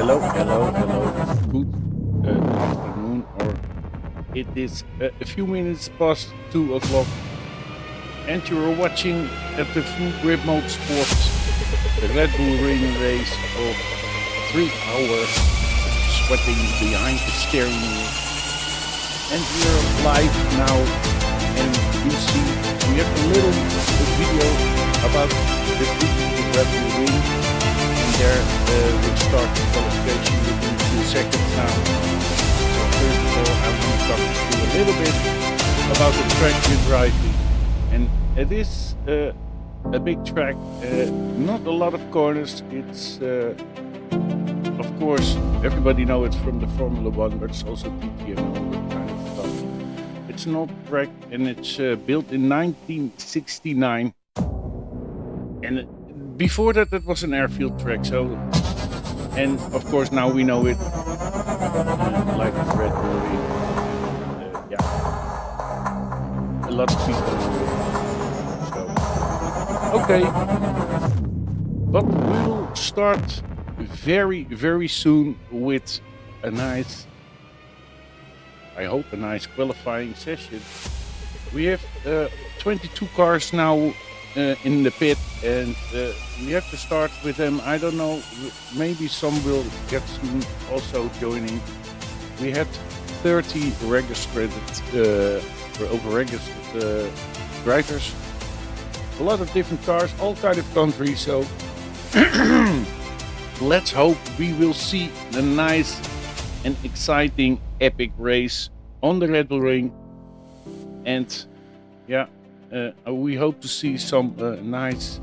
hello. Good afternoon, or it is a few minutes past 2 o'clock, and you are watching at the full grip mode sports the Red Bull ring race of 3 hours sweating behind the steering wheel. And we are live now, and you see we have a little video about the Red Bull ring. There will start the qualification within 2 seconds now. So first of all, I want to talk to you a little bit about the track we're driving. And it is a big track, not a lot of corners. It's, of course, everybody knows it from the Formula One, but it's also TT and all that kind of stuff. It's an old track, and it's built in 1969. And before that, it was an airfield track. So, and of course now we know it like Red Bull. Yeah, a lot of people know it. So, okay, but we will start very soon with a nice, I hope, a nice qualifying session. We have 22 cars now in the pit, and we have to start with them. I don't know, maybe some will get soon also joining. We had 30 registered over-registered drivers, a lot of different cars, all kind of countries. So let's hope we will see the nice and exciting epic race on the Red Bull ring. And yeah, we hope to see some nice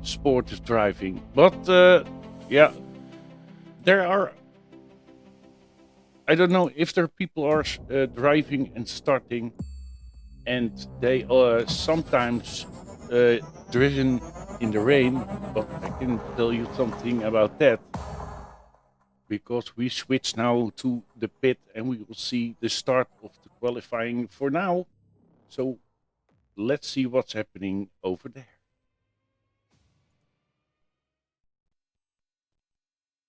sportive driving. But yeah, there are, I don't know if there people are driving and starting, and they are sometimes driven in the rain. But I can tell you something about that, because we switch now to the pit and we will see the start of the qualifying for now. So let's see what's happening over there.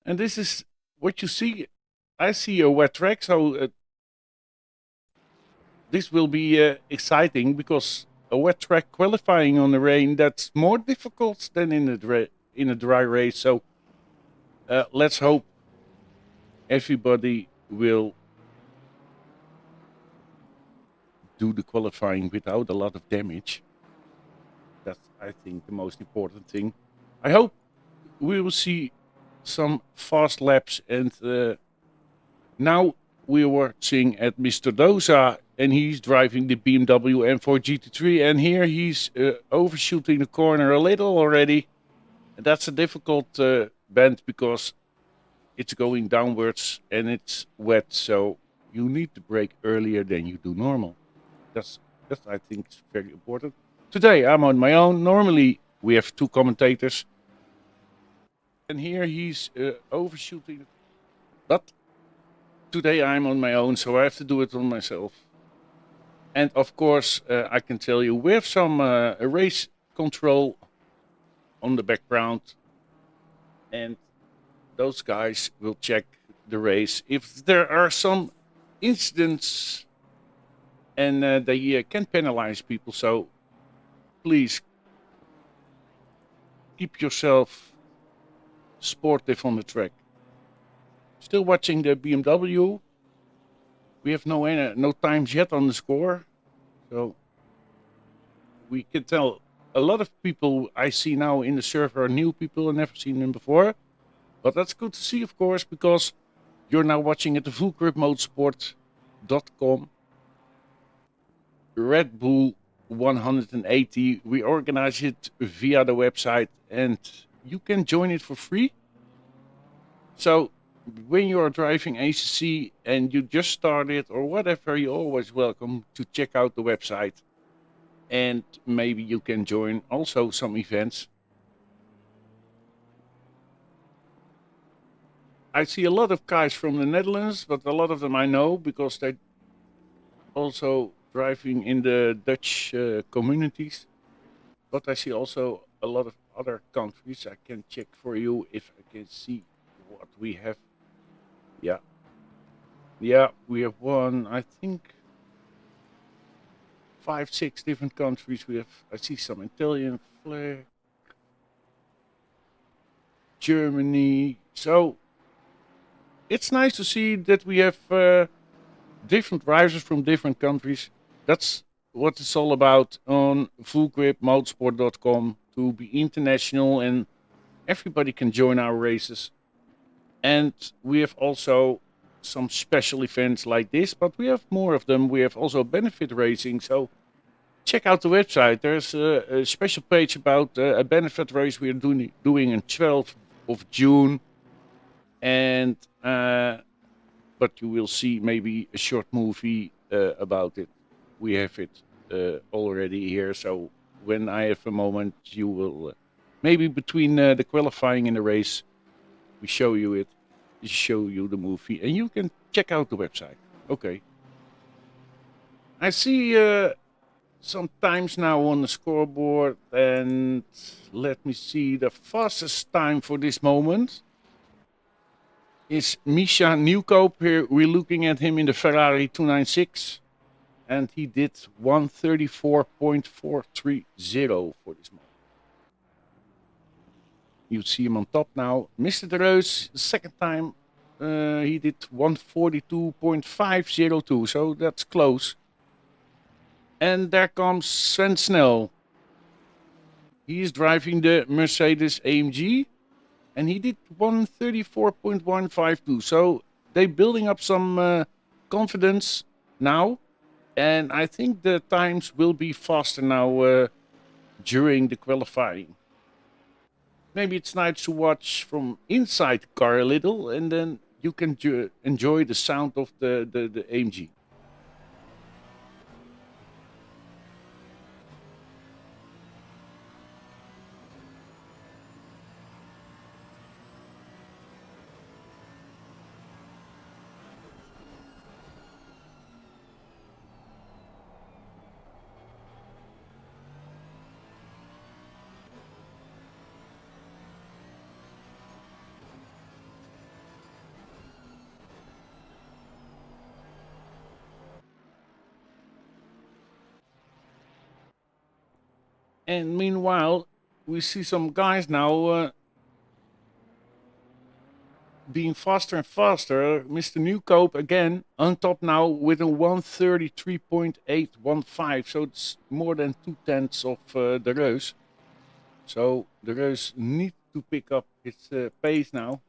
And this is what you see. I see a wet track, so this will be exciting, because a wet track qualifying on the rain, that's more difficult than in a dry race. So let's hope everybody will do the qualifying without a lot of damage. That's, I think, the most important thing. I hope we will see some fast laps. And now we're watching at Mr. Dosa, and he's driving the BMW M4 GT3, and here he's overshooting the corner a little already. And that's a difficult bend, because it's going downwards and it's wet, so you need to brake earlier than you do normal. That's I think is very important. Today I'm on my own. Normally we have 2 commentators, and here he's overshooting. But today I'm on my own, so I have to do it on myself. And of course, I can tell you we have some race control on the background, and those guys will check the race if there are some incidents, and they can penalize people. So please keep yourself sportive on the track. Still watching the BMW. We have no times yet on the score, so we can tell a lot of people I see now in the server are new people and never seen them before. But that's good to see, of course, because you're now watching at the fullgripmodesport.com. Red Bull 180. We organize it via the website, and you can join it for free. So when you are driving ACC and you just started or whatever, you're always welcome to check out the website, and maybe you can join also some events. I see a lot of guys from the Netherlands, but a lot of them I know because they also driving in the Dutch communities. But I see also a lot of other countries. I can check for you if I can see what we have, yeah, yeah, we have won, I think, 5, 6 different countries. We have, I see some Italian flag, Germany. So it's nice to see that we have different drivers from different countries. That's what it's all about on fullgripmotorsport.com, to be international and everybody can join our races. And we have also some special events like this, but we have more of them. We have also benefit racing. So check out the website. There's a special page about a benefit race we are doing on 12th of June. And but you will see maybe a short movie about it. We have it already here. So when I have a moment, you will maybe between the qualifying and the race, we show you it, show you the movie, and you can check out the website. Okay. I see some times now on the scoreboard, and let me see. The fastest time for this moment is Misha Newcope. Here we're looking at him in the Ferrari 296, and he did 1:34.430 for this moment. You see him on top now. Mr. De Reus, the second time, he did 1:42.502, so that's close. And there comes Sven Snell. He is driving the Mercedes AMG, and he did 1:34.152. So they're building up some confidence now, and I think the times will be faster now during the qualifying. Maybe it's nice to watch from inside the car a little, and then you can enjoy the sound of the AMG. And meanwhile, we see some guys now being faster and faster. Mr. Newcope again on top now with a 1:33.815. So it's more than 2/10 of De Reus. So De Reus needs to pick up his pace now.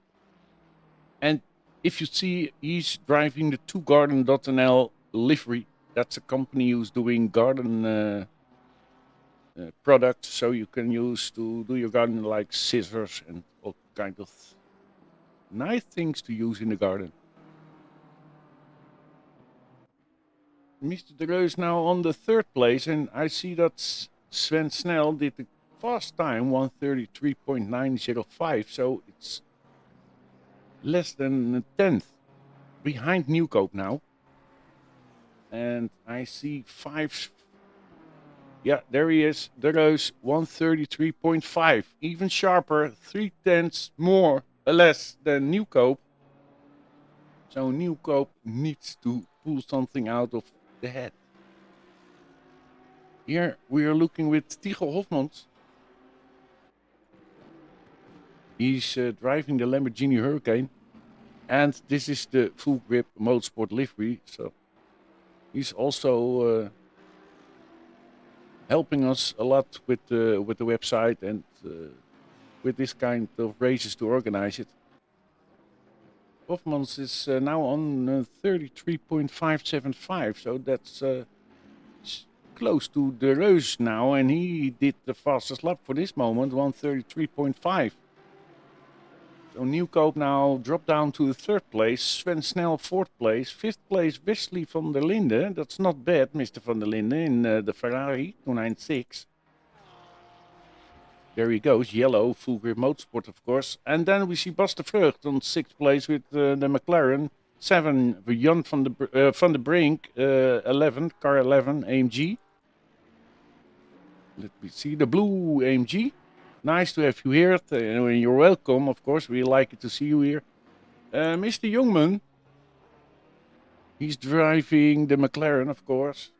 And if you see, he's driving the 2garden.nl livery. That's a company who's doing garden products, so you can use to do your garden, like scissors and all kind of nice things to use in the garden. Mr. De Reus now on the third place, and I see that Sven Snell did the fast time 1:33.905, so it's less than a tenth behind Newcope now. And I see five. Yeah, there he is. De Reus 1:33.5, even sharper, 3/10 more or less than Newcope. So Newcope needs to pull something out of the head. Here we are looking with Tycho Hofmans. He's driving the Lamborghini Hurricane, and this is the Full Grip Motorsport livery. So he's also helping us a lot with the website and with this kind of races to organize it. Hofmans is now on 33.575, so that's close to De Reus now, and he did the fastest lap for this moment, 1:33.5. So Newcope now dropped down to the third place, Sven Snell fourth place, fifth place Wesley van der Linde. That's not bad, Mr. van der Linde, in the Ferrari 296. There he goes, yellow, Full Grip Motorsport, of course. And then we see Bas de Vreugd on sixth place with the McLaren. 7, Jan van der Brink, 11, car 11, AMG. Let me see, the blue AMG. Nice to have you here, and you're welcome, of course. We like it to see you here. Mr. Youngman, he's driving the McLaren, of course.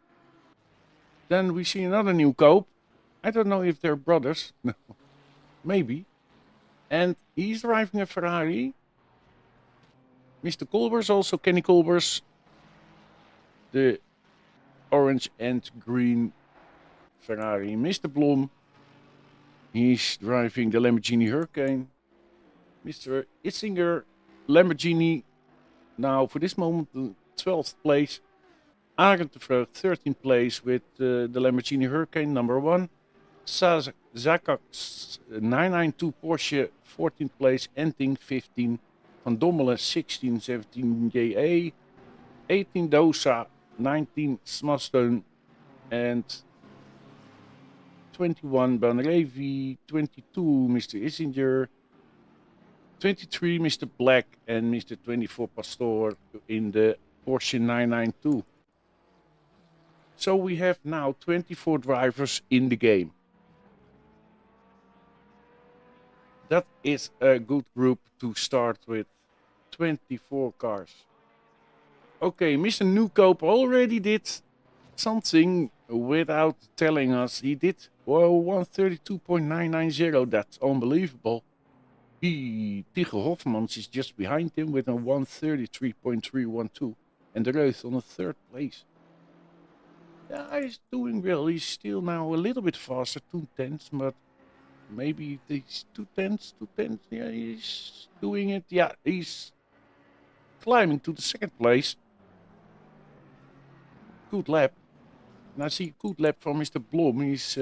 Then we see another new cope. I don't know if they're brothers. No, maybe. And he's driving a Ferrari. Mr. Colbers, also Kenny Colbers, the orange and green Ferrari. Mr. Blom, he's driving the Lamborghini Hurricane. Mr. Itzinger, Lamborghini, now for this moment, the 12th place. Arend de Vreugd, 13th place with the Lamborghini Hurricane, number 1. Zakax 992 Porsche, 14th place. Enting, 15. Van Dommelen, 16, 17 JA. 18 Dosa, 19 Smastone, and 21 Banrevi, 22 Mr. Isinger, 23 Mr. Black, and Mr. 24 Pastor in the Porsche 992. So we have now 24 drivers in the game. That is a good group to start with. 24 cars. Okay, Mr. Newcope already did something without telling us. He did 132.990. That's unbelievable. Tigger Hofmans is just behind him with a 133.312. And de Reus on the 3rd place. Yeah, he's doing well. He's still now a little bit faster, 2/10, but maybe these 2/10. Yeah, he's doing it. Yeah, he's climbing to the 2nd place. Good lap. And I see good lap from Mr. Blom. He's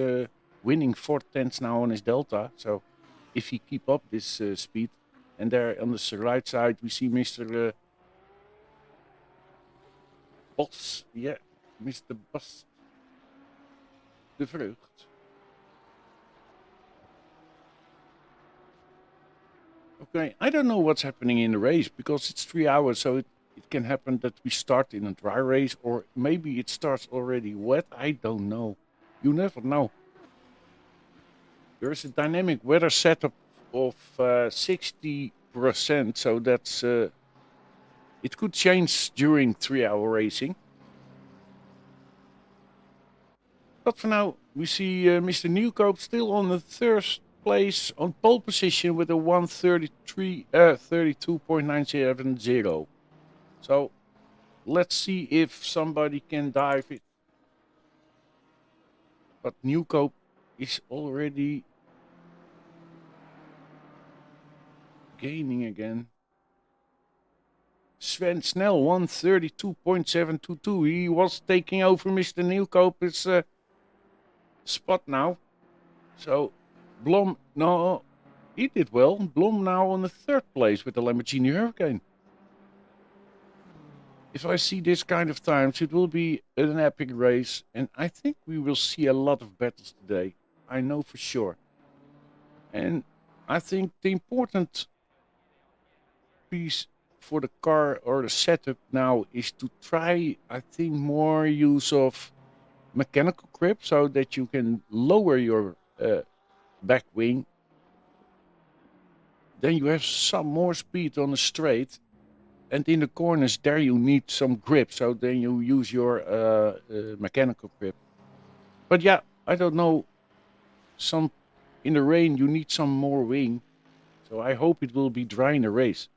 winning 4/10 now on his Delta. So if he keep up this speed. And there on the right side we see Mr. Bos. Yeah, Mr. Bos de Vreugd. Okay, I don't know what's happening in the race because it's 3 hours, so it can happen that we start in a dry race or maybe it starts already wet. I don't know. You never know. There is a dynamic weather setup of 60%, so that's it could change during 3-hour racing. But for now, we see Mr. Newcope still on the 3rd place on pole position with a 32.970. So let's see if somebody can dive it. But Newcope is already gaining again. Sven Snell 132.722. He was taking over Mr. Newcope's spot now. So Blom, no, he did well. Blom now on the 3rd place with the Lamborghini Hurricane. If I see this kind of times, it will be an epic race. And I think we will see a lot of battles today. I know for sure. And I think the important piece for the car or the setup now is to try, I think, more use of mechanical grip so that you can lower your back wing. Then you have some more speed on the straight. And in the corners there you need some grip. So then you use your mechanical grip. But yeah, I don't know. In the rain you need some more wing. So I hope it will be dry in the race.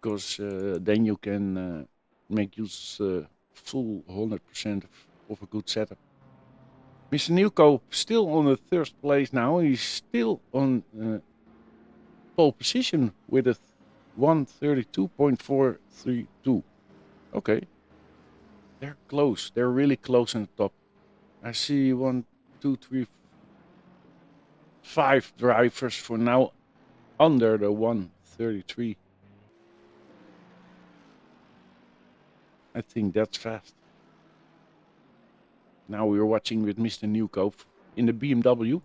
Because then you can make use full 100% of a good setup. Mr. Newcope still on the 3rd place now. He's still on pole position with a 132.432. Okay. They're close. They're really close on the top. I see 1, 2, 3, 5 drivers for now under the 133. I think that's fast. Now we're watching with Mr. Newcope in the BMW.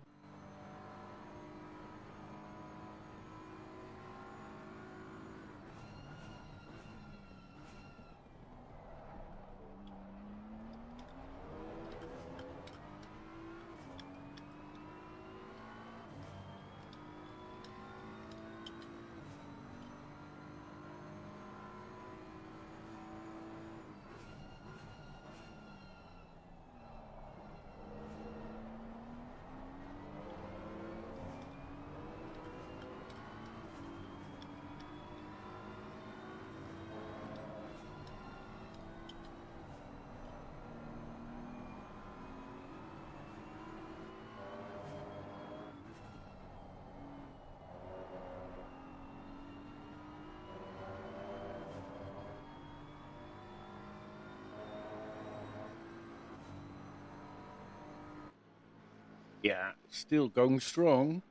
still going strong.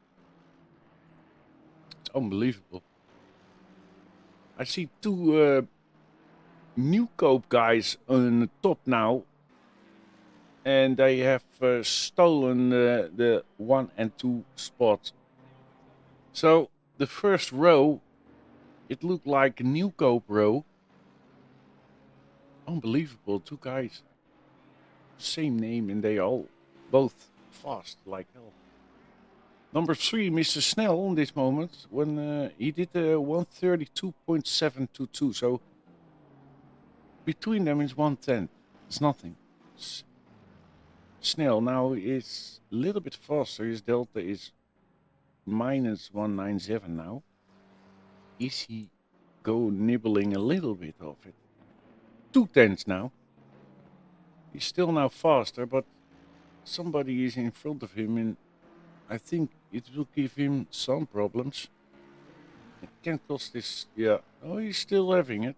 It's unbelievable. I see two new cope guys on the top now, and they have stolen the 1 and 2 spot. So the first row, it looked like a new cope row. Unbelievable, 2 guys, same name, and they all both fast like hell. Number 3, Mr. Snell, in this moment, when he did 132.722. So between them is 110. It's nothing. Snell now is a little bit faster. His delta is minus 197 now. Is he go nibbling a little bit of it? 2 tenths now. He's still now faster, but somebody is in front of him, and I think it will give him some problems. It can cost this. Yeah. Oh, he's still having it.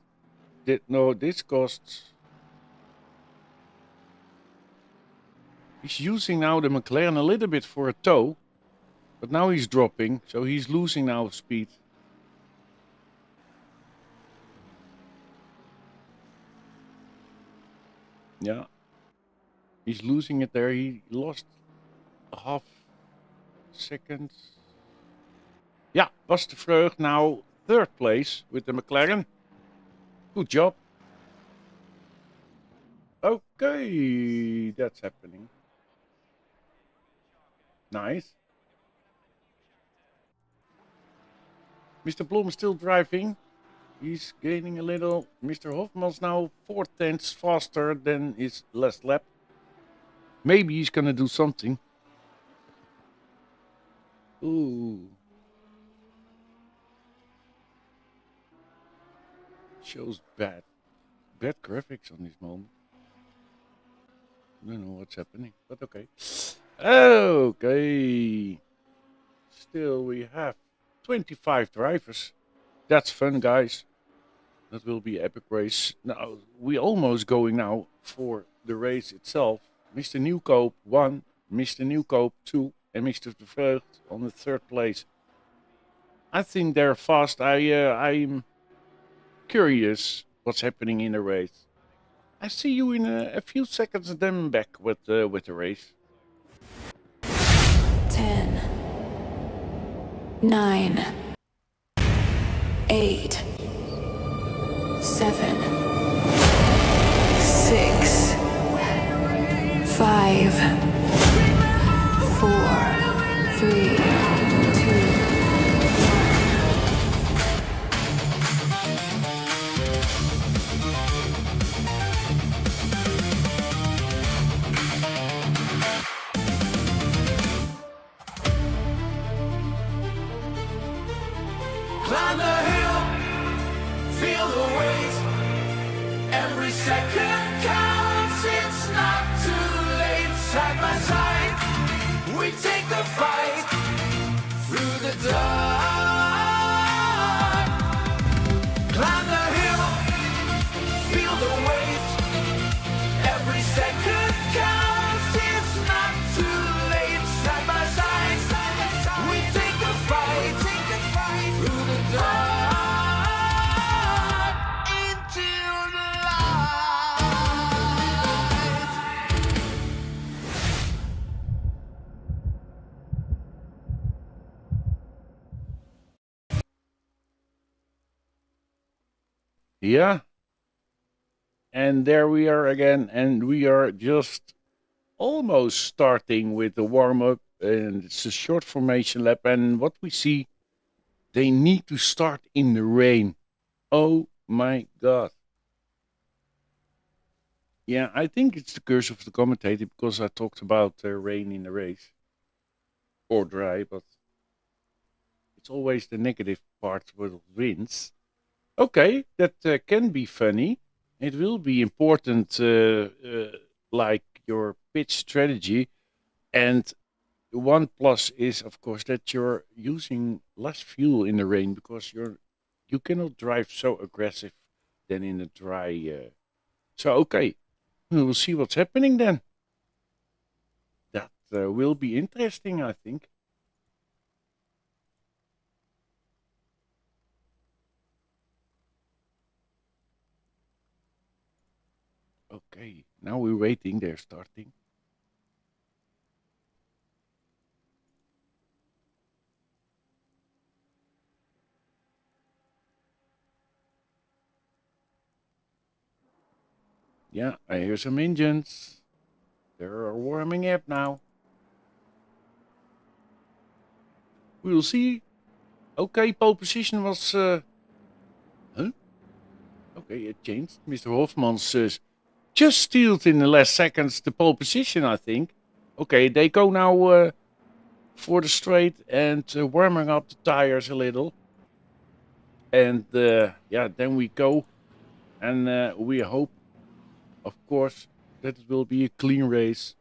No, this costs. He's using now the McLaren a little bit for a tow, but now he's dropping, so he's losing now speed. Yeah. He's losing it there. He lost a half second. Yeah, Bas de Vreugd now 3rd place with the McLaren. Good job. Okay, that's happening. Nice. Mr. Blom still driving. He's gaining a little. Mr. Hofman's now 4 tenths faster than his last lap. Maybe he's gonna do something. Ooh. Shows bad graphics on this moment. I don't know what's happening, but okay. Okay. Still, we have 25 drivers. That's fun, guys. That will be epic race. Now, we almost going now for the race itself. Mr. Newcope 1, Mr. Newcope 2, and Mr. De Vreugd on the 3rd place. I think they're fast. I'm curious what's happening in the race. I see you in a few seconds, and then back with the race. 10, 9, 8, 7, 6, 5, 4, 3, 2. Climb the hill, feel the weight. Every second counts, it's not too late. Side by side, we take the fight through the dark. Climb the hill, feel the weight. Every second counts, it's not too late. Side by side, we take the fight through the dark into the light. Yeah. And there we are again, and we are just almost starting with the warm-up, and it's a short formation lap, and what we see, they need to start in the rain. Oh my god. Yeah, I think it's the curse of the commentator, because I talked about rain in the race. Or dry, but it's always the negative part where it wins. Okay, that can be funny. It will be important, like your pitch strategy. And one plus is, of course, that you're using less fuel in the rain, because you cannot drive so aggressive than in a dry. So okay, we will see what's happening then. That will be interesting, I think. Okay, now we're waiting. They're starting. Yeah, I hear some engines. They're warming up now. We'll see. Okay, pole position was. Huh? Okay, it changed. Mr. Hofman's just stealed in the last seconds the pole position, I think. Okay, they go now for the straight and warming up the tires a little. And yeah, then we go. And we hope, of course, that it will be a clean race.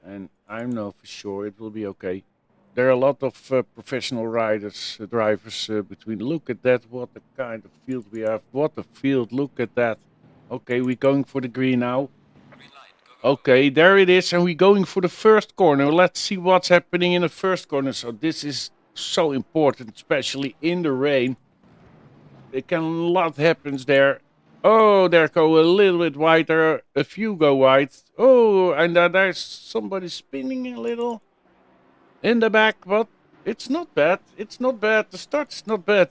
And I know for sure it will be okay. There are a lot of professional riders, drivers between. Look at that! What a kind of field we have! What a field! Look at that! Okay, we're going for the green now. Okay, there it is, and we're going for the first corner. Let's see what's happening in the first corner. So this is so important, especially in the rain. There can a lot happens there. Oh, there go a little bit wider. A few go wide. Oh, and there's somebody spinning a little in the back, but it's not bad. It's not bad. The start's not bad.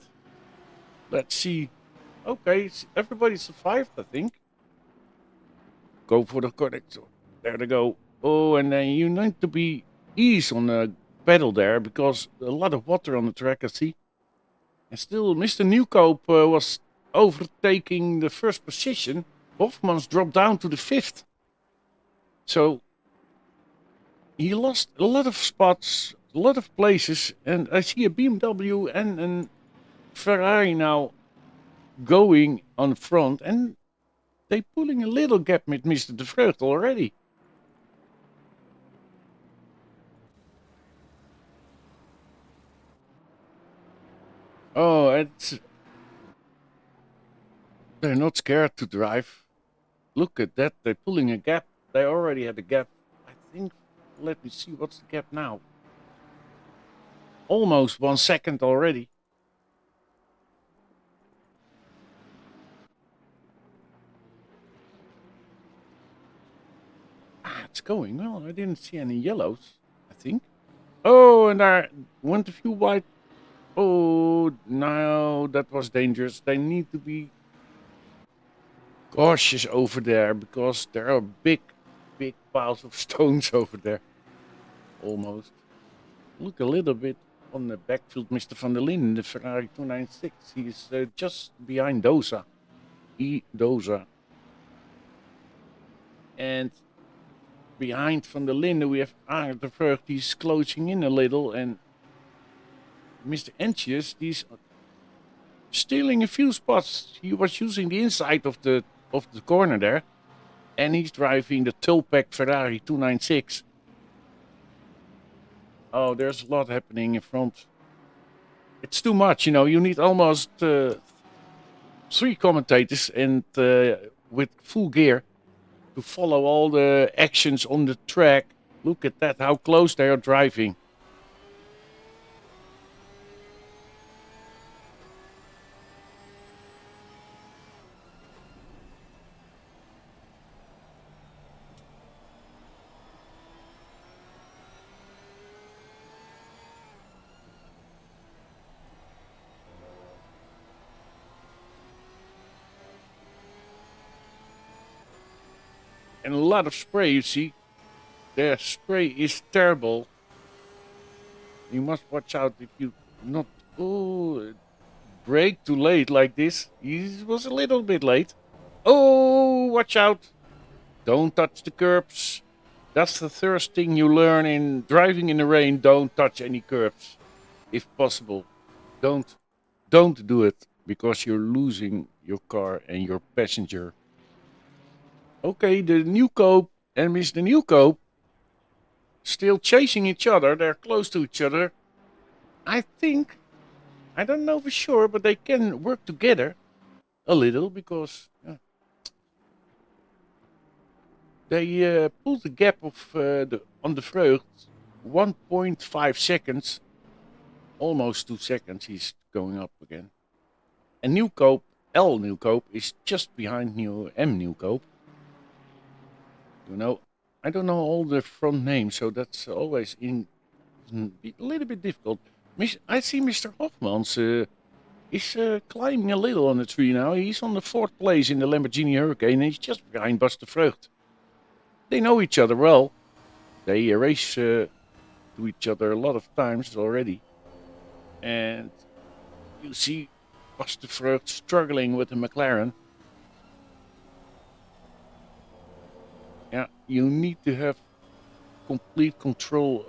Let's see. Okay, everybody survived, I think. Go for the correct. There they go. Oh, and then you need to be ease on the pedal there because a lot of water on the track, I see. And still, Mr. Newcope was overtaking the first position. Hofmans dropped down to the fifth. So he lost a lot of spots, a lot of places. And I see a BMW and a Ferrari now going on front. And they pulling a little gap with Mr. De Vreugd already. Oh, they're not scared to drive. Look at that. They're pulling a gap. They already had a gap. I think, let me see, what's the gap now? Almost 1 second already. Ah, it's going well. I didn't see any yellows, I think. Oh, and I went a few wide. Oh, no, that was dangerous. They need to be cautious over there because there are big piles of stones over there. Almost. Look a little bit on the backfield, Mr. van der Linden, the Ferrari 296. He's just behind Doza. Doza. And behind van der Linden, we have Arend de Vreugd. He's closing in a little. And Mr. Entjes, he's stealing a few spots. He was using the inside of the corner there. And he's driving the Tolpack Ferrari 296. Oh, there's a lot happening in front. It's too much, you know. You need almost 3 commentators and with full gear to follow all the actions on the track. Look at that, how close they are driving. And a lot of spray, you see. Their spray is terrible. You must watch out if you not brake too late like this. He was a little bit late. Oh, watch out. Don't touch the curbs. That's the first thing you learn in driving in the rain. Don't touch any curbs. If possible. Don't do it because you're losing your car and your passenger. Okay, the Newcope and Mr. Newcope still chasing each other. They're close to each other. I think, I don't know for sure, but they can work together a little because They pulled the gap of on the Vreugd 1.5 seconds, almost 2 seconds. He's going up again. And Nieuwkoop, L Nieuwkoop, is just behind M Nieuwkoop. You know, I don't know all the front names, so that's always a little bit difficult. I see Mr. Hofmans is climbing a little on the tree now. He's on the 4th place in the Lamborghini Hurricane, and he's just behind Bas de Vreugd. They know each other well. They race to each other a lot of times already. And you see Bas de Vreugd struggling with the McLaren. Yeah, you need to have complete control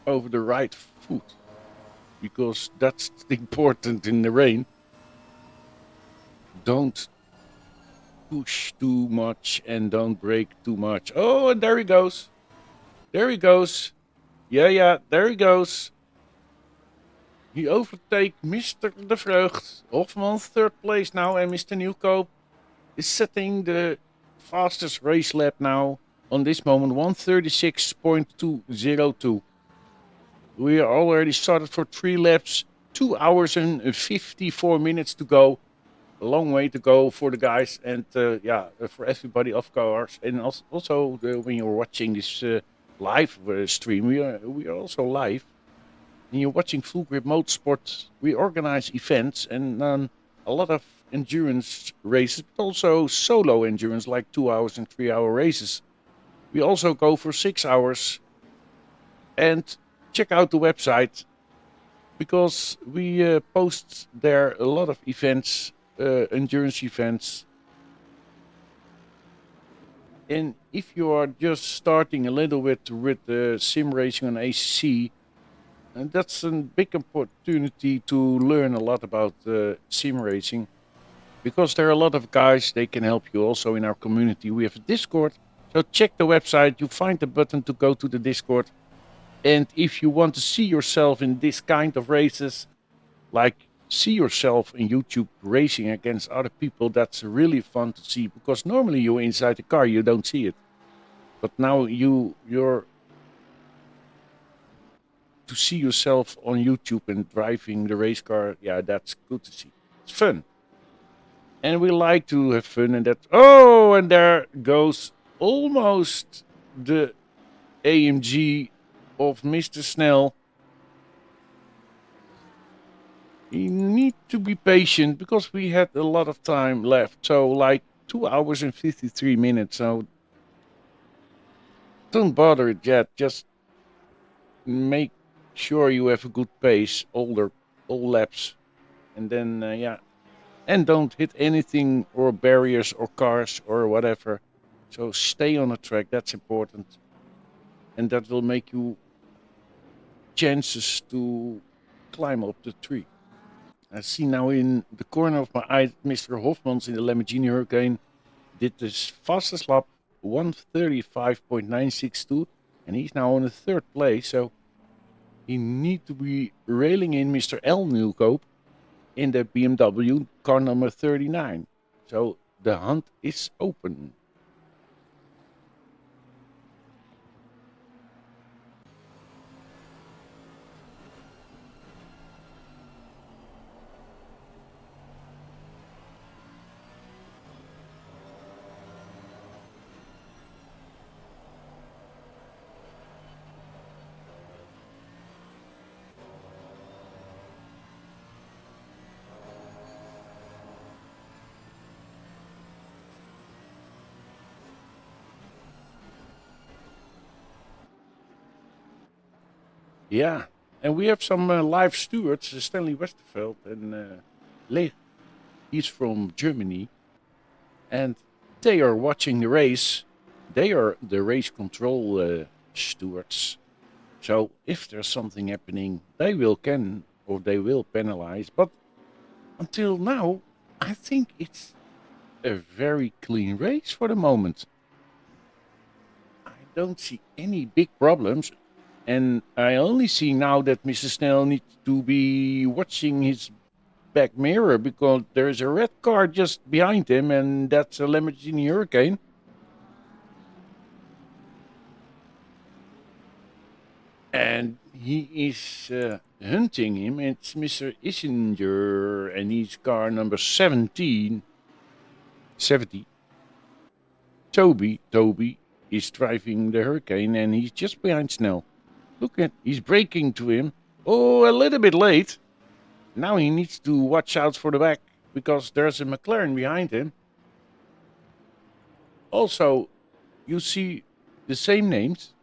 over the right foot, because that's important in the rain. Don't push too much and don't brake too much. Oh, and there he goes. There he goes. Yeah, there he goes. He overtakes Mr. de Vreugd. Hofman 3rd place now, and Mr. Nieuwkoop is setting the fastest race lap now on this moment, 1:36.202. We are already started for 3 laps, 2 hours and 54 minutes to go. A long way to go for the guys, and for everybody, of course. And also when you're watching this live stream, we are also live. And you're watching Full Grip Motorsport. We organize events and a lot of endurance races, but also solo endurance, like 2 hours and 3 hour races. We also go for 6 hours. And check out the website, because we post there a lot of events, endurance events. And if you are just starting a little bit with sim racing on ACC, and that's a big opportunity to learn a lot about sim racing, because there are a lot of guys, they can help you also in our community. We have a Discord, so check the website. You find the button to go to the Discord. And if you want to see yourself in this kind of races, like see yourself in YouTube racing against other people, that's really fun to see, because normally you're inside the car, you don't see it. But now you're to see yourself on YouTube and driving the race car, yeah, that's good to see. It's fun. And we like to have fun, and that, oh, and there goes almost the AMG of Mr. Snell. You need to be patient, because we had a lot of time left, so like 2 hours and 53 minutes, so don't bother it yet. Just make sure you have a good pace all laps, and then and don't hit anything or barriers or cars or whatever. So stay on the track, that's important, and that will make you chances to climb up the tree. I see now in the corner of my eye Mr. Hofmans in the Lamborghini Hurricane did this fastest lap, 1:35.962, and he's now on the 3rd place, so he need to be railing in Mr. L Nieuwkoop in the BMW car number 39. So the hunt is open. Yeah, and we have some live stewards, Stanley Westerveld and Leg. He's from Germany, and they are watching the race. They are the race control stewards. So if there's something happening, they will penalize. But until now, I think it's a very clean race for the moment. I don't see any big problems. And I only see now that Mr. Snell needs to be watching his back mirror, because there's a red car just behind him, and that's a Lamborghini Hurricane. and he is hunting him. It's Mr. Isinger, and he's car number 70. Toby is driving the Hurricane, and he's just behind Snell. Look at, he's braking to him. Oh, a little bit late. Now he needs to watch out for the back, because there's a McLaren behind him. Also, you see the same names.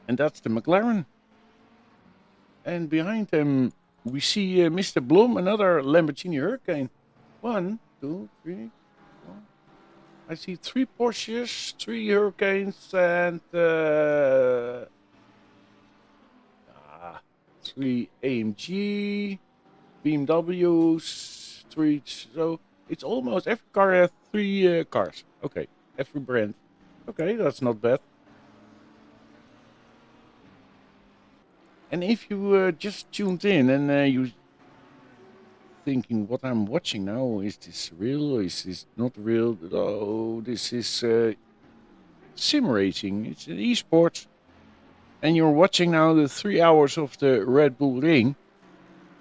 And that's the McLaren. And behind him, we see Mr. Bloom, another Lamborghini Hurricane. 1, 2, 3, 4. I see 3 Porsches, 3 Hurricanes, and 3 AMG, BMWs, 3. So it's almost every car has 3 cars. Okay, every brand. Okay, that's not bad. And if you just tuned in and you thinking what I'm watching now, is this real or is this not real? Oh, this is sim racing. It's an esports. And you're watching now the 3 hours of the Red Bull Ring.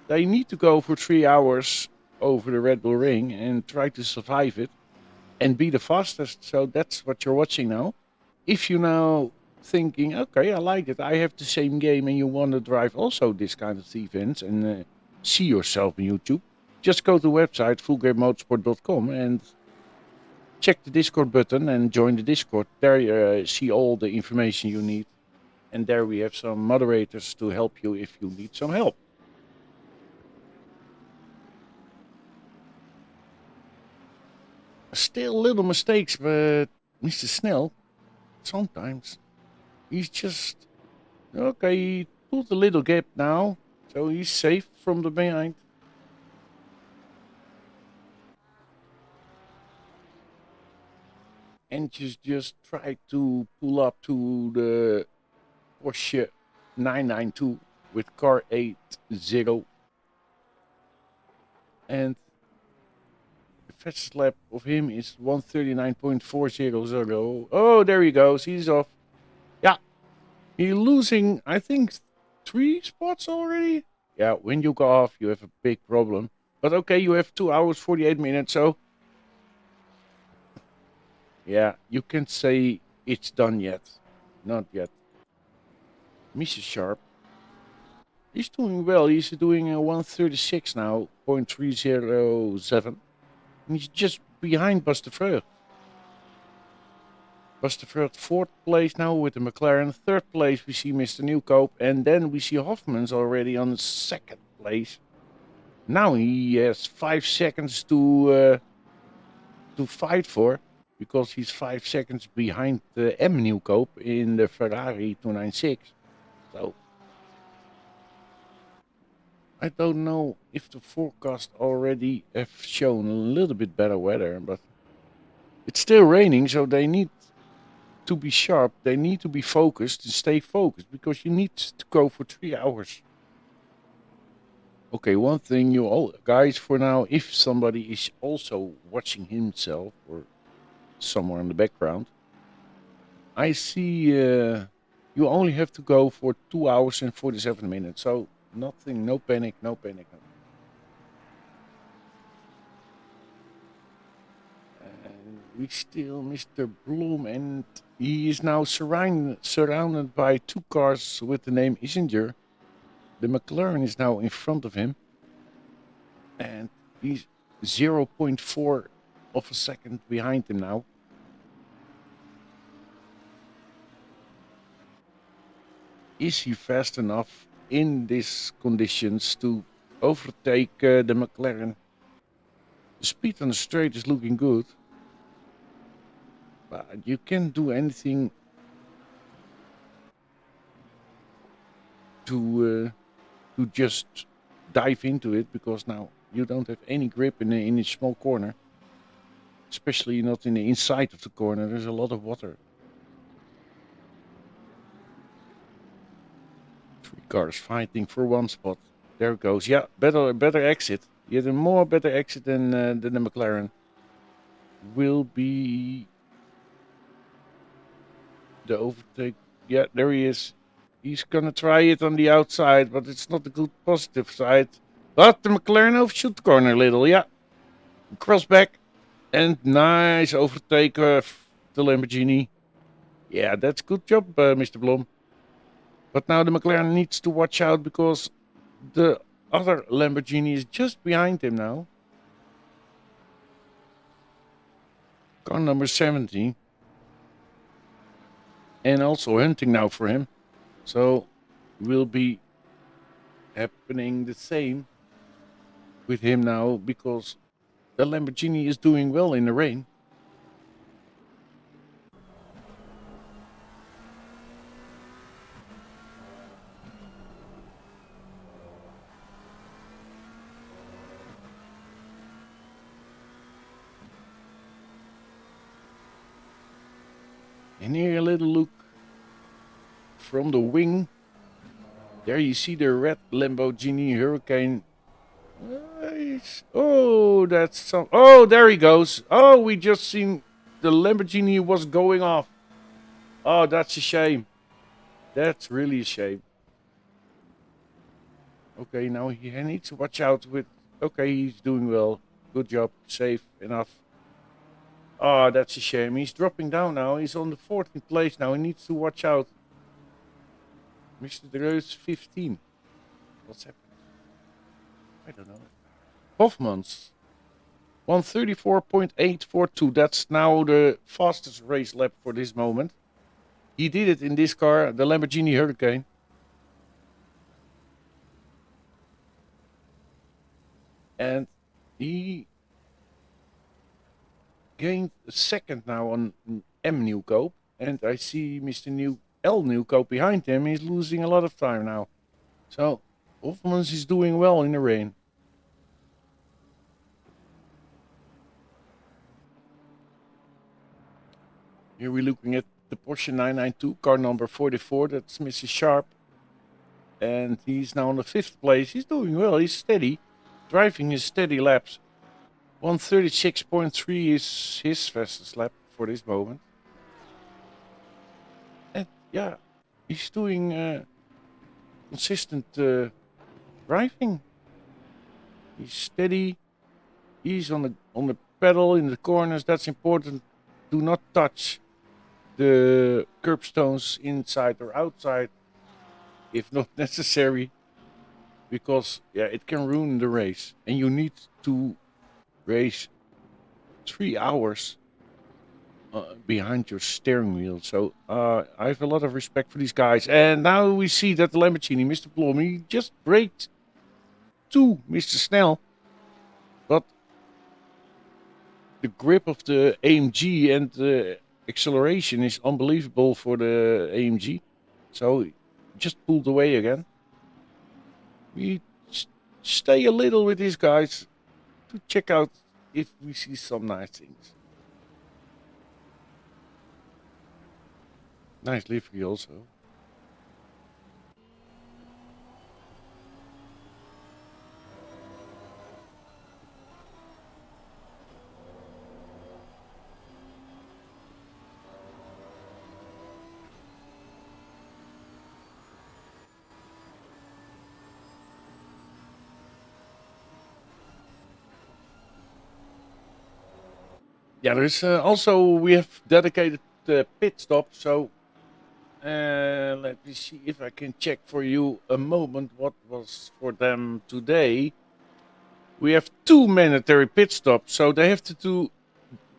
They need to go for 3 hours over the Red Bull Ring and try to survive it and be the fastest. So that's what you're watching now. If you now thinking, okay, I like it, I have the same game, and you want to drive also this kind of events and see yourself on YouTube, just go to the website fullgrademotorsport.com and check the Discord button and join the Discord. There you see all the information you need, and there we have some moderators to help you if you need some help. Still little mistakes, but Mr. Snell, sometimes he's just okay. He pulled a little gap now, so he's safe from the behind. And just try to pull up to the Porsche 992 with car 80, and the fastest lap of him is 139.400. Oh, there he goes. He's off. Yeah, he's losing, I think, 3 spots already. Yeah, when you go off, you have a big problem. But okay, you have 2 hours, 48 minutes, so yeah, you can say it's done yet. Not yet. Mr. Sharp, he's doing well. He's doing a 136 now, 0.307. And he's just behind Buster Vreugd. Buster Vreugd 4th place now with the McLaren. 3rd place we see Mr. Newcope. And then we see Hoffman's already on 2nd place. Now he has 5 seconds to fight for, because he's 5 seconds behind the M Newcope in the Ferrari 296. So I don't know if the forecast already have shown a little bit better weather, but it's still raining, so they need to be sharp. They need to be focused and stay focused, because you need to go for 3 hours. Okay, one thing you all guys, for now, if somebody is also watching himself or somewhere in the background, I see you only have to go for 2 hours and 47 minutes. So nothing, no panic, no panic. And we still Mr. Bloom, and he is now surrounded by 2 cars with the name Isinger. The McLaren is now in front of him, and he's 0.4 of a second behind him now. Is he fast enough in these conditions to overtake the McLaren? The speed on the straight is looking good, but you can't do anything to just dive into it, because now you don't have any grip in a small corner, especially not in the inside of the corner. There's a lot of water. 3 cars fighting for 1 spot. There it goes. Yeah, better exit. Yet a more better exit than the McLaren will be the overtake. Yeah, there he is. He's gonna try it on the outside, but it's not a good positive side. But the McLaren overshoot the corner a little, yeah. Cross back. And nice overtake of the Lamborghini. Yeah, that's good job, Mr. Blom. But now the McLaren needs to watch out because the other Lamborghini is just behind him now. Car number 17. And also hunting now for him. So will be happening the same with him now because the Lamborghini is doing well in the rain. And here a little look from the wing. There you see the red Lamborghini Hurricane. Oh, that's some. Oh, there he goes. Oh, we just seen the Lamborghini was going off. Oh, that's a shame. That's really a shame. Okay, now he needs to watch out with. Okay, he's doing well. Good job. Safe enough. Oh, that's a shame. He's dropping down now. He's on the 14th place now. He needs to watch out. Mr. Dreus 15. What's happened? I don't know. Hoffman's 134.842. That's now the fastest race lap for this moment. He did it in this car, the Lamborghini Hurricane. And he gained a second now on M. Nieuwkoop. And I see Mr. L. Nieuwkoop behind him. He's losing a lot of time now. So Hofmans is doing well in the rain. Here we're looking at the Porsche 992, car number 44. That's Mrs. Sharp. And he's now on the 5th place. He's doing well. He's steady. Driving his steady laps. 136.3 is his fastest lap for this moment. And yeah, he's doing consistent driving. He's steady. He's on the pedal in the corners. That's important. Do not touch the curbstones inside or outside if not necessary, because yeah, it can ruin the race, and you need to race 3 hours behind your steering wheel. So I have a lot of respect for these guys. And now we see that the Lamborghini, Mr. Blom, he just braked to Mr. Snell, but the grip of the AMG and the acceleration is unbelievable for the AMG. So just pulled away again. We stay a little with these guys to check out if we see some nice things. Nice livery also. Yeah, there's also, we have dedicated pit stop. So let me see if I can check for you a moment what was for them today. We have 2 mandatory pit stops, so they have to do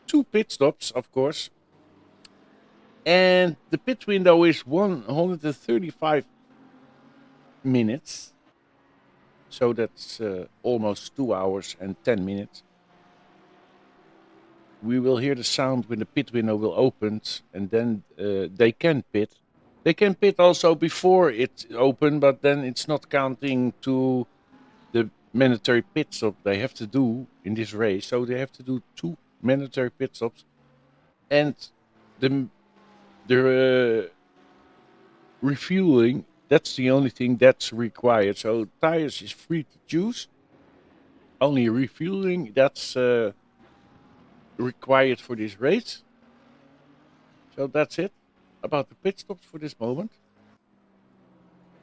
2 pit stops, of course. And the pit window is 135 minutes. So that's almost 2 hours and 10 minutes. We will hear the sound when the pit window will open, and then they can pit. They can pit also before it open, but then it's not counting to the mandatory pit stop they have to do in this race. So they have to do 2 mandatory pit stops, and the refueling, that's the only thing that's required. So tires is free to choose. Only refueling, that's required for this race. So that's it. about the pit stops for this moment.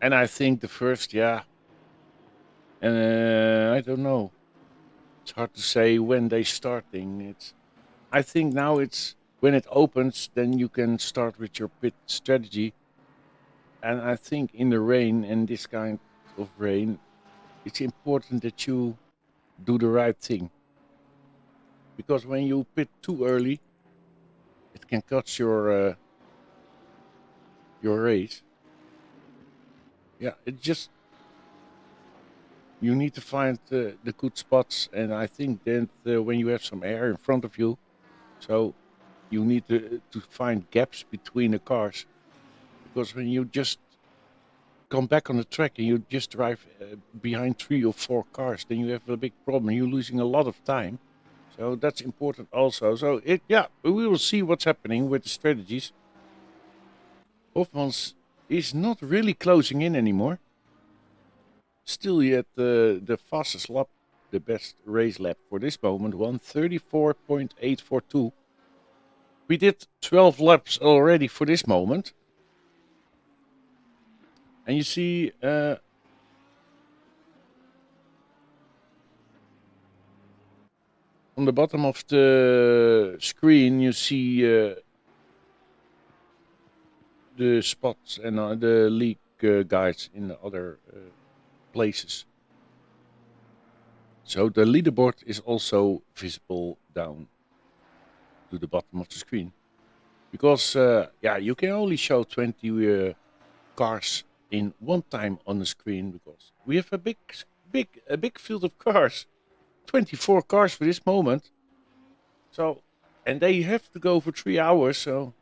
And I think the first, I don't know. It's hard to say when they starting. I think now it's when it opens, then you can start with your pit strategy. And I think in the rain and this kind of rain, it's important that you do the right thing. Because when you pit too early, it can cut your race. Yeah, it just you need to find the good spots, and I think that when you have some air in front of you, so you need to find gaps between the cars, because when you just come back on the track and you just drive behind 3 or 4 cars, then you have a big problem. You're losing a lot of time, so that's important also. So we will see what's happening with the strategies. Hofmans is not really closing in anymore. Still yet the fastest lap, the best race lap for this moment, 1:34.842. We did 12 laps already for this moment. And you see on the bottom of the screen, you see the spots and the league guides in the other places. So the leaderboard is also visible down to the bottom of the screen. Because, you can only show 20 cars in one time on the screen, because we have a big field of cars. 24 cars for this moment. So, and they have to go for 3 hours, so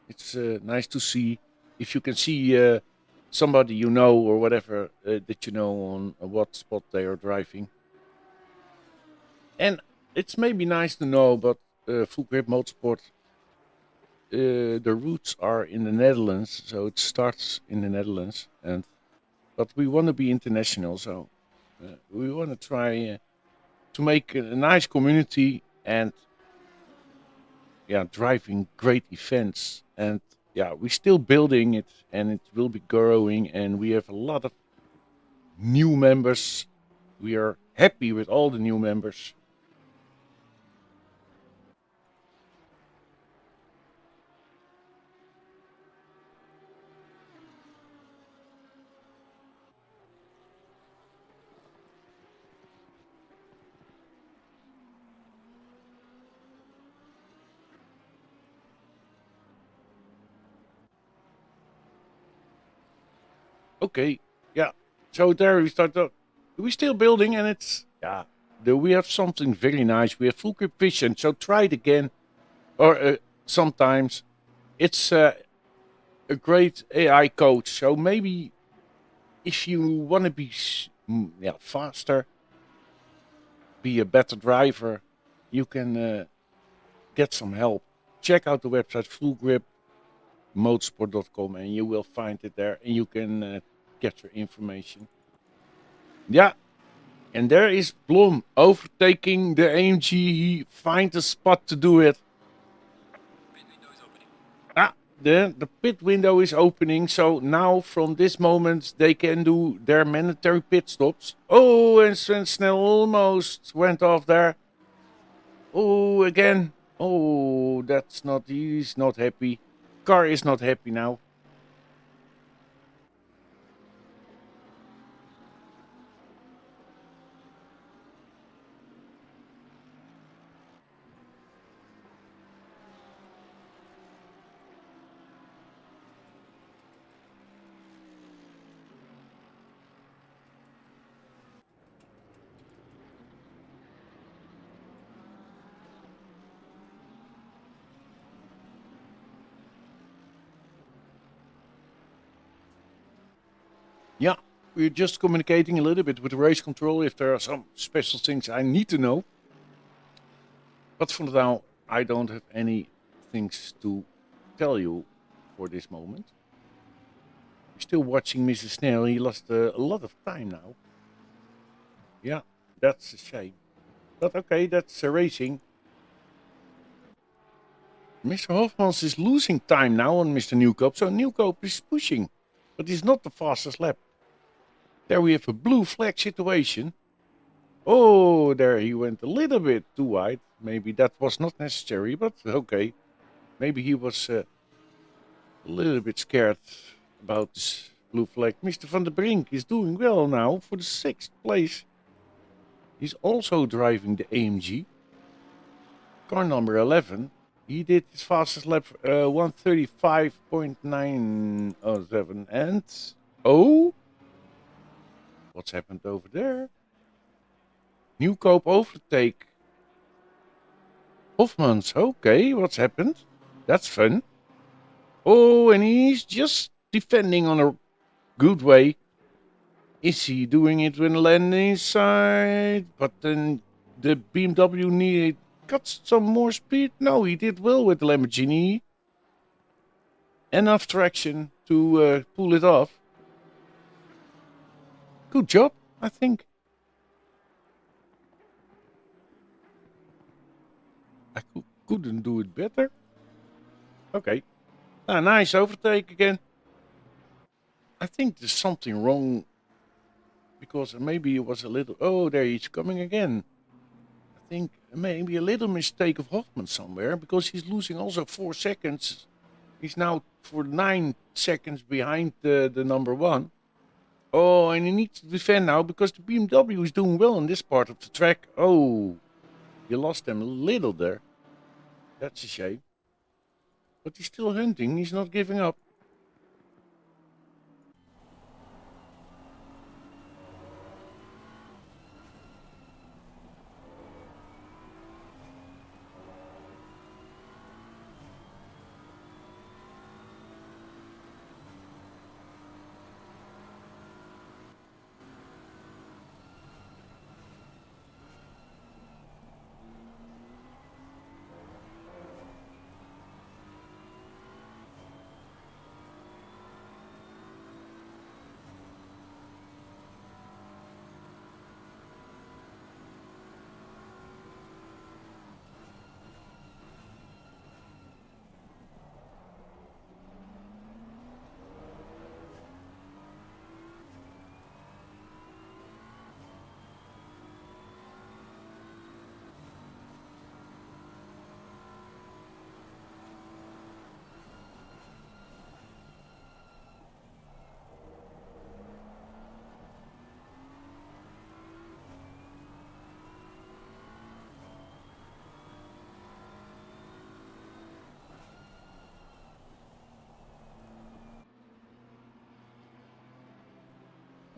it's nice to see if you can see somebody you know or whatever that you know on what spot they are driving. And it's maybe nice to know, but Full Grip Motorsport, the roots are in the Netherlands, so it starts in the Netherlands, but we want to be international, so we want to try to make a nice community and driving great events. And we're still building it, and it will be growing, and we have a lot of new members. We are happy with all the new members. Okay, yeah. So there we start. We're still building, and we have something very nice. We have full grip vision. So try it again, or sometimes it's a great AI coach. So maybe if you want to be faster, be a better driver, you can get some help. Check out the website fullgripmotorsport.com, and you will find it there, and you can get your information. Yeah, and there is Blom overtaking the AMG. He finds a spot to do it. The pit window is opening, so now from this moment they can do their mandatory pit stops. Oh, and Sven Snell almost went off there. Oh, again. Oh, he's not happy. Car is not happy now. Yeah, we're just communicating a little bit with the race control if there are some special things I need to know. But for now, I don't have any things to tell you for this moment. We're still watching Mrs. Snell. He lost a lot of time now. Yeah, that's a shame. But okay, that's racing. Mr. Hofmans is losing time now on Mr. Newcope, so Newcope is pushing, but he's not the fastest lap. There we have a blue flag situation. Oh, there he went a little bit too wide. Maybe that was not necessary, but okay. Maybe he was a little bit scared about this blue flag. Mr. Van der Brink is doing well now for the 6th place. He's also driving the AMG. Car number 11. He did his fastest lap 135.907. And oh, what's happened over there? Newcope overtake Hofmans. Okay, what's happened? That's fun. Oh, and he's just defending on a good way. Is he doing it with a landing side? But then the BMW got some more speed. No, he did well with the Lamborghini. Enough traction to pull it off. Good job, I think. I couldn't do it better. Okay. Nice overtake again. I think there's something wrong. Because maybe it was a little... Oh, there he's coming again. I think maybe a little mistake of Hoffman somewhere. Because he's losing also 4 seconds. He's now for 9 seconds behind the number 1. Oh, and he needs to defend now. Because the BMW is doing well on this part of the track. Oh, you lost them a little there. That's a shame. But he's still hunting. He's not giving up.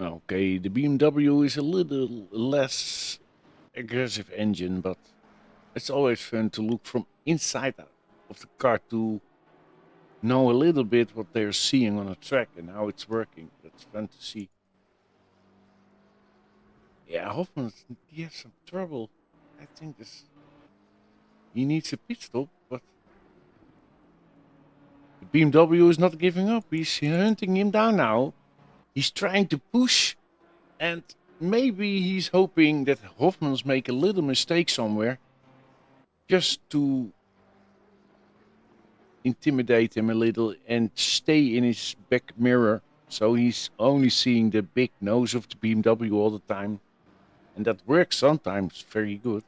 Okay, the BMW is a little less aggressive engine, but it's always fun to look from inside out of the car to know a little bit what they're seeing on a track and how it's working. That's fun to see. Yeah, Hoffman, he has some trouble. I think he needs a pit stop, but the BMW is not giving up. He's hunting him down now. He's trying to push, and maybe he's hoping that Hoffman's make a little mistake somewhere, just to intimidate him a little and stay in his back mirror, so he's only seeing the big nose of the BMW all the time, and that works sometimes very good.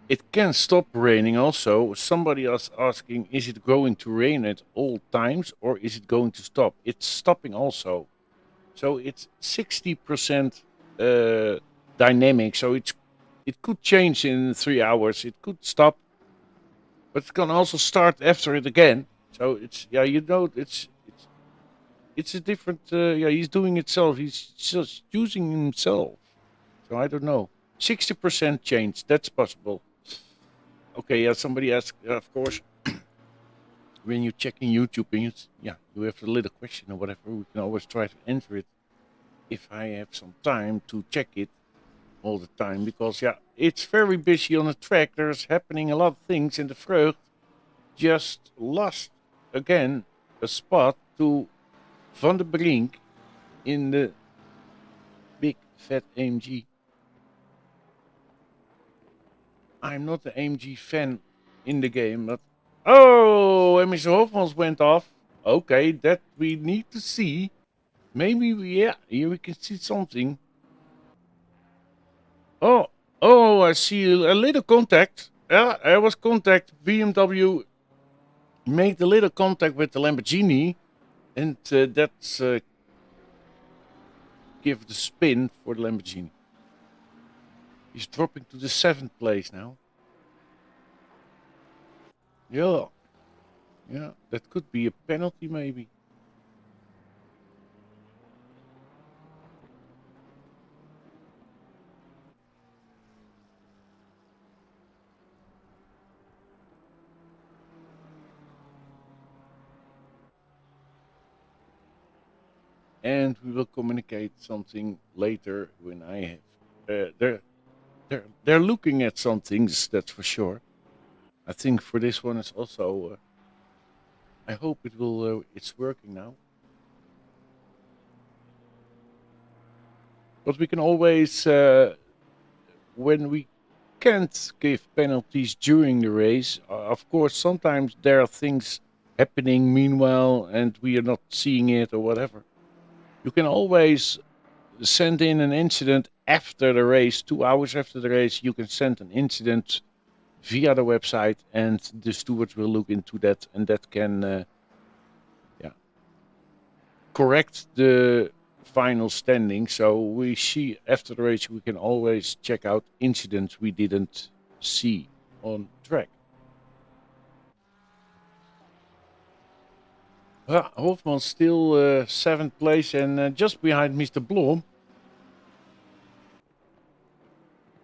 It can stop raining also. Somebody is asking, is it going to rain at all times or is it going to stop? It's stopping also. So it's 60% dynamic. So it could change in 3 hours. It could stop. But it can also start after it again. So it's, yeah, you know, it's a different, yeah, he's doing itself. He's just using himself. So I don't know. 60% change, that's possible. Okay, yeah, somebody asked, of course, when you're checking YouTube and you have a little question or whatever, we can always try to answer it if I have some time to check it all the time. Because, yeah, it's very busy on the track. There's happening a lot of things, and the Vreugd just lost, again, a spot to Van der Brink in the big fat AMG. I'm not an AMG fan in the game, but oh, and Mr. Hofmans went off. Okay, that we need to see. Maybe here we can see something. Oh, oh, I see a little contact. Yeah, there was contact. BMW made a little contact with the Lamborghini, and that's give the spin for the Lamborghini. He's dropping to the 7th place now. Yeah, yeah, that could be a penalty maybe. And we will communicate something later when I have. They're looking at some things, that's for sure. I think for this one it's also. I hope it will. It's working now. But we can always, when we can't give penalties during the race. Of course, sometimes there are things happening meanwhile, and we are not seeing it or whatever. You can always send in an incident after the race, 2 hours after the race. You can send an incident via the website, and the stewards will look into that, and that can, correct the final standing. So we see after the race, we can always check out incidents we didn't see on track. Hofman still 7th place and just behind Mr. Blom.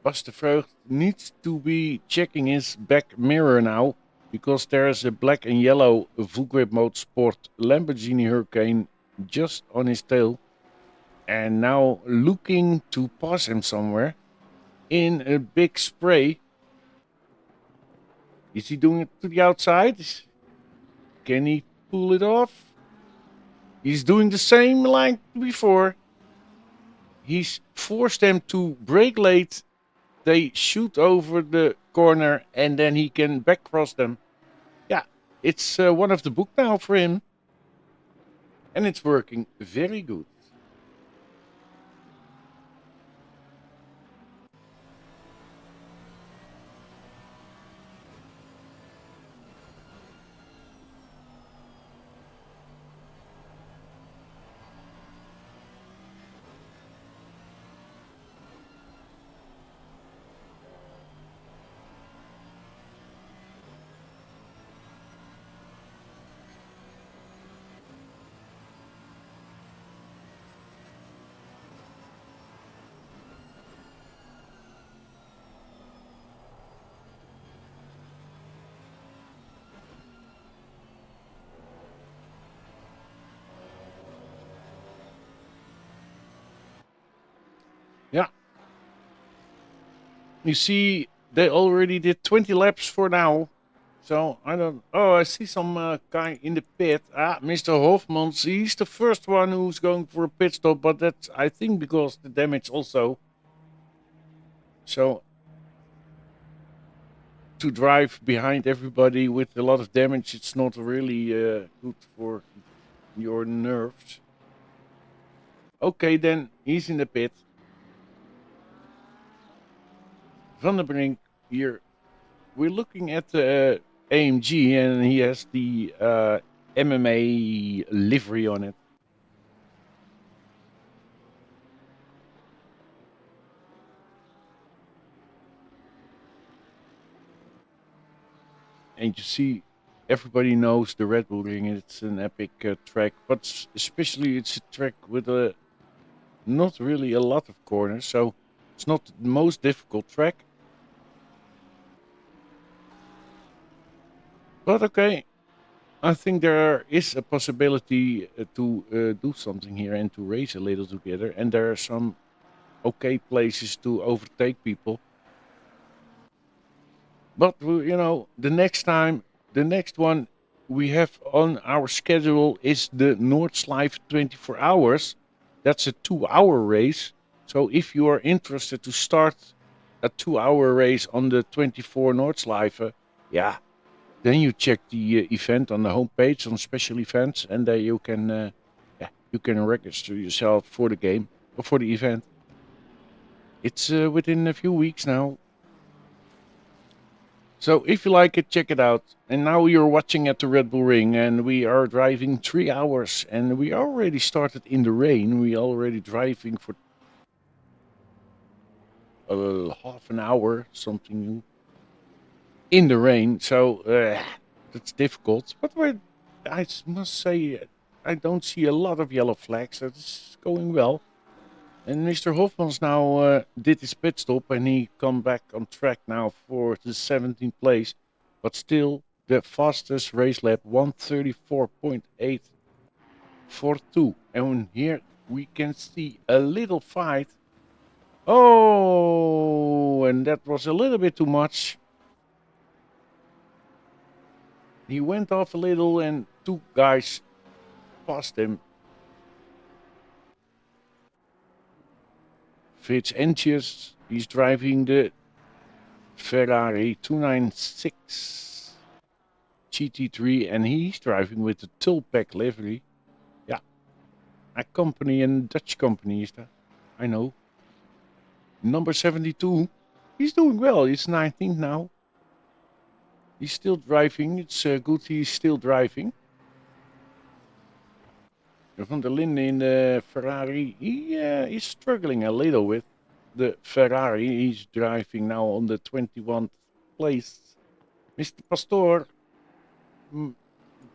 Bas de Vreugd needs to be checking his back mirror now, because there's a black and yellow full grip motorsport Lamborghini Hurricane just on his tail, and now looking to pass him somewhere in a big spray. Is he doing it to the outside? Can he pull it off? He's doing the same like before. He's forced them to brake late. They shoot over the corner, and then he can back cross them. Yeah, it's one of the book now for him. And it's working very good. Yeah. You see, they already did 20 laps for now. So I don't. Oh, I see some guy in the pit. Mr. Hofmans. He's the first one who's going for a pit stop, but that's, I think, because the damage also. So to drive behind everybody with a lot of damage, it's not really good for your nerves. Okay, then he's in the pit. Van der Brink here. We're looking at the AMG, and he has the MMA livery on it. And you see, everybody knows the Red Bull Ring. It's an epic track, but especially it's a track with not really a lot of corners, so it's not the most difficult track. But okay, I think there is a possibility to do something here and to race a little together. And there are some okay places to overtake people. But the next time, the next one we have on our schedule is the Nordschleife 24 hours. That's a 2-hour race. So if you are interested to start a 2-hour race on the 24 Nordschleife, yeah, then you check the event on the homepage on special events, and there you can register yourself for the game or for the event. It's within a few weeks now. So if you like it, check it out. And now you're watching at the Red Bull Ring, and we are driving 3 hours, and we already started in the rain. We already driving for half an hour, something in the rain. So that's difficult. But I must say, I don't see a lot of yellow flags. That's going well. And Mr. Hofmans now did his pit stop, and he come back on track now for the 17th place. But still, the fastest race lap, 134.842. And here we can see a little fight. Oh, and that was a little bit too much. He went off a little, and two guys passed him. Vincentius, he's driving the Ferrari 296 GT3, and he's driving with the Tulpack livery. Yeah, a company, a Dutch company is that. I know. Number 72, he's doing well. He's 19th now. He's still driving. It's good he's still driving. Van der Linde in the Ferrari, he is struggling a little with the Ferrari. He's driving now on the 21st place. Mr. Pastor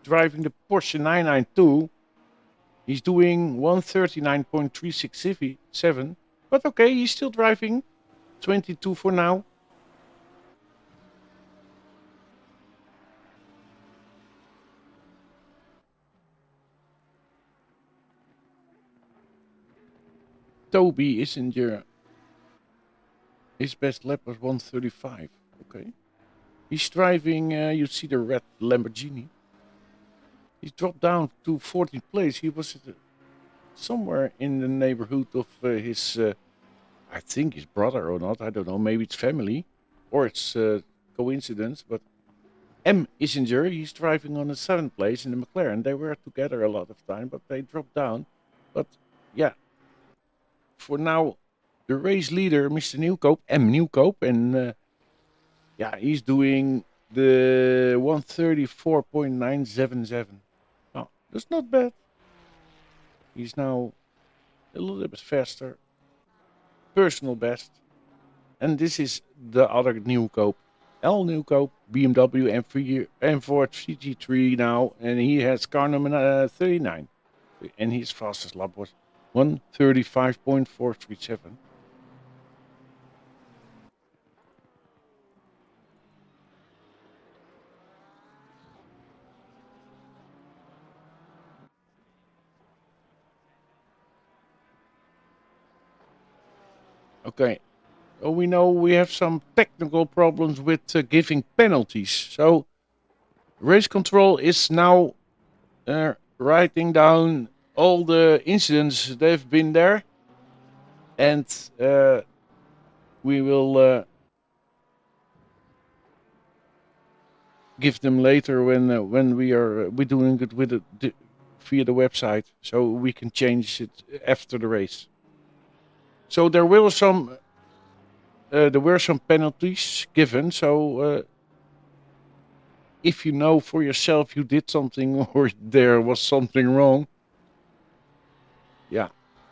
driving the Porsche 992. He's doing 139.367. But okay, he's still driving. 22 for now. Toby Isinger. His best lap was 135. Okay. He's driving, you see the red Lamborghini. He's dropped down to 14th place. He was somewhere in the neighborhood of his, I think his brother or not. I don't know. Maybe it's family or it's coincidence. But M. Isinger, he's driving on the 7th place in the McLaren. They were together a lot of time, but they dropped down. But yeah. For now, the race leader, Mr. Nieuwkoop, M. Nieuwkoop, and yeah, he's doing the 134.977. Oh, that's not bad. He's now a little bit faster. Personal best. And this is the other Nieuwkoop. L. Nieuwkoop, BMW M4 GT3 now, and he has car number 39. And his fastest lap was 135.437. Okay. Well, we know we have some technical problems with giving penalties. So, race control is now writing down all the incidents they've been there, and we will give them later when we're doing it with via the website, so we can change it after the race. So there were some penalties given. So if you know for yourself you did something or there was something wrong, yeah,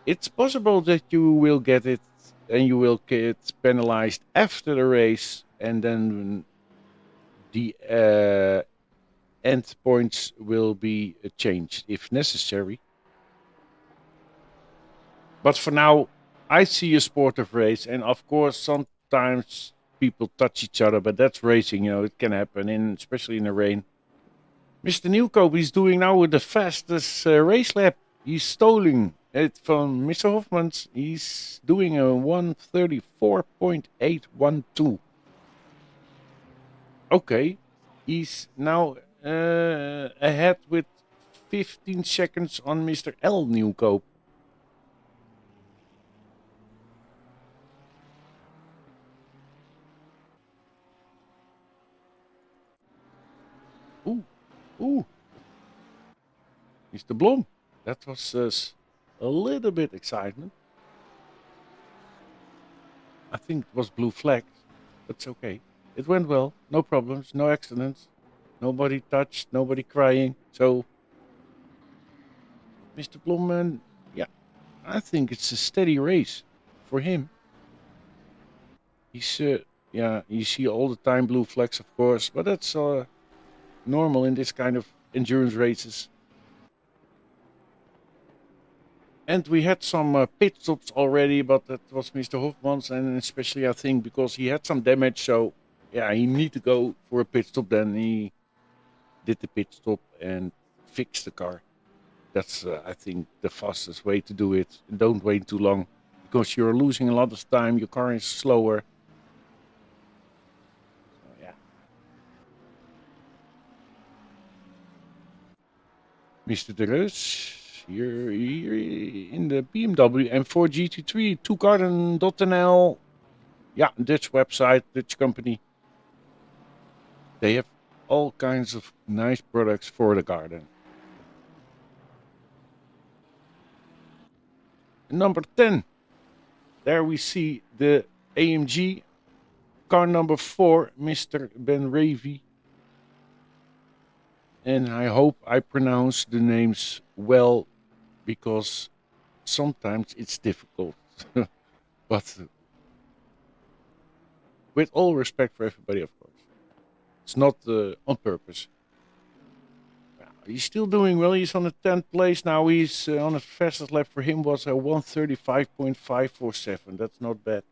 it's possible that you will get it and you will get penalized after the race, and then the end points will be changed if necessary. But for now, I see a sportive race, and of course sometimes people touch each other, but that's racing, it can happen, especially in the rain. Mr. Nieuwkoop is doing now the fastest race lap. He's stealing it from Mr. Hofmans. He's doing a 134.812. Okay, he's now ahead with 15 seconds on Mr. L. Nieuwkoop. Ooh. Mr. Blom. That was a little bit excitement. I think it was blue flag. That's okay. It went well. No problems. No accidents. Nobody touched. Nobody crying. So, Mr. Blom, yeah, I think it's a steady race for him. He's, yeah, you see all the time blue flags, of course, but that's normal in this kind of endurance races. And we had some pit stops already, but that was Mr. Hofmans, and especially I think because he had some damage, so yeah, he need to go for a pit stop. Then he did the pit stop and fixed the car. That's I think the fastest way to do it. Don't wait too long because you're losing a lot of time. Your car is slower. So, yeah. Mr. De Reus. Here in the BMW M4 GT3, toegarden.nl. Yeah, Dutch website, Dutch company. They have all kinds of nice products for the garden. Number 10. There we see the AMG. Car number 4, Mr. Ben Ravi. And I hope I pronounce the names well, because sometimes it's difficult. But with all respect for everybody, of course. It's not on purpose. He's still doing well. He's on the 10th place now. He's on the fastest lap for him was a 1:35.547. That's not bad.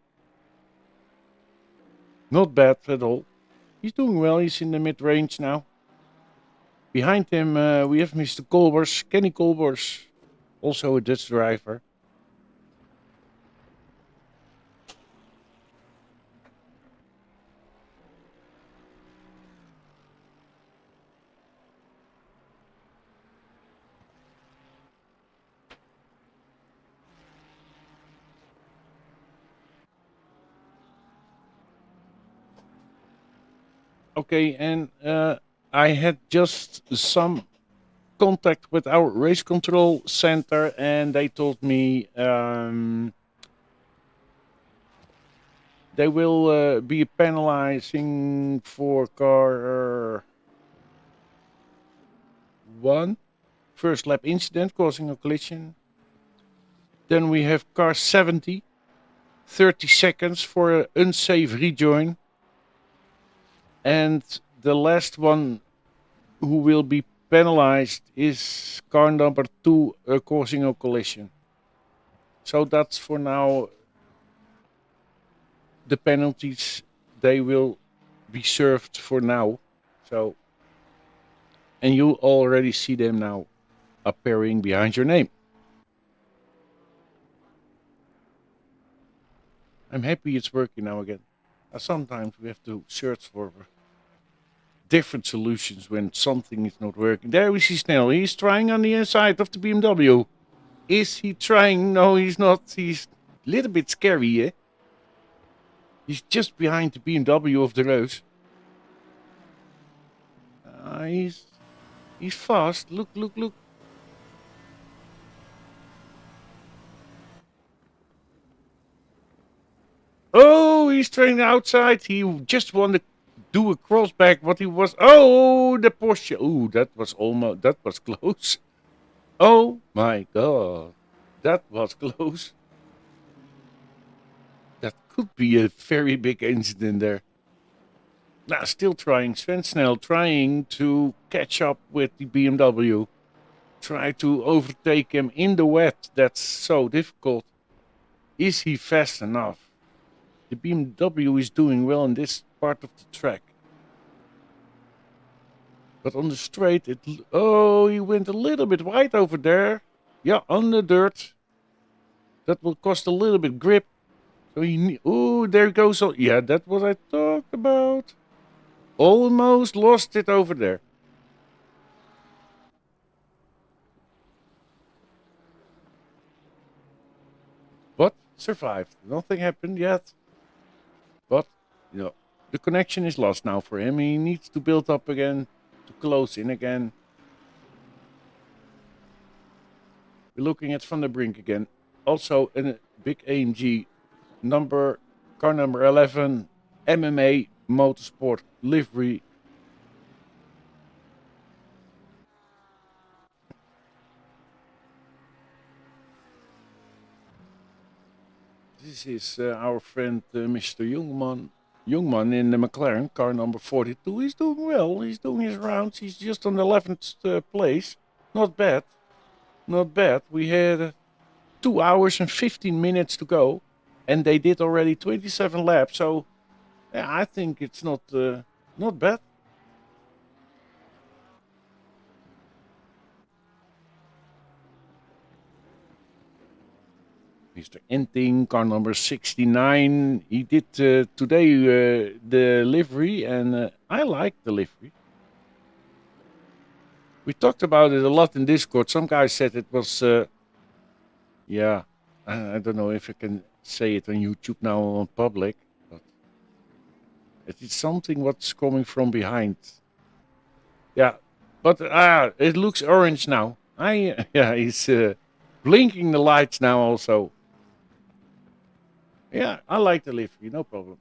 Not bad at all. He's doing well. He's in the mid-range now. Behind him, we have Mr. Kolbers, Kenny Kolbers, also a Dutch driver. Okay, and I had just some contact with our race control center, and they told me they will be penalizing for car 1, first lap incident causing a collision. Then we have car 70, 30 seconds for an unsafe rejoin. And the last one who will be penalized is car number 2 causing a collision. So that's for now the penalties. They will be served for now. So, and you already see them now appearing behind your name. I'm happy it's working now again. Sometimes we have to search for different solutions when something is not working. There we see Snell. He's trying on the inside of the BMW. Is he trying? No, he's not. He's a little bit scary, eh? He's just behind the BMW of the Reus. He's fast. Look. Oh, he's trying outside. He just wanted to do a crossback. What he was. Oh, the Porsche. Oh, that was close. Oh my God. That was close. That could be a very big incident there. Now, still trying. Sven Snell trying to catch up with the BMW. Try to overtake him in the wet. That's so difficult. Is he fast enough? The BMW is doing well in this part of the track. But on the straight, he went a little bit wide over there. Yeah, on the dirt. That will cost a little bit grip. So there goes. Yeah, that's what I talked about. Almost lost it over there. survived. Nothing happened yet. But, the connection is lost now for him. He needs to build up again, to close in again. We're looking at Van der Brink again. Also, in a big AMG car number 11, MMA Motorsport livery. This is our friend Mr. Jungman in the McLaren, car number 42. He's doing well. He's doing his rounds. He's just on the 11th place. Not bad. Not bad. We had 2 hours and 15 minutes to go. And they did already 27 laps. So yeah, I think it's not bad. Mr. Enting, car number 69. He did today the livery, and I like the livery. We talked about it a lot in Discord. Some guy said it was, yeah, I don't know if I can say it on YouTube now on public, but it is something what's coming from behind. Yeah, but it looks orange now. Yeah, he's blinking the lights now also. Yeah, I like the livery, no problem.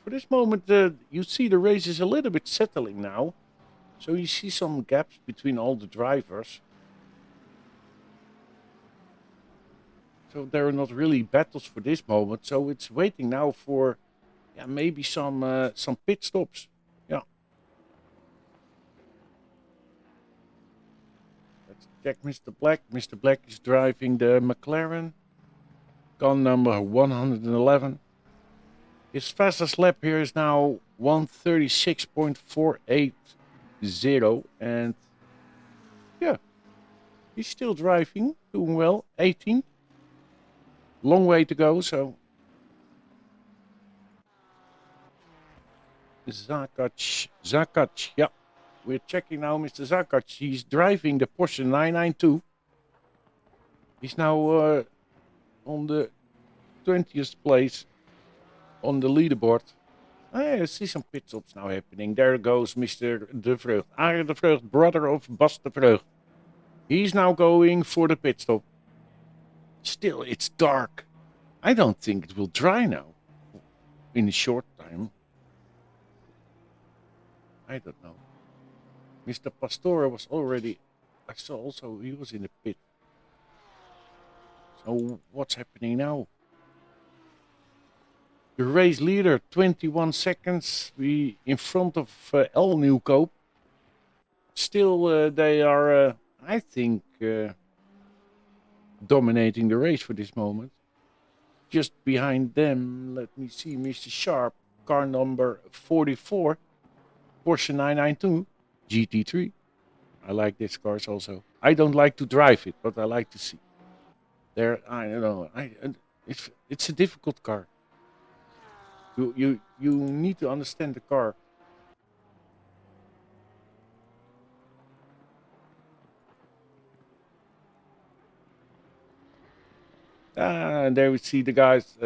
For this moment, you see the race is a little bit settling now. So you see some gaps between all the drivers. So there are not really battles for this moment. So it's waiting now for, yeah, maybe some pit stops. Yeah. Let's check Mr. Black. Mr. Black is driving the McLaren. Car number 111. His fastest lap here is now 136.480, and yeah, he's still driving, doing well. 18, long way to go. So Zakac, yeah, we're checking now, Mr. Zakac. He's driving the Porsche 992. He's now on the 20th place on the leaderboard. I see some pit stops now happening. There goes Mr. De Vreugd. Arie De Vreugd, brother of Bas De Vreugd. He's now going for the pit stop. Still, it's dark. I don't think it will dry now in a short time. I don't know. Mr. Pastore was already, I saw also he was in the pit. So what's happening now? The race leader, 21 seconds. We in front of El Nieuwkoop. Still, they are, I think, dominating the race for this moment. Just behind them, let me see, Mr. Sharp, car number 44, Porsche 992 GT3. I like these cars also. I don't like to drive it, but I like to see. There, I don't know. It's a difficult car. You need to understand the car. And there we see the guys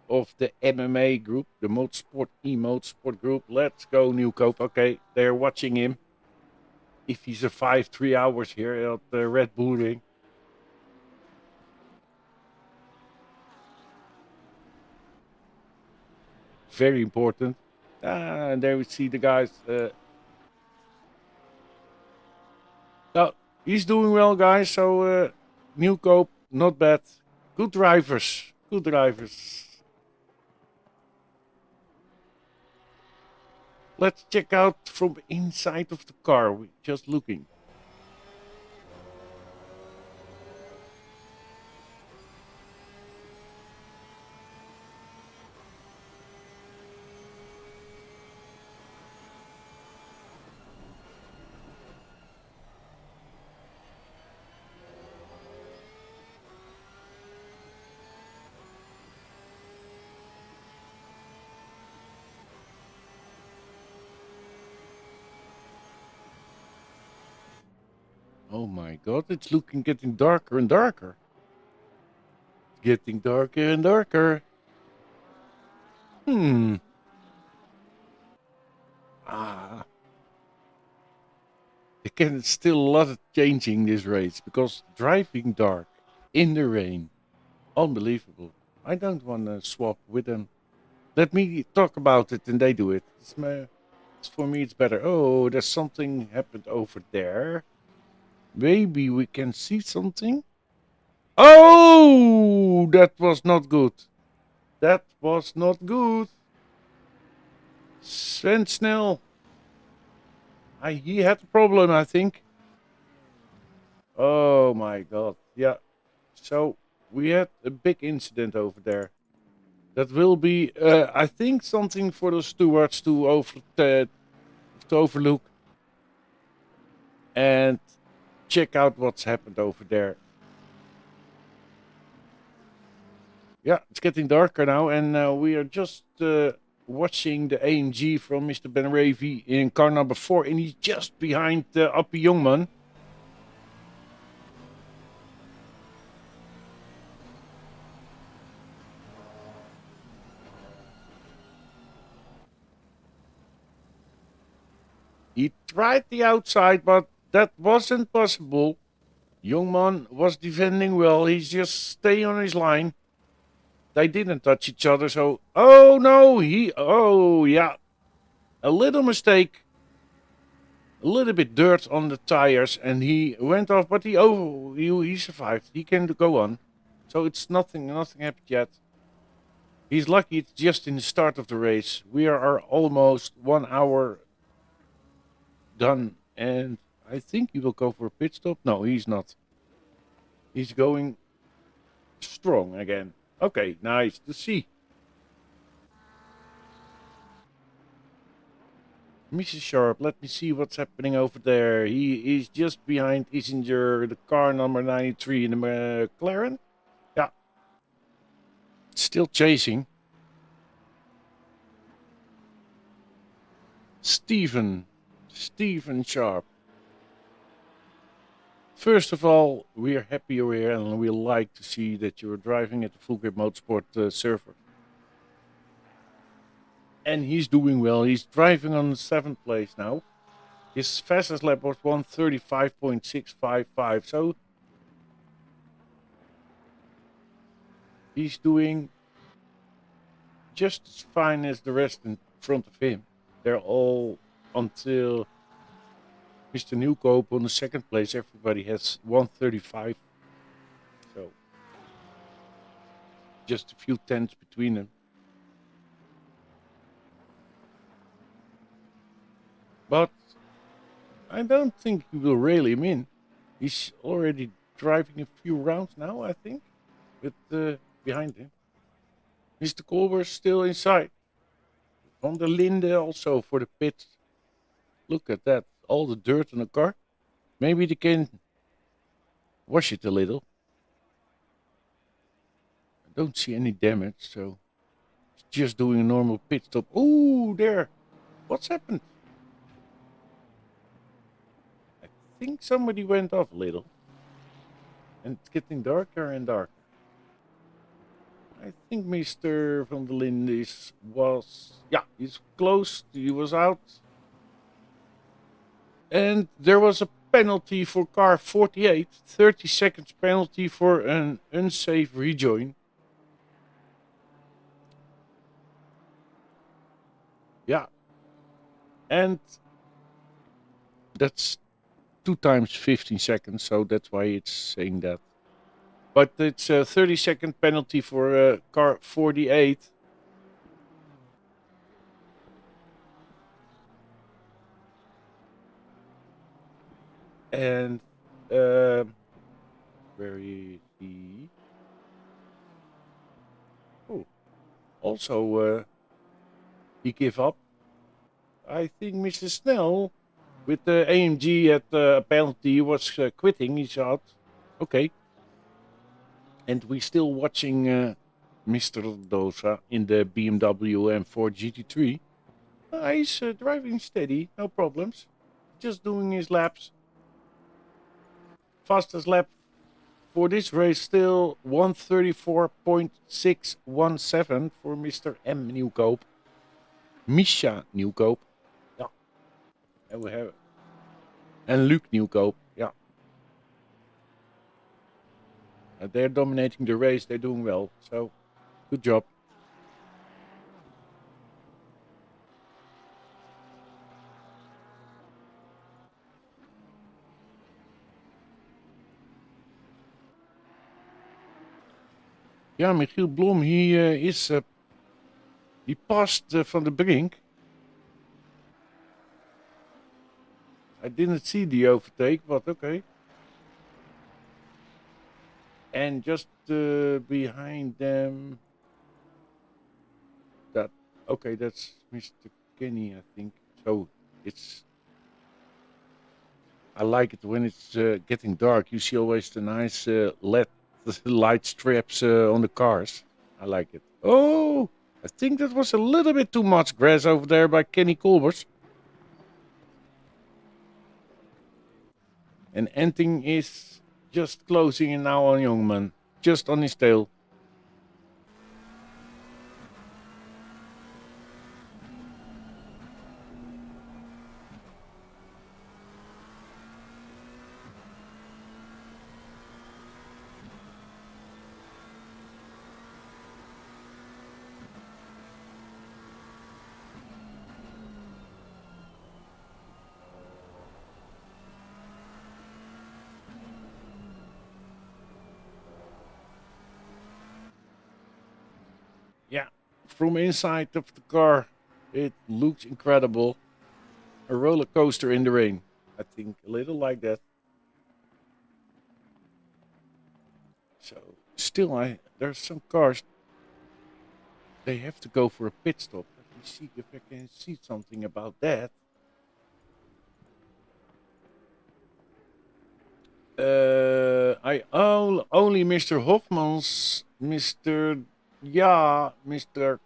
of the MMA group, the Motorsport Motorsport group. Let's go, Nieuwkoop. Okay, they're watching him. If he survived 3 hours here at the Red Bull Ring. Very important. And there we see the guys. No, he's doing well, guys. So Nieuwkoop, not bad. Good drivers. Good drivers. Let's check out from inside of the car. We're just looking. Oh my god, it's getting darker and darker. getting darker and darker. Ah, there can still a lot of changing this race because driving dark in the rain, unbelievable. I don't want to swap with them. Let me talk about it and they do it. For me, it's better. Oh, there's something happened over there. Maybe we can see something. Oh, that was not good. That was not good. Sven Snell. He had a problem, I think. Oh my god. Yeah. So we had a big incident over there. That will be, I think, something for the stewards to overlook and check out what's happened over there. Yeah, it's getting darker now, and we are just watching the AMG from Mr. Ben Ravi in car number 4, and he's just behind Appie Jongman. He tried the outside, but that wasn't possible. Jongman was defending well. He's just staying on his line. They didn't touch each other, so... Oh, no! Oh, yeah. A little mistake. A little bit dirt on the tires, and he went off, but he survived. He can go on. So it's nothing happened yet. He's lucky it's just in the start of the race. We are almost 1 hour done, and I think he will go for a pit stop. No, he's not. He's going strong again. Okay, nice to see. Mrs. Sharp, let me see what's happening over there. He is just behind Isinger, the car number 93 in the McLaren. Yeah. Still chasing. Stephen Sharp. First of all, we are happy you're here and we like to see that you're driving at the Full Grip Motorsport server. And he's doing well. He's driving on the 7th place now. His fastest lap was 1:35.655. So he's doing just as fine as the rest in front of him. They're all until Mr. Nieuwkoop on the 2nd place. Everybody has 1:35. So just a few tenths between them. But I don't think he will rail him in. He's already driving a few rounds now, I think, with behind him. Mr. Kolber's still inside. Van der Linde also for the pit. Look at that. All the dirt on the car. Maybe they can wash it a little. I don't see any damage, so it's just doing a normal pit stop. Oh, there. What's happened? I think somebody went off a little. And it's getting darker and darker. I think Mr. Van der Linde he's close. He was out. And there was a penalty for car 48. 30 seconds penalty for an unsafe rejoin. Yeah. And that's 2 times 15 seconds, so that's why it's saying that. But it's a 30-second penalty for car 48. And where is he? Oh, also he gave up. I think Mr. Snell with the AMG at the penalty was quitting. He's out. Okay. And we're still watching Mr. Dosa in the BMW M4 GT3. He's driving steady, no problems. Just doing his laps. Fastest lap for this race, still 134.617 for Mr. M. Nieuwkoop. Misha Nieuwkoop. Yeah. And we have... And Luc Nieuwkoop. Yeah. They're dominating the race. They're doing well. So, good job. Ja, Michiel Blom, he passed Van der Brink. I didn't see the overtake, but okay. And just behind them, that's Mr. Kenny, I think. So it's, I like it when it's getting dark. You see always the nice LED light strips on the cars. I like it. Oh, I think that was a little bit too much grass over there by Kenny Kolbers. And Enting is just closing in now on Youngman. Just on his tail. Yeah, from inside of the car, it looks incredible. A roller coaster in the rain. I think a little like that. So still, there's some cars. They have to go for a pit stop. Let me see if I can see something about that. Only Mr. Hofmans, Mr.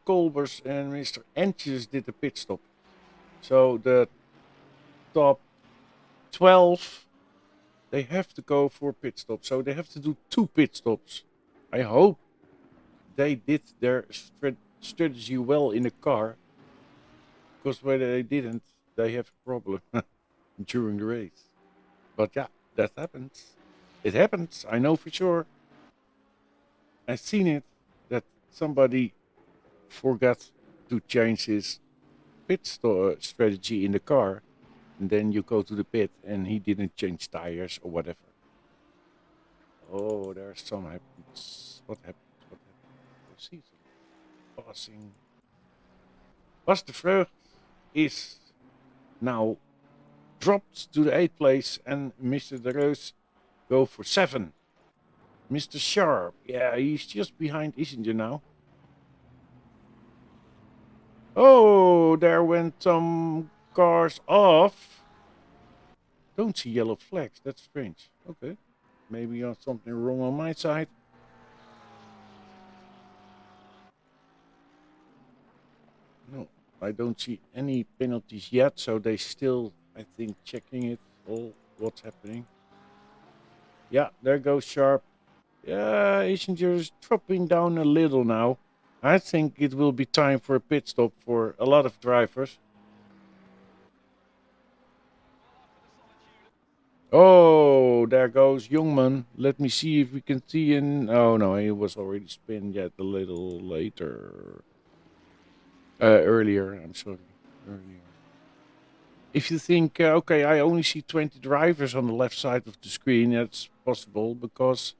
Kolbers, and Mr. Entjes did the pit stop. So the top 12, they have to go for pit stop. So they have to do 2 pit stops. I hope they did their strategy well in the car. Because when they didn't, they have a problem during the race. But yeah, that happens. It happens, I know for sure. I've seen it, that somebody forgot to change his pit strategy in the car. And then you go to the pit and he didn't change tires or whatever. Oh, there's some happens. What happened? You see some passing. Bas de Vreugd is now dropped to the 8th place and Mr. De Reus go for 7. Mr. Sharp, yeah, he's just behind Isinger now. Oh, there went some cars off. Don't see yellow flags, that's strange. Okay, maybe something wrong on my side. No, I don't see any penalties yet, so they still, I think, checking it all, what's happening. Yeah, there goes Sharp. Yeah, Isinger is dropping down a little now. I think it will be time for a pit stop for a lot of drivers. Oh, there goes Youngman. Let me see if we can see in... Oh, no, he was already spun yet a little later. Earlier, I'm sorry. Earlier. If you think, okay, I only see 20 drivers on the left side of the screen, that's possible because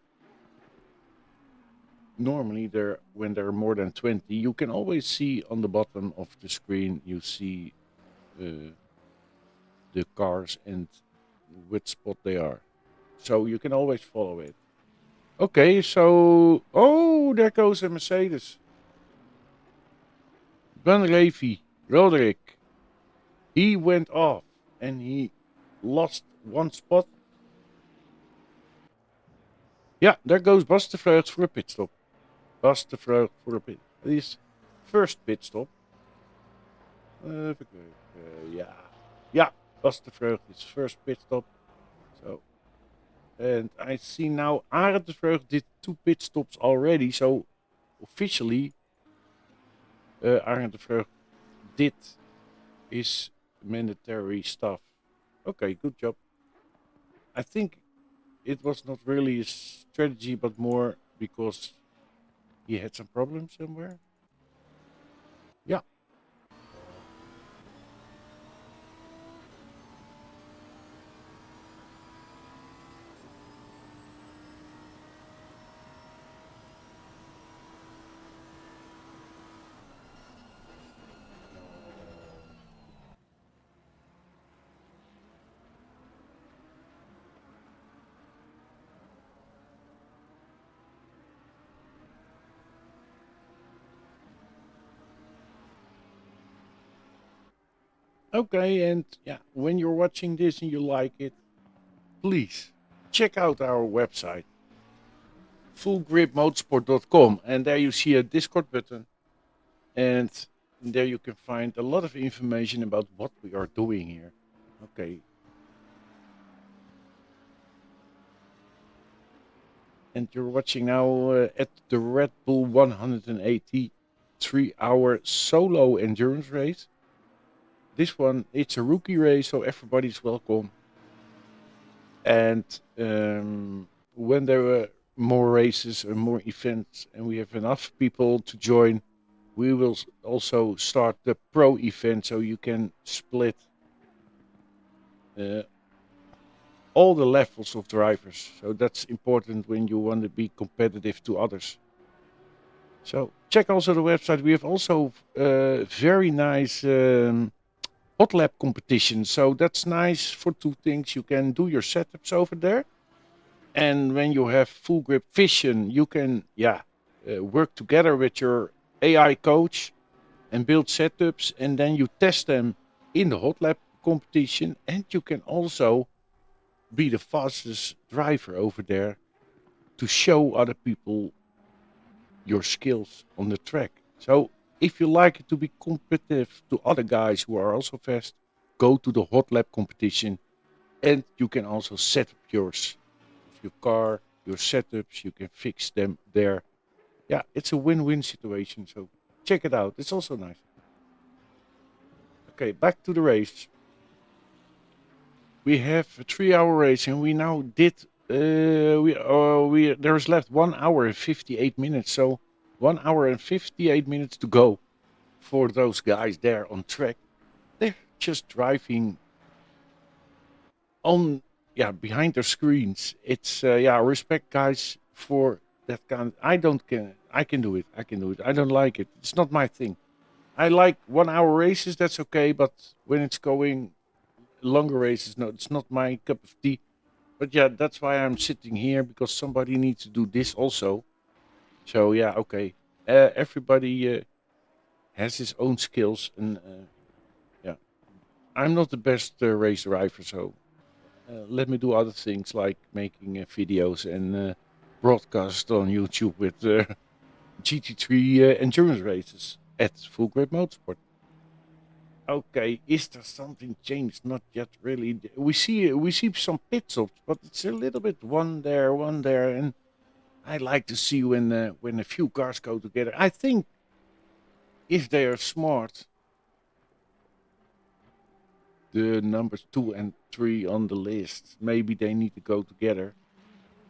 normally when there are more than 20, you can always see on the bottom of the screen, you see the cars and which spot they are. So you can always follow it. Okay, so... Oh, there goes a Mercedes. Ben Revy, Roderick. He went off and he lost 1 spot. Yeah, there goes Bas de Vreugd for a pit stop. Bas de Vreugd for a pit. His first pit stop. Yeah. Yeah, Bas de Vreugd, his first pit stop. So, And I see now Arend de Vreugd did 2 pit stops already. So officially, Arend de Vreugd did his mandatory stuff. Okay, good job. I think it was not really a strategy, but more because he had some problems somewhere. Yeah. Okay, and yeah, when you're watching this and you like it, please check out our website, fullgripmotorsport.com, and there you see a Discord button, and there you can find a lot of information about what we are doing here. Okay. And you're watching now at the Red Bull 183-hour solo endurance race. This one, it's a rookie race, so everybody's welcome. And when there are more races and more events, and we have enough people to join, we will also start the pro event, so you can split all the levels of drivers. So that's important when you want to be competitive to others. So check also the website. We have also very nice hot lap competition. So that's nice for 2 things. You can do your setups over there. And when you have full grip vision, you can work together with your AI coach and build setups. And then you test them in the hot lap competition. And you can also be the fastest driver over there to show other people your skills on the track. So if you like to be competitive to other guys who are also fast, go to the hot lap competition, and you can also set up yours. If your car, your setups, you can fix them there. Yeah, it's a win-win situation. So check it out. It's also nice. Okay, back to the race. We have a 3-hour race, and we now did. There's left 1 hour and 58 minutes. So 1 hour and 58 minutes to go for those guys there on track. They're just driving on, behind their screens. It's respect guys for that kind. I can do it. I can do it. I don't like it. It's not my thing. I like 1 hour races. That's okay. But when it's going longer races, no, it's not my cup of tea. But yeah, that's why I'm sitting here, because somebody needs to do this also. So yeah, okay. Everybody has his own skills, and I'm not the best race driver, so let me do other things like making videos and broadcast on YouTube with GT3 endurance races at Full Grip Motorsport. Okay, is there something changed? Not yet, really. We see some pit stops, but it's a little bit one there, and I like to see when a few cars go together. I think if they are smart, the numbers 2 and 3 on the list, maybe they need to go together.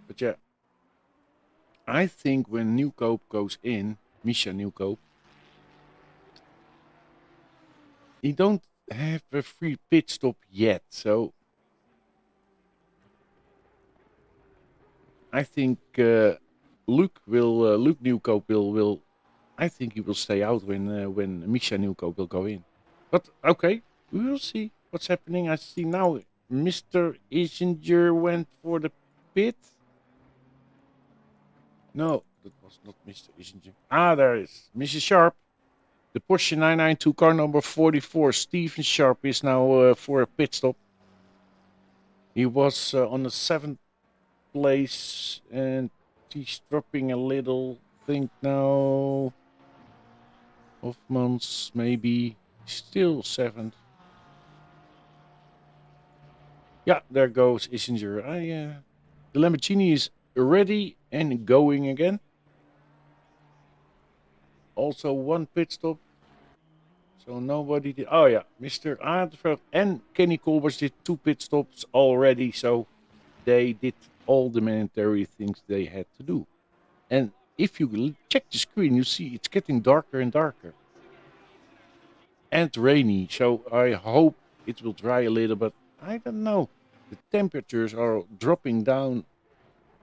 But yeah, I think when Nieuwkoop goes in, Misha Nieuwkoop, he don't have a free pit stop yet. So I think Luke Nieuwkoop will. I think he will stay out when Misha Nieuwkoop will go in. But okay, we will see what's happening. I see now Mr. Isinger went for the pit. No, that was not Mr. Isinger. Ah, there is Mrs. Sharp. The Porsche 992 car number 44, Steven Sharp, is now for a pit stop. He was on the 7th place, and he's dropping a little. Think now. Hofmans maybe still 7th. Yeah, there goes Isinger. The Lamborghini is ready and going again. Also one pit stop. So nobody did. Oh yeah, Mr. Aardeveld and Kenny Colbers did 2 pit stops already. So they did all the mandatory things they had to do. And if you check the screen, you see it's getting darker and darker. And rainy. So I hope it will dry a little, but I don't know. The temperatures are dropping down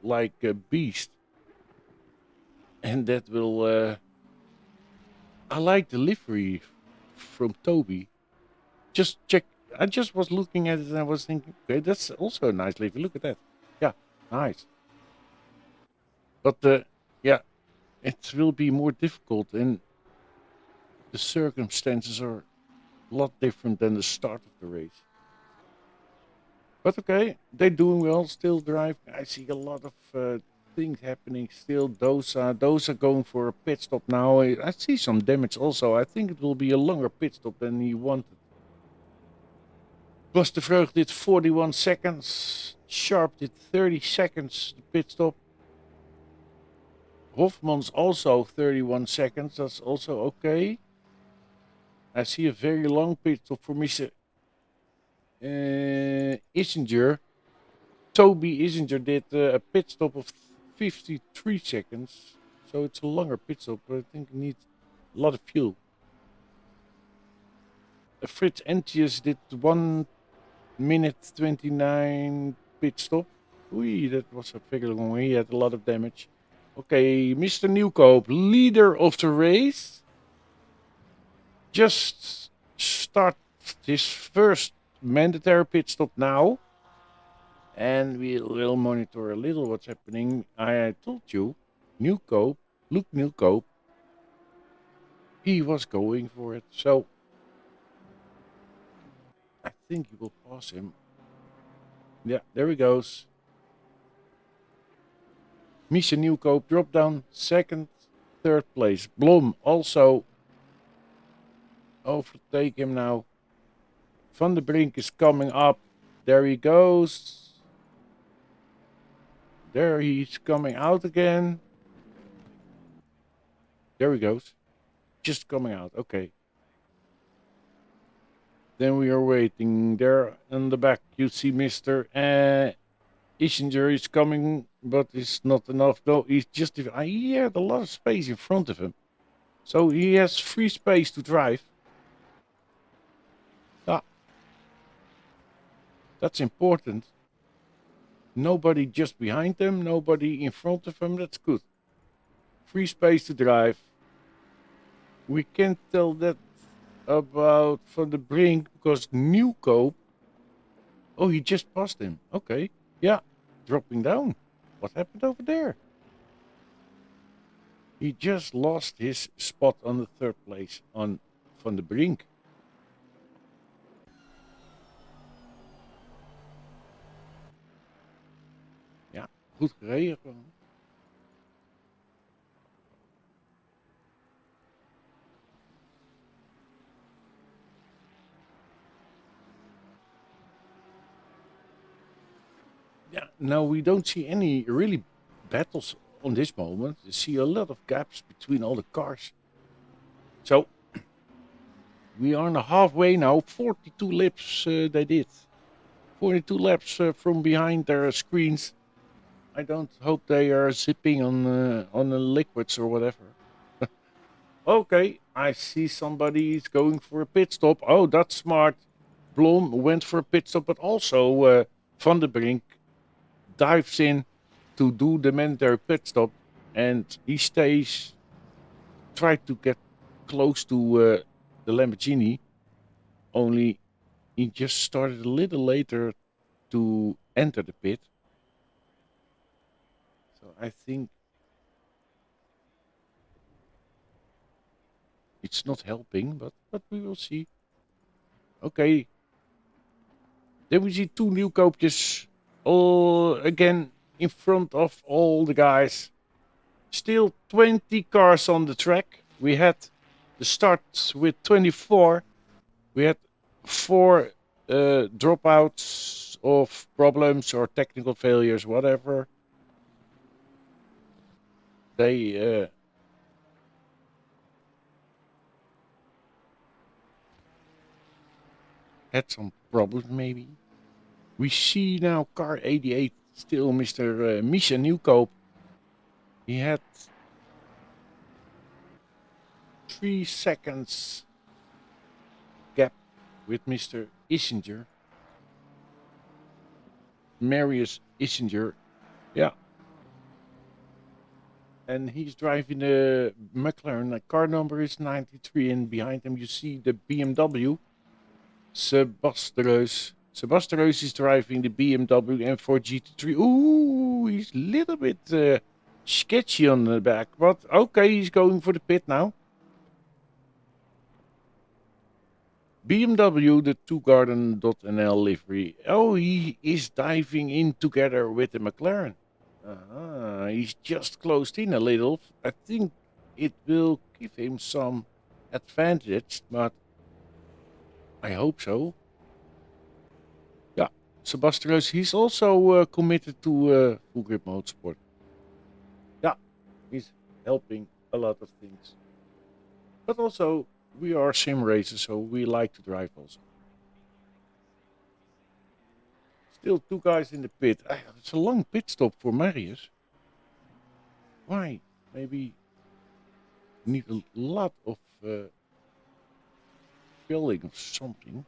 like a beast. And that will... I like the livery from Toby. Just check. I just was looking at it and I was thinking, okay, that's also a nice livery. Look at that. Yeah, nice. But yeah, it will be more difficult and the circumstances are a lot different than the start of the race. But okay, they're doing well. Still drive. I see a lot of things happening. Still, those are going for a pit stop now. I see some damage also. I think it will be a longer pit stop than he wanted. Bas de Vreugd did 41 seconds. Sharp did 30 seconds the pit stop. Hofman's also 31 seconds. That's also okay. I see a very long pit stop for Mr. Isinger. Toby Isinger did a pit stop of 53 seconds. So it's a longer pit stop, but I think it needs a lot of fuel. Fritz Entius did 1 minute 29 pit stop. Oei, that was a figure long. He had a lot of damage. Okay, Mr. Nieuwkoop, leader of the race, just start his first mandatory pit stop now. And we will monitor a little what's happening. I told you, Nieuwkoop, Luke Nieuwkoop, he was going for it. So I think he will pass him. Yeah, there he goes. Misha Nieuwkoop dropped down second, third place. Blom also overtake him now. Van der Brink is coming up. There he goes. There he's coming out again. There he goes. Just coming out. Okay. Then we are waiting. There in the back you see Mr. Isinger is coming, but it's not enough. No, he's just... He had a lot of space in front of him. So he has free space to drive. Ah. That's important. Nobody just behind them, nobody in front of them. That's good. Free space to drive. We can't tell that about Van der Brink because Nieuwkoop... Oh, he just passed him. Okay. Yeah, dropping down. What happened over there? He just lost his spot on the third place on Van der Brink. Ja, goed gereden gewoon. Yeah, now we don't see any really battles on this moment. You see a lot of gaps between all the cars. So we are on the halfway now. 42 laps they did. 42 laps from behind their screens. I don't hope they are zipping on the liquids or whatever. Okay, I see somebody is going for a pit stop. Oh, that's smart. Blom went for a pit stop, but also Van der Brink dives in to do the mandatory pit stop, and he stays, try to get close to the Lamborghini, only he just started a little later to enter the pit. So I think it's not helping, but we will see. Okay. Then we see 2 Nieuwkoopjes all again in front of all the guys. Still 20 cars on the track. We had the start with 24. We had 4 dropouts of problems or technical failures, whatever. They had some problems, maybe. We see now car 88 still Mr. Misha Nieuwkoop. He had 3 seconds gap with Mr. Isinger. Marius Isinger. Yeah. And he's driving the McLaren. The car number is 93, and behind him you see the BMW. Sebastian Reus is driving the BMW M4 GT3. Ooh, he's a little bit sketchy on the back, but okay, he's going for the pit now. BMW, the Garden.nl livery. Oh, he is diving in together with the McLaren. He's just closed in a little. I think it will give him some advantage, but I hope so. Yeah, Sebastian, he's also committed to Full Grip Motorsport. Yeah, he's helping a lot of things. But also, we are sim racers, so we like to drive also. Still 2 guys in the pit. It's a long pit stop for Marius. Why? Maybe need a lot of filling of something.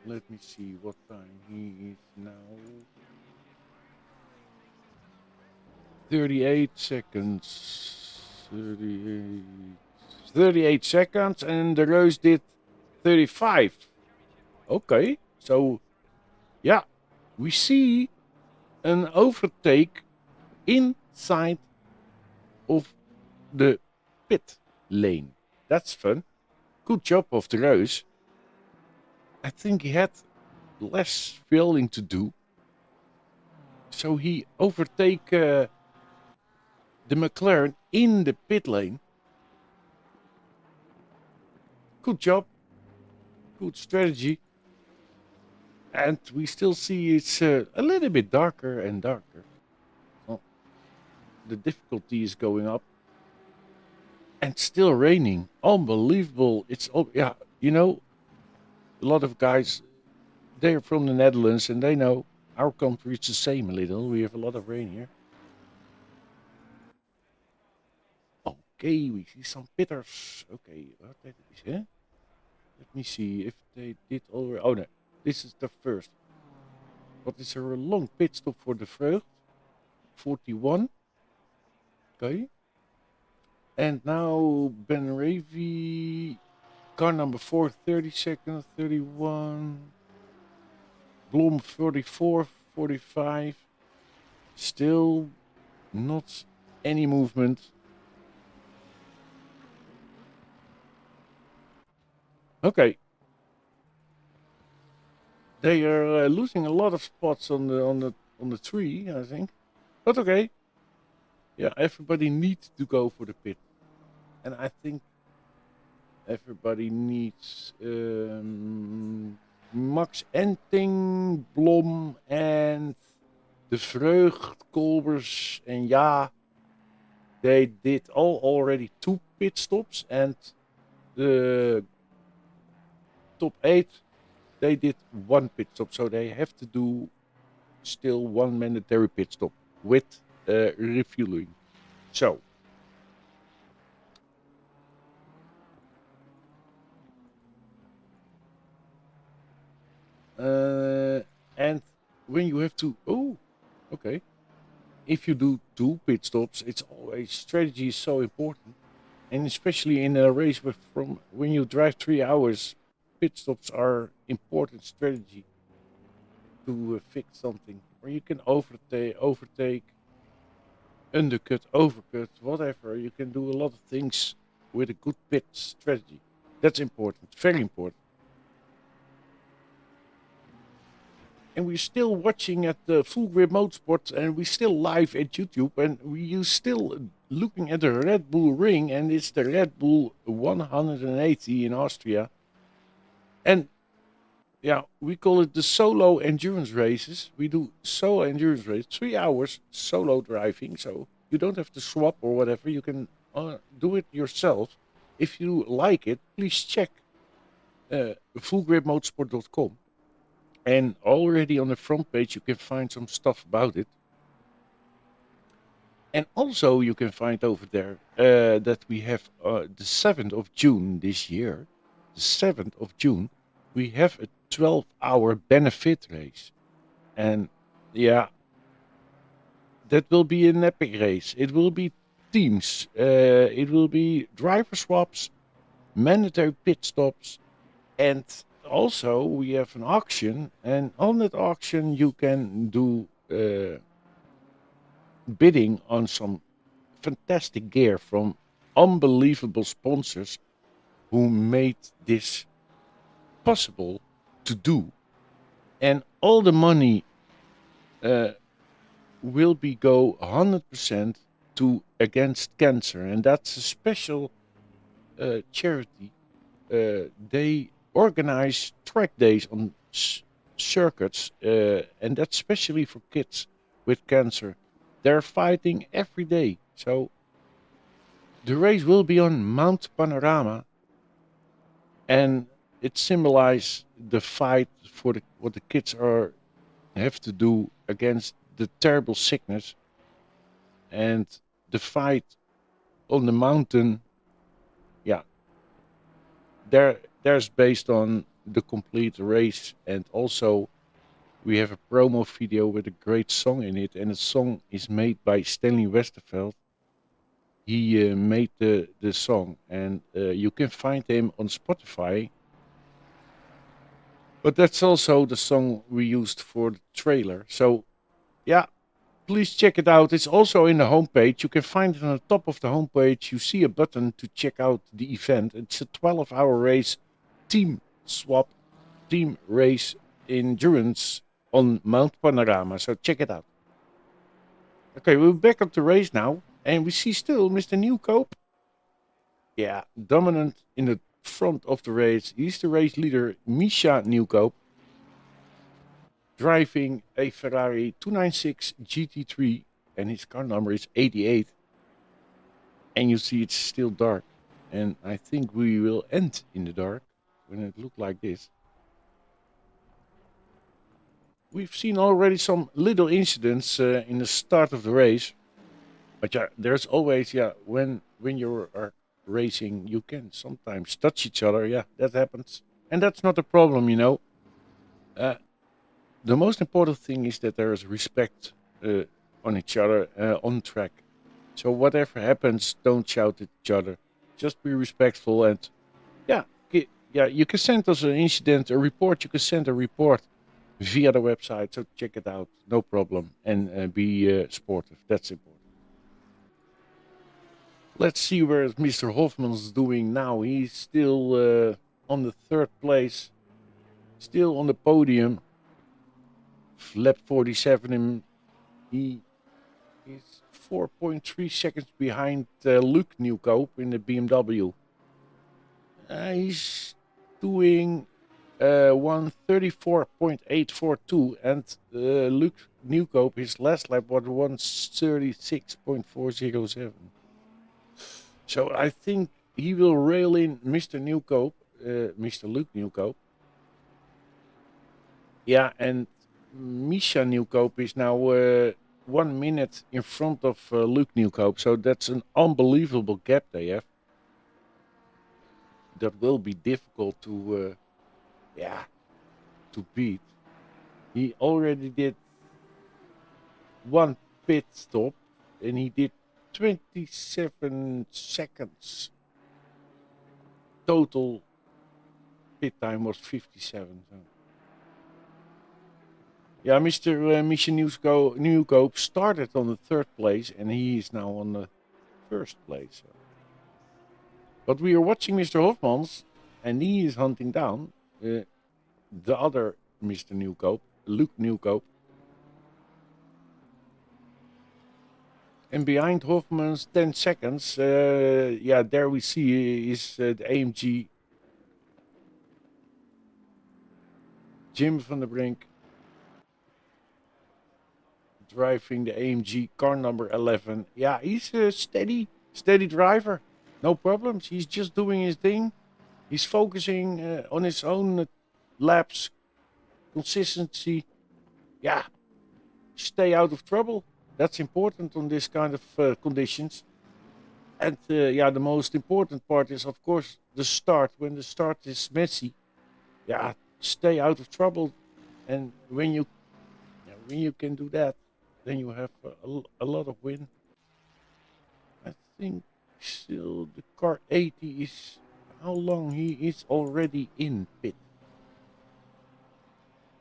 Let me see what time he is now. 38 seconds. 38 seconds, and the Reus did 35. Okay, so yeah, we see an overtake inside of the pit lane. That's fun. Good job of the Reus. I think he had less filling to do, so he overtake the McLaren in the pit lane. Good job. Good strategy. And we still see it's a little bit darker and darker. Well, the difficulty is going up. And still raining. Unbelievable. It's all, yeah, you know, a lot of guys, they're from the Netherlands and they know our country is the same a little. We have a lot of rain here. Okay, we see some pitters. Okay, what that is, huh? Let me see if they did already. Oh no, this is the first. What is a long pit stop for the Vreugd? 41. Okay. And now Ben Ravi, car number 4, 30 seconds, 31. Blom 44, 45. Still not any movement. Okay. They are losing a lot of spots on the tree, I think. But okay. Yeah, everybody needs to go for the pit. And I think everybody needs Max Enting, Blom and the Vreugd, Kolbers, and ja, they did all already 2 pit stops, and the top 8, they did 1 pit stop, so they have to do still 1 mandatory pit stop with refueling. So and when you have to, okay, if you do 2 pit stops, it's always, strategy is so important, and especially in a race with from when you drive 3 hours, pit stops are important strategy to fix something, or you can overtake, undercut, overcut, whatever. You can do a lot of things with a good pit strategy. That's important, very important. And we're still watching at the Full Grip Motorsport, and we're still live at YouTube, and we're still looking at the Red Bull ring, and it's the Red Bull 180 in Austria. And Yeah, we call it the solo endurance races. We do solo endurance race, 3 hours solo driving. So you don't have to swap or whatever. You can do it yourself. If you like it, please check fullgripmotorsport.com. And already on the front page, you can find some stuff about it. And also, you can find over there that we have the 7th of June this year, the 7th of June, we have a 12-hour benefit race. And yeah, that will be an epic race. It will be teams, it will be driver swaps, mandatory pit stops, and also we have an auction. And on that auction, you can do bidding on some fantastic gear from unbelievable sponsors who made this possible to do. And all the money uh, will be go 100% to against cancer, and that's a special charity. They organize track days on circuits, and that's especially for kids with cancer. They're fighting every day, so the race will be on Mount Panorama, and it symbolizes the fight for what the kids are have to do against the terrible sickness, and the fight on the mountain. Yeah, there's based on the complete race, and also we have a promo video with a great song in it, and the song is made by Stanley Westerveld. He made the song, and you can find him on Spotify. But that's also the song we used for the trailer. So yeah, please check it out. It's also in the homepage. You can find it on the top of the homepage. You see a button to check out the event. It's a 12-hour race, team swap, team race endurance on Mount Panorama. So check it out. Okay, we're back up the race now, and we see still Mr. Newcope. Yeah, dominant in the front of the race. He's the race leader, Misha Newcope, driving a Ferrari 296 GT3, and his car number is 88. And you see it's still dark, and I think we will end in the dark when it look like this. We've seen already some little incidents in the start of the race, but yeah, there's always when you are racing, you can sometimes touch each other. Yeah, that happens, and that's not a problem, you know. Uh, the most important thing is that there is respect on each other on track. So whatever happens, don't shout at each other. Just be respectful, and yeah, yeah. You can send us an incident, a report. You can send a report via the website. So check it out, no problem, and be sportive. That's important. Let's see where Mr. Hoffman's doing now. He's still on the third place, still on the podium. Lap 47, and he is 4.3 seconds behind Luke Newcope in the BMW. He's doing 134.842, and Luke Newcope, his last lap was 136.407. So I think he will rail in Mr. Newcope, Mr. Luke Newcope. Yeah, and Misha Newcope is now 1 minute in front of Luke Newcope. So that's an unbelievable gap they have. That will be difficult to, to beat. He already did one pit stop, and he did 27 seconds. Total pit time was 57. So. Yeah, Mr. Misha Newcope started on the third place, and he is now on the first place. So. But we are watching Mr. Hofmans, and he is hunting down the other Mr. Newcope, Luke Newcope. And behind Hofmans, 10 seconds. There we see is the AMG Jim van der Brink driving the AMG car number 11. Yeah, he's a steady driver. No problems. He's just doing his thing. He's focusing on his own laps, consistency. Yeah, stay out of trouble. That's important on this kind of conditions. And yeah, the most important part is, of course, the start. When the start is messy, yeah, stay out of trouble. And when you can do that, then you have a lot of win. I think still the car 80 is how long he is already in pit.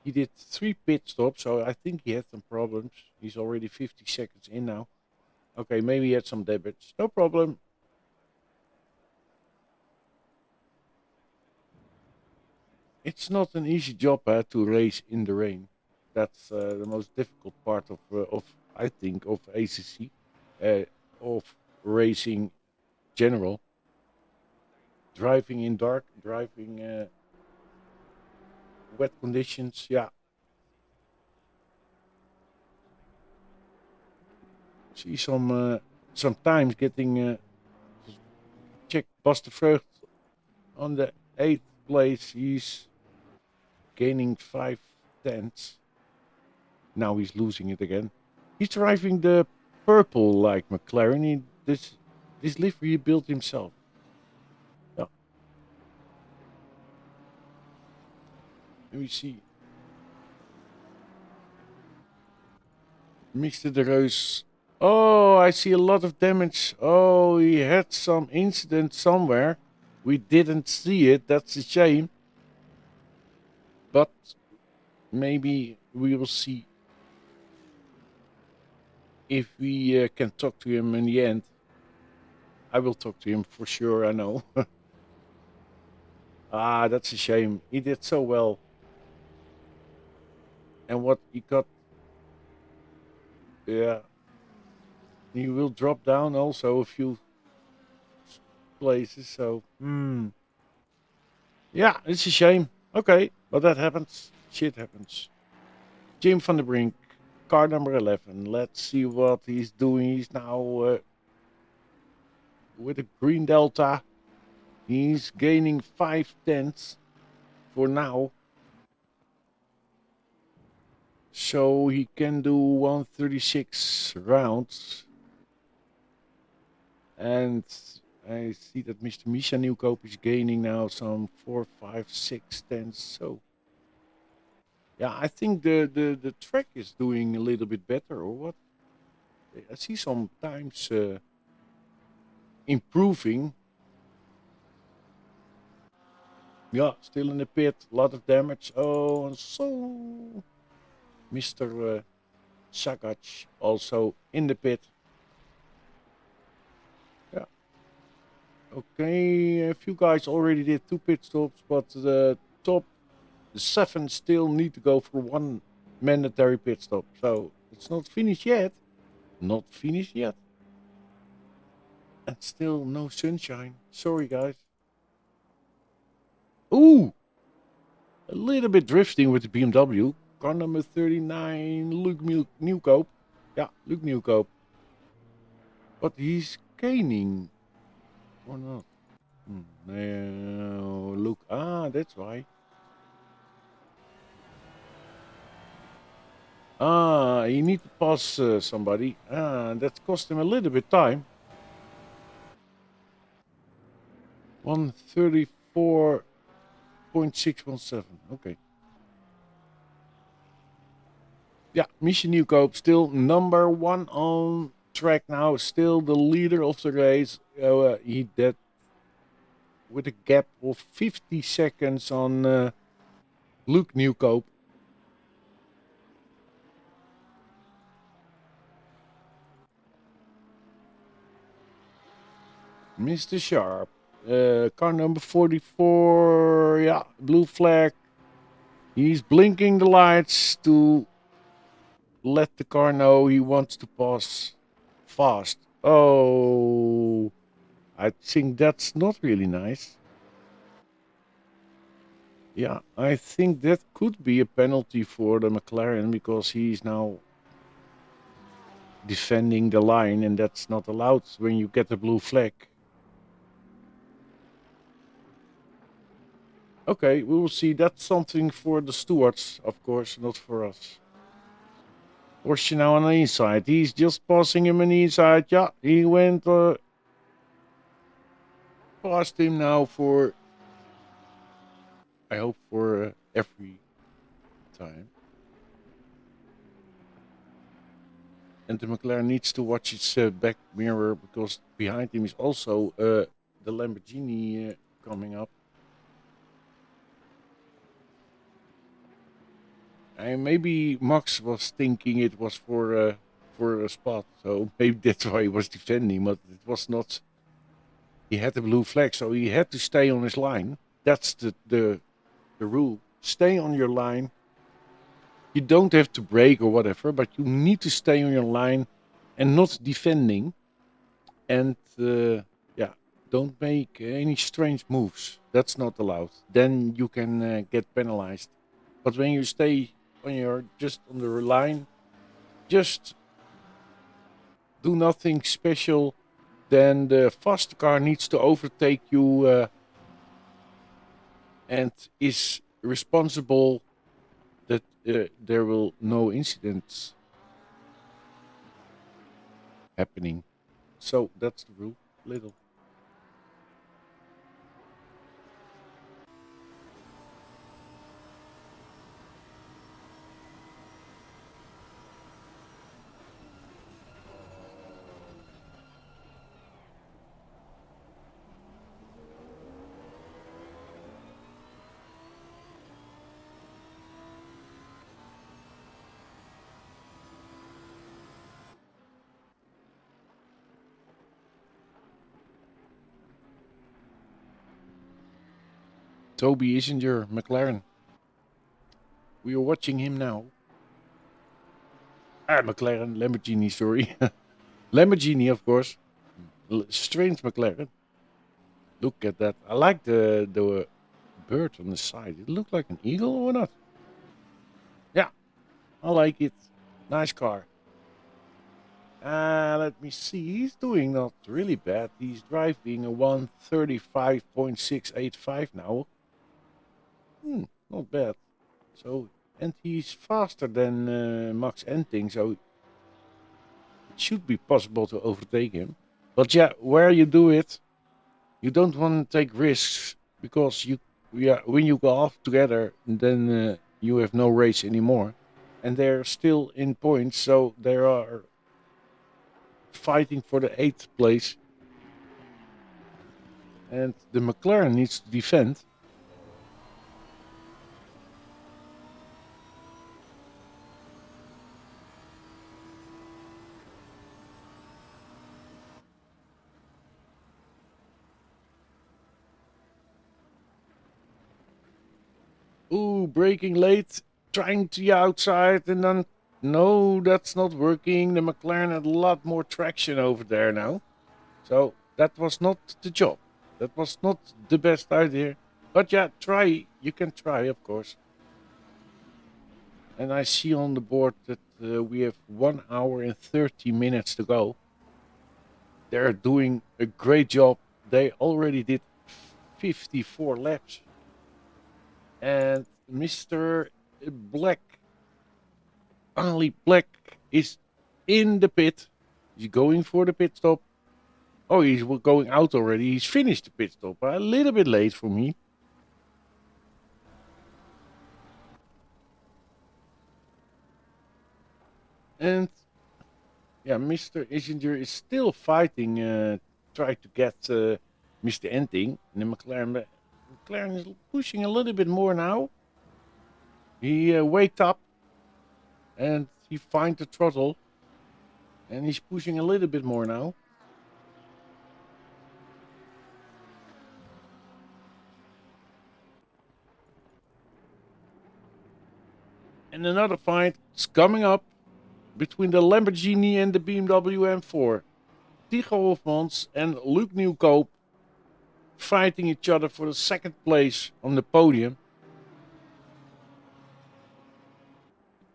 He did 3 pit stops, so I think he had some problems. He's already 50 seconds in now. Okay, maybe he had some damage. No problem. It's not an easy job to race in the rain. That's the most difficult part of I think of ACC, of racing general. Driving in dark, driving wet conditions. Yeah, see sometimes getting check Bas de Vreugd on the 8th place. He's gaining 5 tenths. Now he's losing it again. He's driving the purple like McLaren. This livery he built himself. Yeah. Let me see. Mr. de Reus. Oh, I see a lot of damage. Oh, he had some incident somewhere. We didn't see it. That's a shame. But maybe we will see if we can talk to him in the end. I will talk to him for sure, I know. Ah, that's a shame. He did so well. And what he got... Yeah. He will drop down also a few places, so... Yeah, it's a shame. Okay, but that happens. Shit happens. Jim van der Brink, car number 11. Let's see what he's doing. He's now with a green delta. He's gaining 5 tenths for now. So he can do 136 rounds. And I see that Mr. Misha Nieuwkoop is gaining now some 4, 5, 6 tenths. So yeah, I think the track is doing a little bit better, or what? I see sometimes improving. Yeah, still in the pit, a lot of damage. Oh, and so Mr. Sagac also in the pit. Yeah. Okay, a few guys already did 2 pit stops, but the top 7 still need to go for 1 mandatory pit stop. So it's not finished yet. Not finished yet. And still no sunshine. Sorry, guys. Ooh! A little bit drifting with the BMW. Car number 39, Luke Nieuwkoop. Yeah, Luke Nieuwkoop. But he's gaining. Or not? No, look. Ah, that's why. Ah, he need to pass somebody. Ah, that cost him a little bit time. 134.617. Okay. Yeah, Misha Nieuwkoop still number 1 on track now. Still the leader of the race. He did with a gap of 50 seconds on Luke Nieuwkoop. Mr. Sharp. Car number 44. Yeah, blue flag. He's blinking the lights to let the car know he wants to pass fast. Oh, I think that's not really nice. Yeah, I think that could be a penalty for the McLaren because he's now defending the line, and that's not allowed when you get the blue flag. Okay, we will see. That's something for the stewards, of course, not for us. Porsche now on the inside. He's just passing him on the inside. Yeah, he went past him now for, I hope, for every time. And the McLaren needs to watch its back mirror because behind him is also the Lamborghini coming up. And maybe Max was thinking it was for a spot, so maybe that's why he was defending, but it was not. He had the blue flag, so he had to stay on his line. That's the rule. Stay on your line. You don't have to brake or whatever, but you need to stay on your line and not defending. And yeah, don't make any strange moves. That's not allowed. Then you can get penalized. But when you stay when you're just on the line, just do nothing special. Then the fast car needs to overtake you and is responsible that there will no incidents happening. So that's the rule. Little. Toby Isinger, McLaren. We are watching him now. McLaren, Lamborghini, sorry. Lamborghini, of course. Strange McLaren. Look at that. I like the bird on the side. It looked like an eagle or not? Yeah, I like it. Nice car. Let me see. He's doing not really bad. He's driving a 135.685 now. Not bad. So, and he's faster than Max Enting, so it should be possible to overtake him. But yeah, where you do it, you don't want to take risks because when you go off together, then you have no race anymore, and they're still in points, so they are fighting for the 8th place, and the McLaren needs to defend. Ooh, braking late, trying to the outside, and then no, that's not working. The McLaren had a lot more traction over there now. So that was not the job. That was not the best idea. But yeah, try. You can try, of course. And I see on the board that we have 1 hour and 30 minutes to go. They're doing a great job. They already did 54 laps. And Mr. Black, Ali Black, is in the pit. He's going for the pit stop. Oh, he's going out already. He's finished the pit stop. A little bit late for me. And yeah, Mr. Isinger is still fighting, try to get Mr. Enting. And the McLaren is pushing a little bit more now. He waked up and he finds the throttle. And he's pushing a little bit more now. And another fight is coming up between the Lamborghini and the BMW M4. Tycho Hofmans and Luke Newcope fighting each other for the 2nd place on the podium.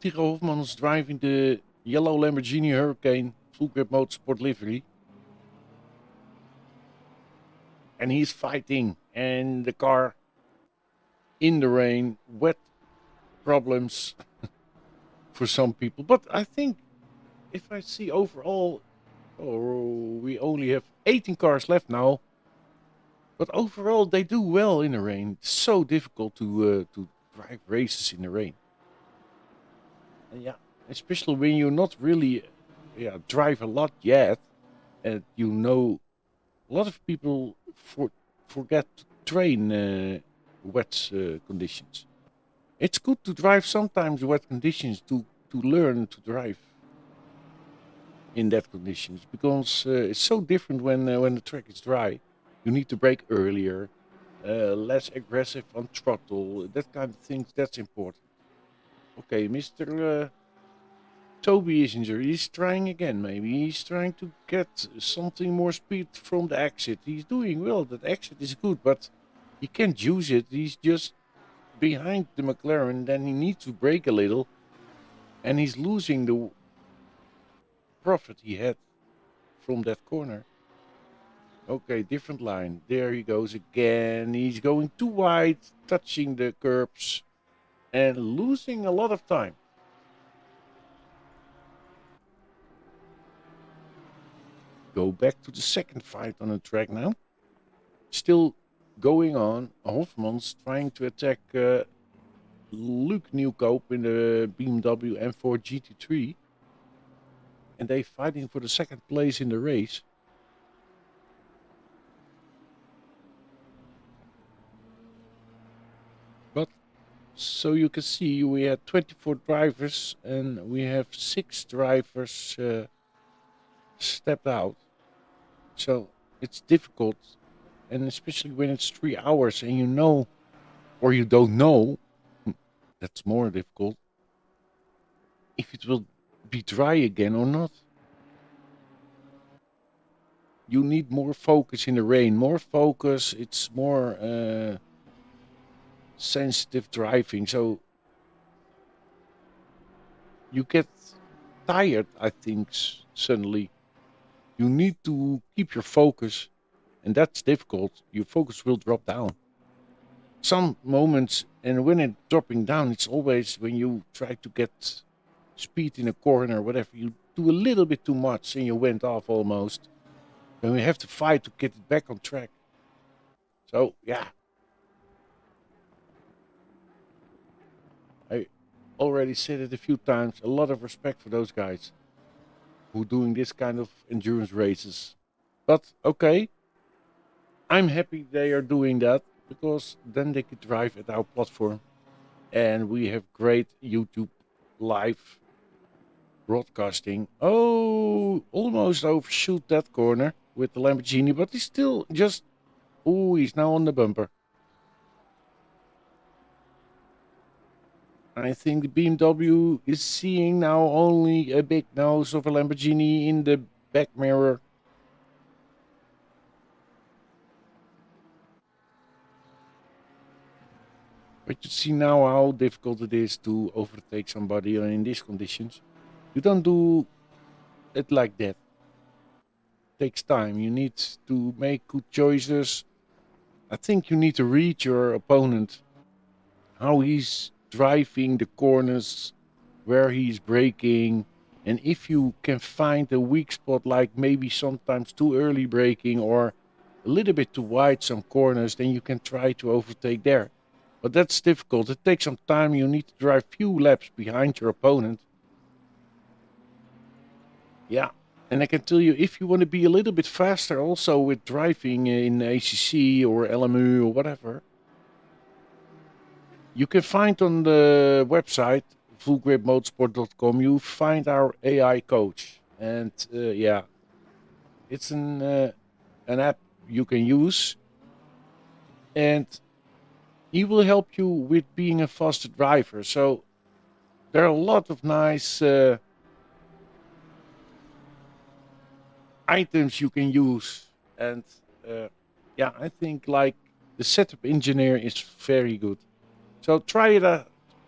Tiro Hofman is driving the yellow Lamborghini Hurricane full grip motorsport livery. And he's fighting, and the car in the rain, wet problems for some people. But I think if I see overall, we only have 18 cars left now. But overall, they do well in the rain. It's so difficult to drive races in the rain. And yeah, especially when you're not really drive a lot yet, and you know, a lot of people forget to train wet conditions. It's good to drive sometimes wet conditions to learn to drive in that conditions, because it's so different when the track is dry. You need to brake earlier, less aggressive on throttle, that kind of things. That's important. Okay, Mr. Toby is injured. He's trying again, maybe. He's trying to get something more speed from the exit. He's doing well. That exit is good, but he can't use it. He's just behind the McLaren. Then he needs to brake a little. And he's losing the profit he had from that corner. Okay, different line. There he goes again. He's going too wide, touching the curbs and losing a lot of time. Go back to the second fight on the track now. Still going on. Hofman's trying to attack Luke Newcope in the BMW M4 GT3. And they're fighting for the second place in the race. But so you can see, we had 24 drivers and we have 6 drivers stepped out. So it's difficult, and especially when it's 3 hours and you know, or you don't know, that's more difficult, if it will be dry again or not. You need more focus in the rain. More focus, it's more sensitive driving. So you get tired, I think, suddenly. You need to keep your focus, and that's difficult. Your focus will drop down. Some moments, and when it's dropping down, it's always when you try to get speed in a corner or whatever, you do a little bit too much and you went off almost. And we have to fight to get it back on track. So, yeah. I already said it a few times. A lot of respect for those guys who doing this kind of endurance races. But, okay. I'm happy they are doing that, because then they could drive at our platform. And we have great YouTube live broadcasting. Oh, almost overshoot that corner with the Lamborghini, but he's still just... Oh, he's now on the bumper. I think the BMW is seeing now only a big nose of a Lamborghini in the back mirror. But you see now how difficult it is to overtake somebody in these conditions. You don't do it like that. It takes time. You need to make good choices. I think you need to read your opponent, how he's driving the corners, where he's braking, and if you can find a weak spot, like maybe sometimes too early braking or a little bit too wide some corners, then you can try to overtake there. But that's difficult. It takes some time. You need to drive few laps behind your opponent. Yeah, and I can tell you, if you want to be a little bit faster also with driving in ACC or LMU or whatever, you can find on the website fullgripmotorsport.com, you find our AI coach. And yeah, it's an app you can use, and he will help you with being a faster driver. So there are a lot of nice items you can use, and yeah, I think like the setup engineer is very good. So try it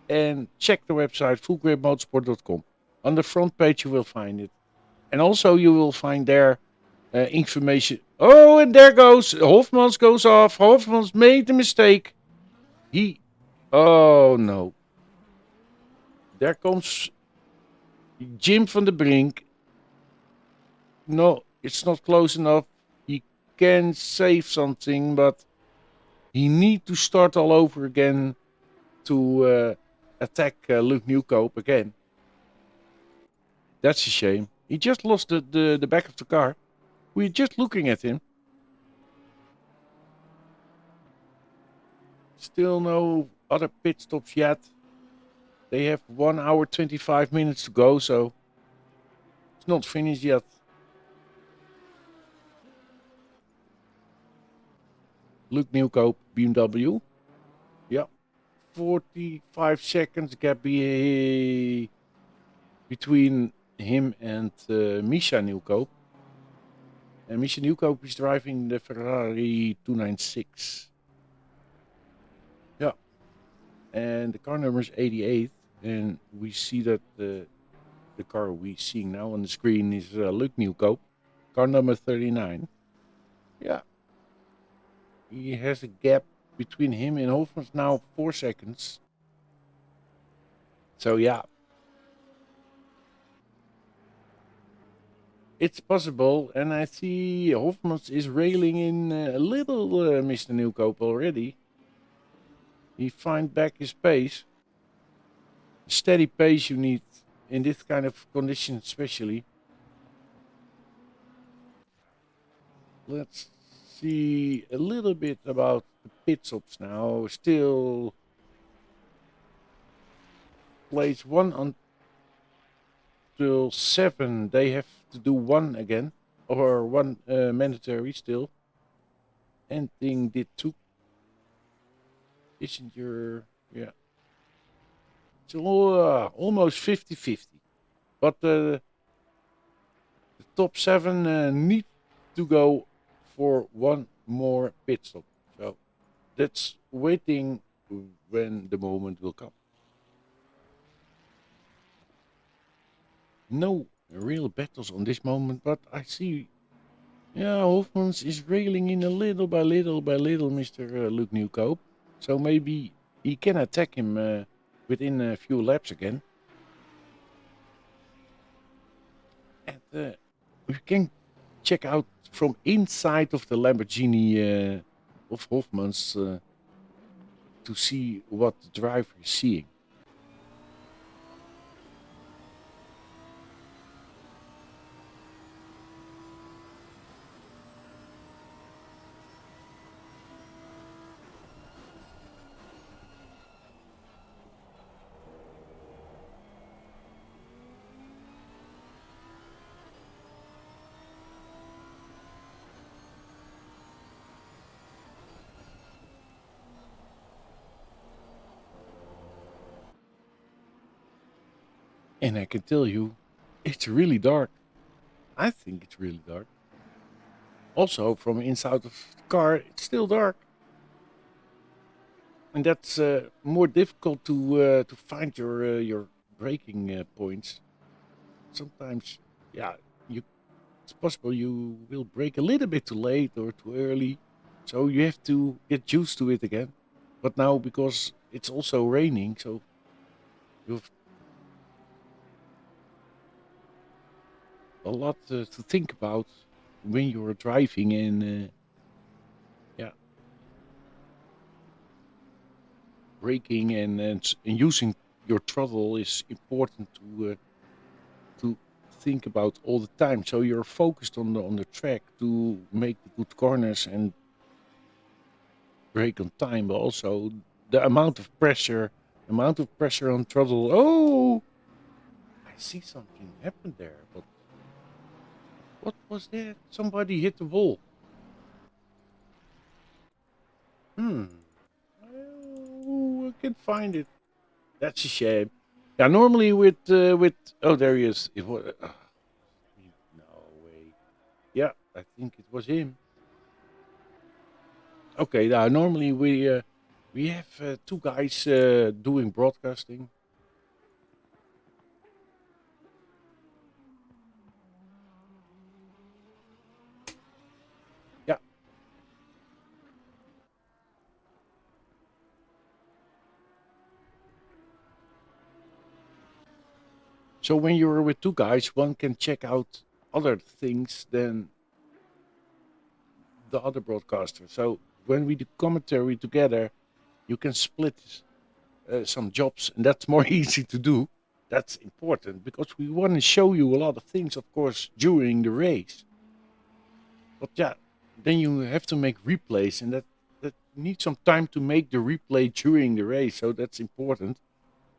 and check the website fullgripmotorsport.com. On the front page you will find it. And also you will find there information. Oh, and there goes Hofmans goes off. Hofmans made a mistake. Oh no. There comes Jim van der Brink. No, it's not close enough. He can save something, but he need to start all over again to attack Luke Newcope again. That's a shame. He just lost the back of the car. We're just looking at him. Still no other pit stops yet. They have 1 hour 25 minutes to go, so it's not finished yet. Luke Newcope, BMW. Yeah. 45 seconds gap between him and Misha Newcope. And Misha Newcope is driving the Ferrari 296. Yeah. And the car number is 88. And we see that the car we're seeing now on the screen is Luke Newcope. Car number 39. Yeah. He has a gap between him and Hofmans now 4 seconds. So yeah. It's possible, and I see Hofmans is railing in a little Mr. Newcope already. He find back his pace. Steady pace you need in this kind of condition especially. Let's see a little bit about the pit stops now. Still place 1 until 7. They have to do 1 again, or 1 mandatory still. And thing did 2. Isn't your, yeah. It's almost 50-50. But the top 7 need to go for 1 more pit stop. So that's waiting when the moment will come. No real battles on this moment, but I see, yeah, Hofmans is railing in a little by little by little, Mr. Luke Newcope. So maybe he can attack him within a few laps again. And we can check out from inside of the Lamborghini of Hofmans to see what the driver is seeing. And I can tell you, it's really dark. I think it's really dark. Also, from inside of the car, it's still dark. And that's more difficult to find your braking points. Sometimes, yeah, it's possible you will brake a little bit too late or too early. So you have to get used to it again. But now, because it's also raining, so you've a lot to think about when you're driving, and yeah, braking and using your throttle is important to think about all the time. So you're focused on the track to make the good corners and brake on time, but also the amount of pressure on throttle. Oh, I see something happened there, but what was that? Somebody hit the wall. Oh, I can't find it. That's a shame. Yeah, normally with oh, there he is. It was no way. Yeah, I think it was him. Okay, now normally We have two guys doing broadcasting. Yeah. So when you're with two guys, one can check out other things than the other broadcaster. So when we do commentary together, you can split some jobs, and that's more easy to do. That's important because we want to show you a lot of things, of course, during the race. But yeah, then you have to make replays, and that needs some time to make the replay during the race. So that's important.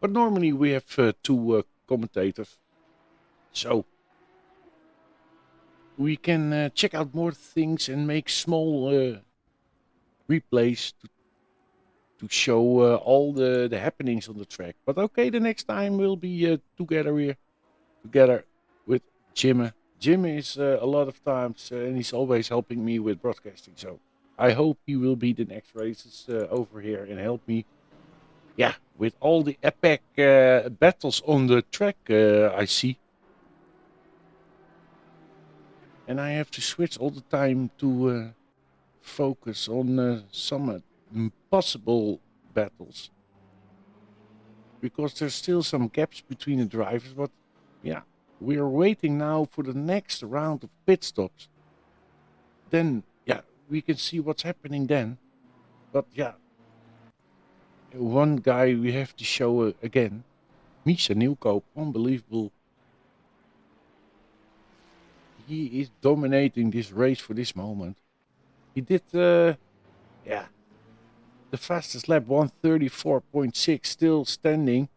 But normally we have two commentators, so we can check out more things and make small replays to show all the happenings on the track. But okay, the next time we'll be together here, together with Jimmy. Jimmy is a lot of times, and he's always helping me with broadcasting. So I hope he will be the next races over here and help me. Yeah, with all the epic battles on the track I see. And I have to switch all the time to focus on some possible battles. Because there's still some gaps between the drivers, but yeah, we are waiting now for the next round of pit stops. Then, yeah, we can see what's happening then. But yeah, one guy we have to show again. Misha Nieuwkoop, unbelievable. He is dominating this race for this moment. He did, yeah, the fastest lap, 1:34.6, still standing.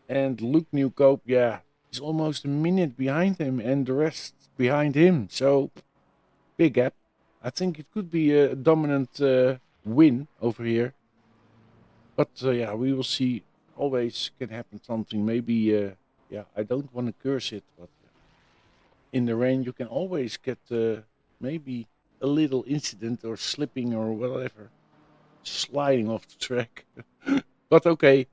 And Luke Newcope, yeah, is almost a minute behind him and the rest behind him. So, big gap. I think it could be a dominant win over here. But yeah, we will see. Always can happen something. Maybe, yeah, I don't want to curse it, but in the rain you can always get maybe a little incident or slipping or whatever. Sliding off the track. But okay.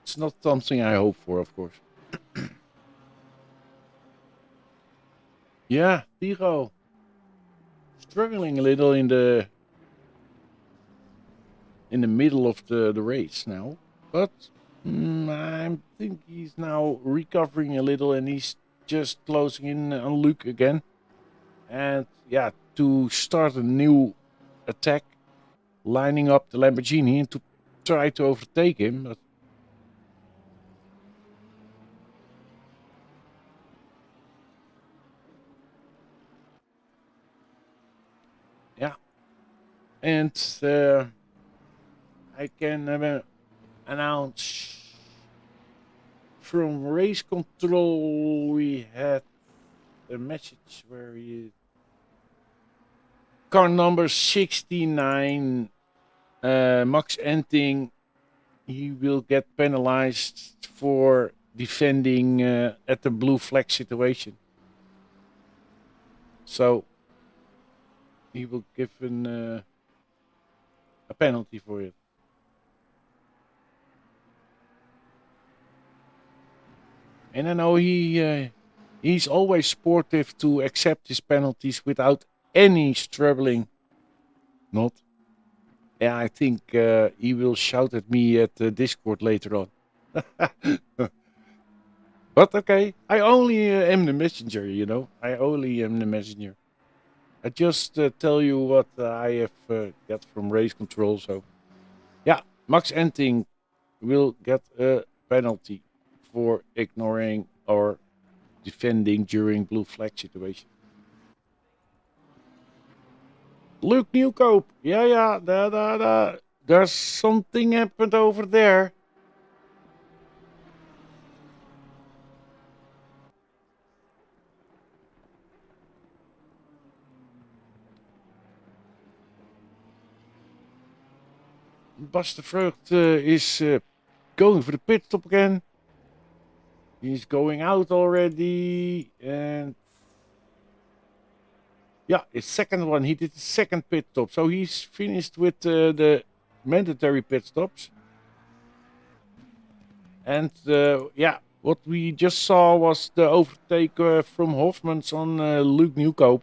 It's not something I hope for, of course. Yeah, Tiro. Struggling a little in the middle of the race now. But I think he's now recovering a little and he's just closing in on Luke again. And yeah, to start a new attack, lining up the Lamborghini and to try to overtake him. But yeah, and I can announce from race control we had a message where car number 69 Max Enting, he will get penalized for defending at the blue flag situation. So he will give a penalty for it. And I know he's always sportive to accept his penalties without any struggling. Not. Yeah, I think he will shout at me at the Discord later on. But okay, I only am the messenger, you know. I only am the messenger. I just tell you what I have got from race control. So, yeah, Max Enting will get a penalty for ignoring or defending during blue flag situation. Luke Newcope. Yeah. There's something happened over there. Bas de Vreugd is going for the pit stop again. He's going out already. And Yeah, his second one. He did his second pit stop, so he's finished with the mandatory pit stops. And yeah, what we just saw was the overtake from Hoffman's on Luke Newcope,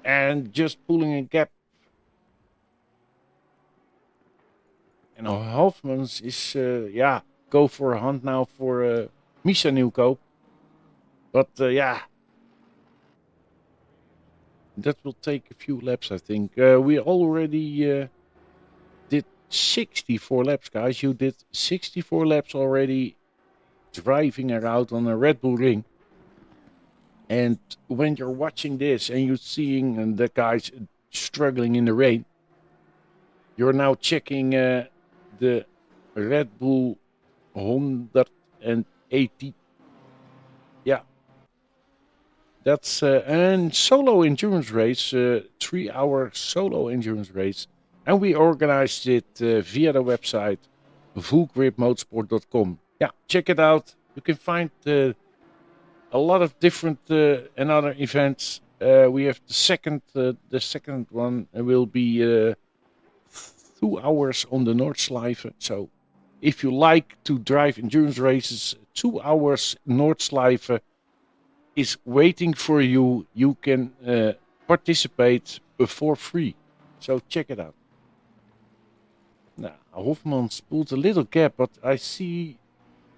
and just pulling a gap. And Hoffman's is yeah, go for a hunt now for Misha Newcope. But yeah, that will take a few laps, I think. We already did 64 laps, guys. You did 64 laps already driving around on a Red Bull ring. And when you're watching this and you're seeing the guys struggling in the rain, you're now checking the Red Bull 180. Yeah, that's a solo endurance race, 3-hour solo endurance race. And we organized it via the website fullgripmotorsport.com. Yeah, check it out. You can find a lot of different and other events. We have the second one will be 2 hours on the Nordschleife. So if you like to drive endurance races, 2 hours Nordschleife is waiting for you. You can participate for free. So check it out. Now, Hofman's pulled a little gap, but I see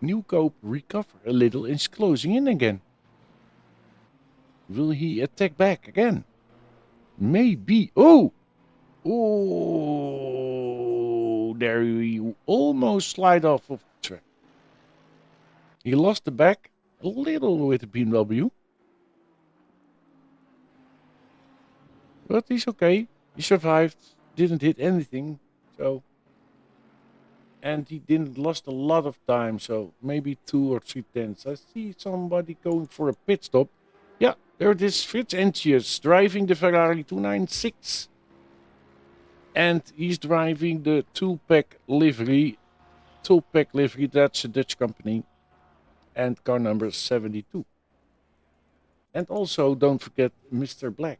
Newcope recover a little and is closing in again. Will he attack back again? Maybe. Oh! Oh! There he almost slide off of the track. He lost the back a little with the BMW. But he's okay. He survived. Didn't hit anything. So. And he didn't lost a lot of time. So maybe 2 or 3 tenths. I see somebody going for a pit stop. Yeah, there it is. Fritz Entius driving the Ferrari 296. And he's driving the Toolpack livery. Toolpack livery, that's a Dutch company. And car number 72. And also, don't forget Mr. Black.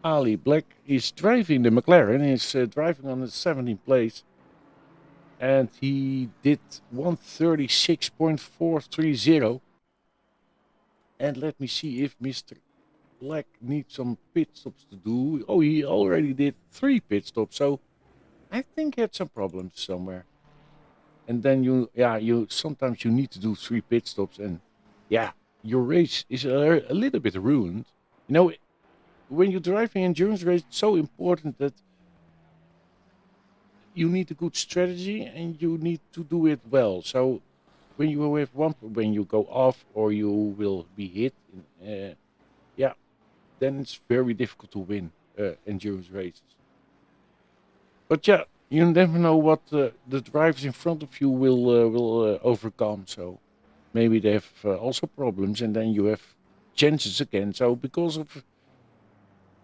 Ali Black is driving the McLaren. He's driving on the 17th place. And he did 136.430. And let me see if Mr. Black needs some pit stops to do. Oh, he already did 3 pit stops. So I think he had some problems somewhere. And then you sometimes you need to do 3 pit stops. And yeah, your race is a little bit ruined. You know, when you're driving endurance race, it's so important that you need a good strategy and you need to do it well. So when you have when you go off or you will be hit, yeah, then it's very difficult to win endurance races. But yeah, you never know what the drivers in front of you will overcome. So maybe they have also problems, and then you have chances again. So because of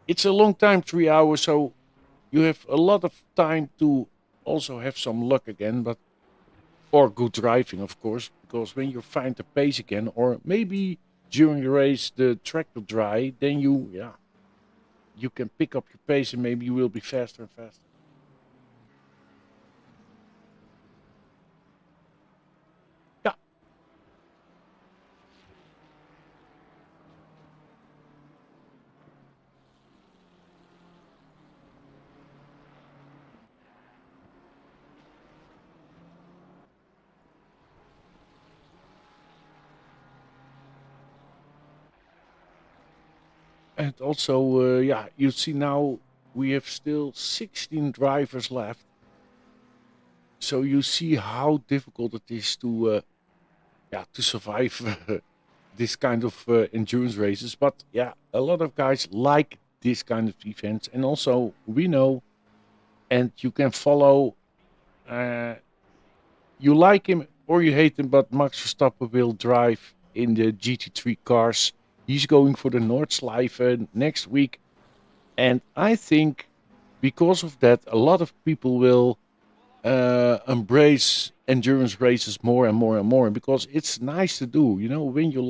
it's a long time, 3 hours, so you have a lot of time to also have some luck again, but or good driving, of course, because when you find the pace again, or maybe during the race the track will dry, then you can pick up your pace and maybe you will be faster and faster. Yeah. And also, yeah, you see now we have still 16 drivers left. So you see how difficult it is to survive this kind of endurance races. But yeah, a lot of guys like this kind of events, and also we know, and you can follow. Uh, you like him or you hate him, but Max Verstappen will drive in the GT3 cars. He's going for the Nordschleife next week, and I think because of that, a lot of people will embrace endurance races more and more and more because it's nice to do. You know, when you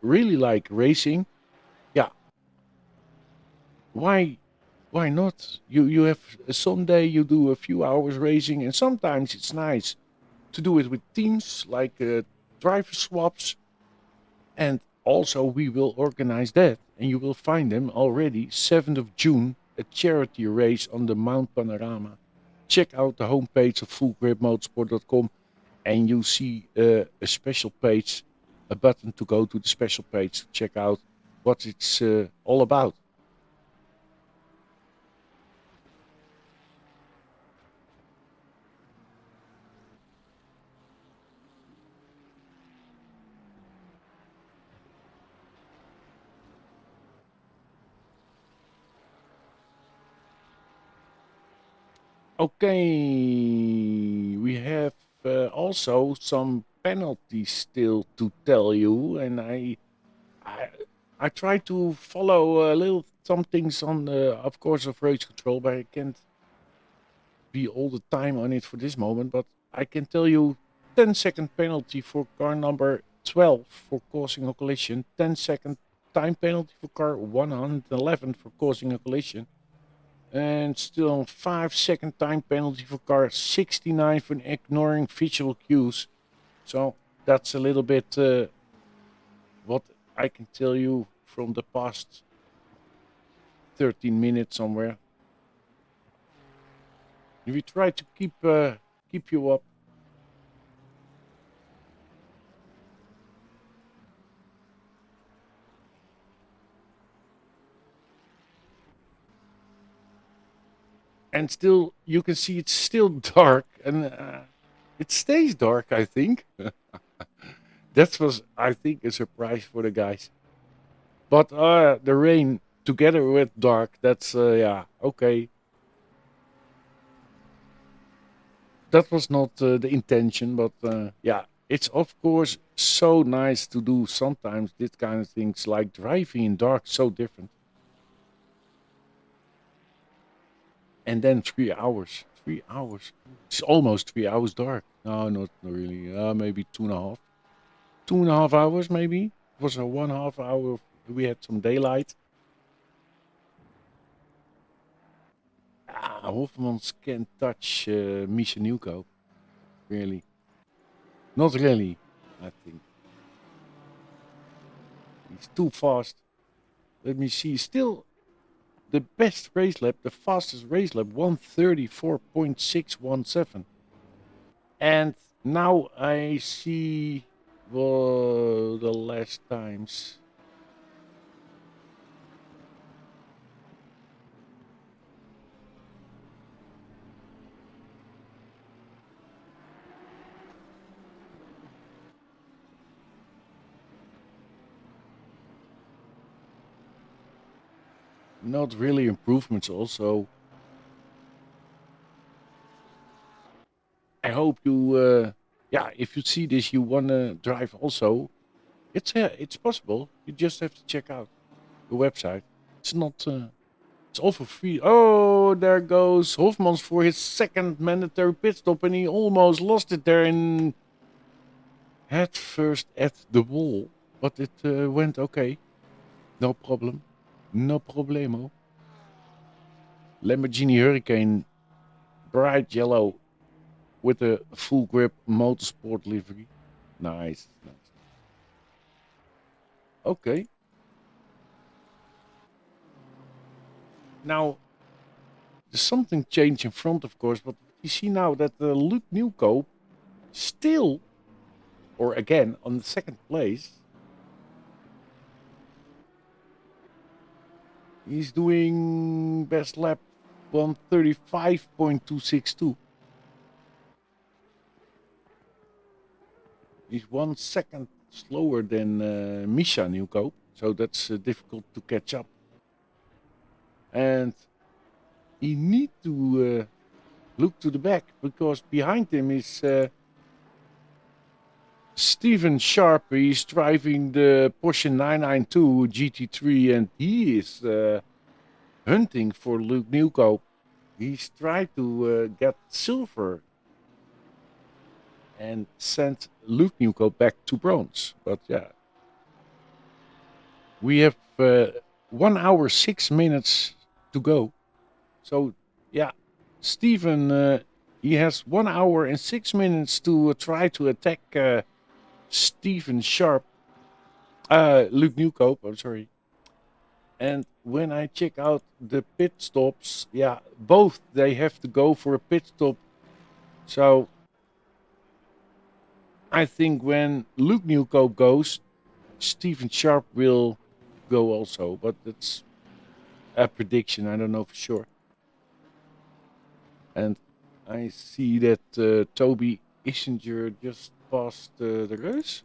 really like racing, yeah, why not? You have a Sunday, you do a few hours racing, and sometimes it's nice to do it with teams like driver swaps. And also we will organize that, and you will find them already 7th of June, a charity race on the Mount Panorama. Check out the homepage of fullgripmotorsport.com, and you see a special page, a button to go to the special page to check out what it's all about. Okay, we have also some penalties still to tell you, and I, I try to follow a little some things on the, of course, of race control, but I can't be all the time on it for this moment. But I can tell you, 10-second penalty for car number 12 for causing a collision, 10-second time penalty for car 111 for causing a collision. And still 5-second time penalty for car 69 for ignoring visual cues. So that's a little bit what I can tell you from the past 13 minutes somewhere. We try to keep you up. And still, you can see it's still dark, and it stays dark, I think. That was, I think, a surprise for the guys. But the rain together with dark, that's, yeah, okay. That was not the intention, but yeah, it's of course so nice to do sometimes this kind of things like driving in dark, so different. And then 3 hours. 3 hours. It's almost 3 hours dark. No, not really. Maybe 2.5. 2.5 hours, maybe. It was a 1/2 hour. We had some daylight. Hofmans can't touch Misha Newco. Really. Not really, I think. He's too fast. Let me see. Still the best race lap, the fastest race lap, 134.617. And now I see the last times. Not really improvements also. I hope you, yeah, if you see this, you want to drive also. It's possible. You just have to check out the website. It's not, it's all for free. Oh, there goes Hofmans for his second mandatory pit stop, and he almost lost it there and head first at the wall. But it went okay. No problem. No problemo. Lamborghini Hurricane, bright yellow with a full grip motorsport livery. Nice. Okay. Now, there's something changed in front, of course, but you see now that Luke Newco still, or again, on the second place. He's doing best lap 135.262. He's 1 second slower than Misha Newco, so that's difficult to catch up. And he need to look to the back, because behind him is Steven Sharp. He's driving the Porsche 992 GT3, and he is hunting for Luke Newco. He's tried to get silver and send Luke Newco back to bronze. But yeah, we have 1 hour 6 minutes to go. So, yeah, Steven, he has 1 hour and 6 minutes to try to attack Stephen Sharp. Luke Newcope, I'm sorry. And when I check out the pit stops, yeah, both they have to go for a pit stop. So I think when Luke Newcope goes, Stephen Sharp will go also. But it's a prediction. I don't know for sure. And I see that Toby Ischinger just passed the Reus.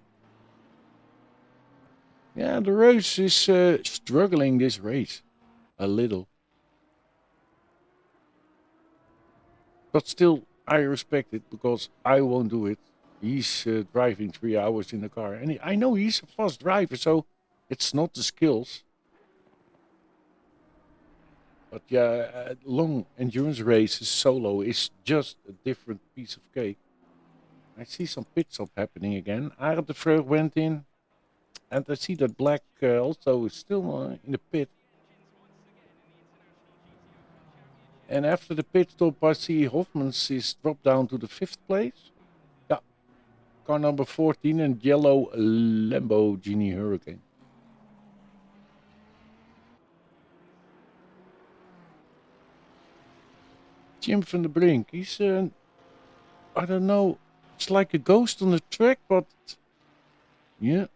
Yeah, the Reus is struggling this race a little. But still, I respect it because I won't do it. He's driving 3 hours in the car. And I know he's a fast driver, so it's not the skills. But yeah, long endurance races solo is just a different piece of cake. I see some pit stop happening again. Arend de Vreur went in. And I see that Black also is still in the pit. And after the pit stop, I see Hoffmans is dropped down to the 5th place. Yeah, car number 14 and yellow Lamborghini Hurricane. Jim van der Brink, he's, I don't know, it's like a ghost on the track, but yeah,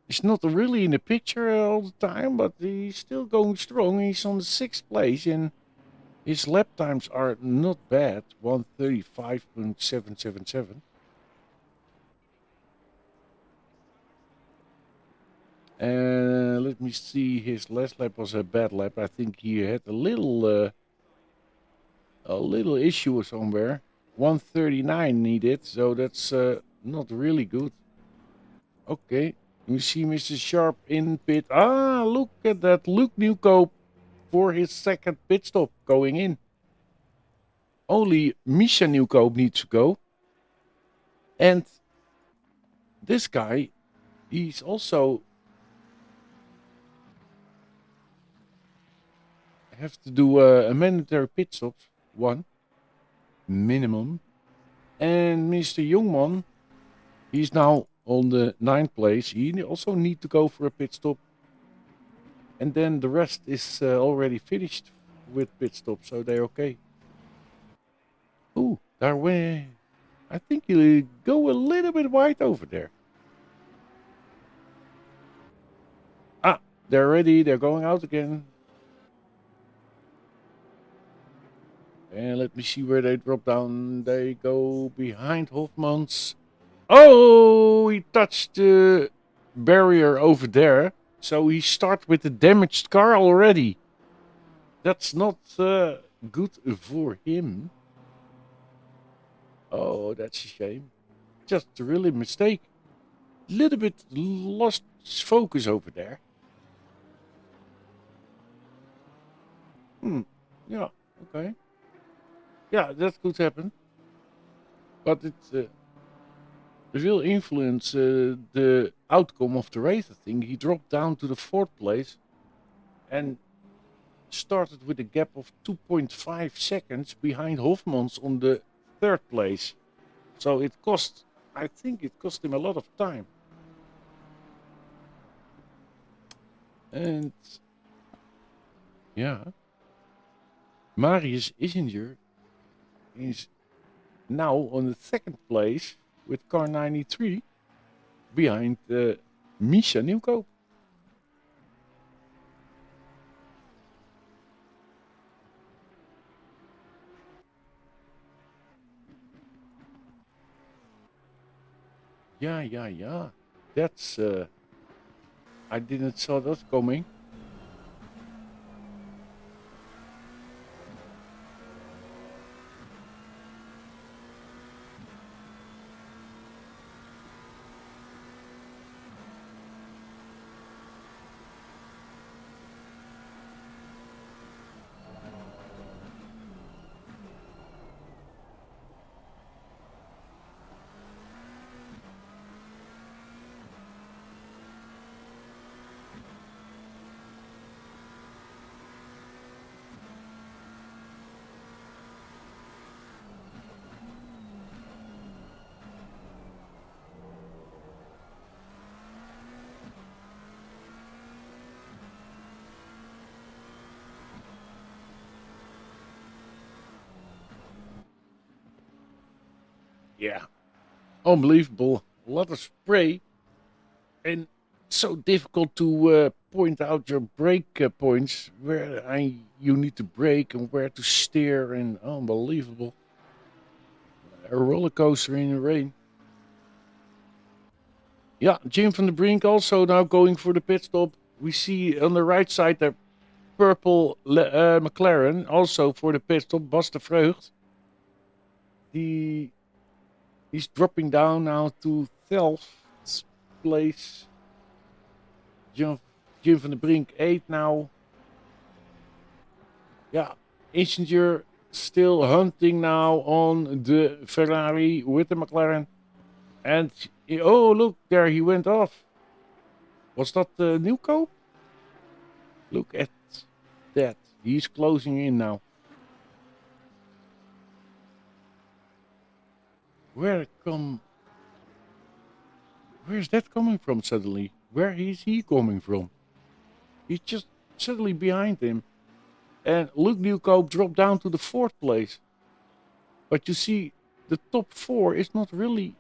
he's not really in the picture all the time, but he's still going strong. He's on the 6th place and his lap times are not bad, 1:35.777. Let me see. His last lap was a bad lap. I think he had a little issue somewhere. 1:39 needed, so that's not really good. Okay, we see Mr. Sharp in pit. Ah, look at that. Luke Newcope for his 2nd pit stop going in. Only Misha Newcope needs to go. And this guy, he's also have to do a mandatory pit stop, 1 minimum. And Mr. Youngman, he's now on the 9th place. He also need to go for a pit stop. And then the rest is already finished with pit stop, so they're okay. Ooh, there way. I think he'll go a little bit wide over there. Ah, they're ready. They're going out again. And let me see where they drop down. They go behind Hofmans. Oh, he touched the barrier over there. So he starts with the damaged car already. That's not good for him. Oh, that's a shame. Just a really mistake. Little bit lost focus over there. Yeah, okay. Yeah, that could happen. But it will influence the outcome of the race, I think. He dropped down to the 4th place and started with a gap of 2.5 seconds behind Hofmans on the 3rd place. So I think it cost him a lot of time. And yeah, Marius Ischinger is now on the 2nd place with car 93 behind Misha Newcope. Yeah. That's I didn't saw that coming. Yeah, unbelievable. A lot of spray, and so difficult to point out your brake points where you need to brake and where to steer, and unbelievable. A roller coaster in the rain. Yeah, Jim van der Brink also now going for the pit stop. We see on the right side the purple McLaren also for the pit stop. Bas de Vreugd. He's dropping down now to 12th place. Jim van der Brink 8 now. Yeah, Insinger still hunting now on the Ferrari with the McLaren. And oh, look, there he went off. Was that Newco? Look at that. He's closing in now. Where's that coming from suddenly? Where is he coming from? He's just suddenly behind him. And Luke Newcope dropped down to the 4th place. But you see, the top 4 is not really...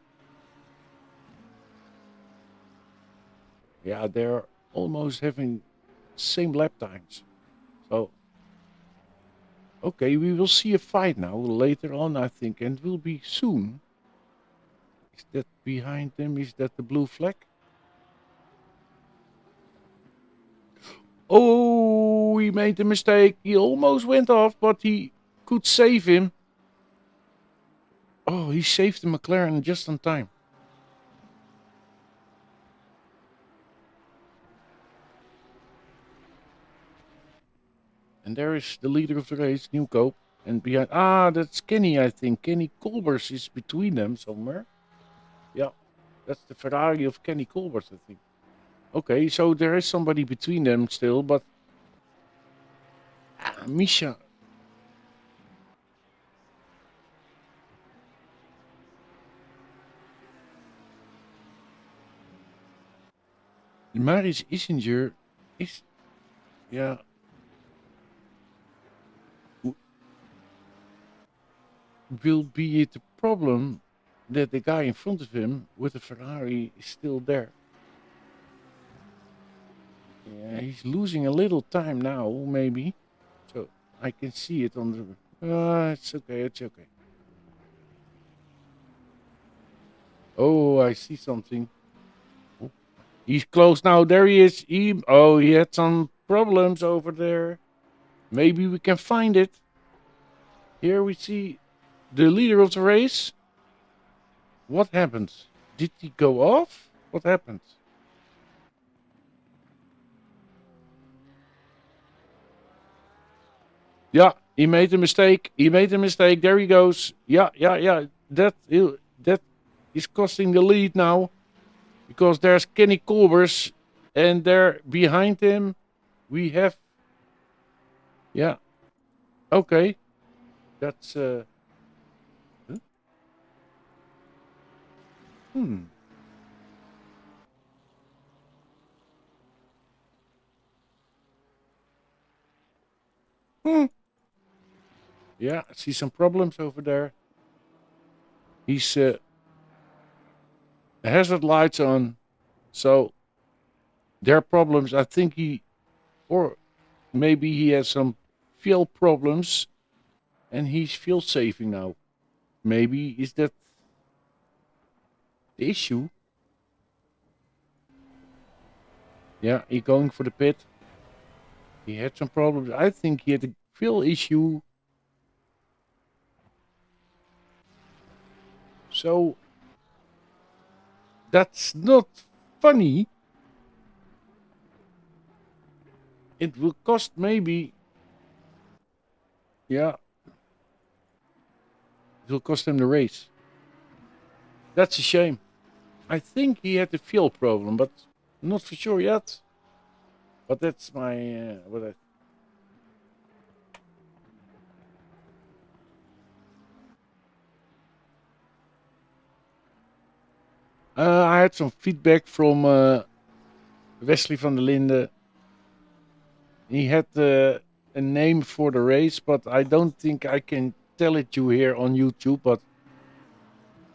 Yeah, they're almost having same lap times. So, okay, we will see a fight now later on, I think, and it will be soon. Is that behind them? Is that the blue flag? Oh, he made a mistake. He almost went off, but he could save him. Oh, he saved the McLaren just in time. And there is the leader of the race, Newcope. And behind, that's Kenny, I think. Kenny Colbers is between them somewhere. Yeah, that's the Ferrari of Kenny Colbers, I think. Okay, so there is somebody between them still, but... Misha. Maris Isinger is... Yeah... Will be it a problem that the guy in front of him with the Ferrari is still there. Yeah, he's losing a little time now, maybe. So I can see it on the... it's okay, it's okay. Oh, I see something. Oh, he's close now. There he is. He had some problems over there. Maybe we can find it. Here we see the leader of the race. What happened? Did he go off? What happened? Yeah, he made a mistake. There he goes. Yeah. That is costing the lead now. Because there's Kenny Colbers. And there behind him we have... Yeah. Okay. That's... Yeah, I see some problems over there. He's hazard lights on, so there are problems. I think or maybe he has some fuel problems, and he's fuel saving now. Maybe is that the issue? Yeah, he's going for the pit. He had some problems. I think he had a fuel issue. So that's not funny. It will cost maybe... Yeah. It will cost him the race. That's a shame. I think he had a fuel problem, but not for sure yet. But that's my... what I had some feedback from Wesley van der Linde. He had a name for the race, but I don't think I can tell it you here on YouTube. But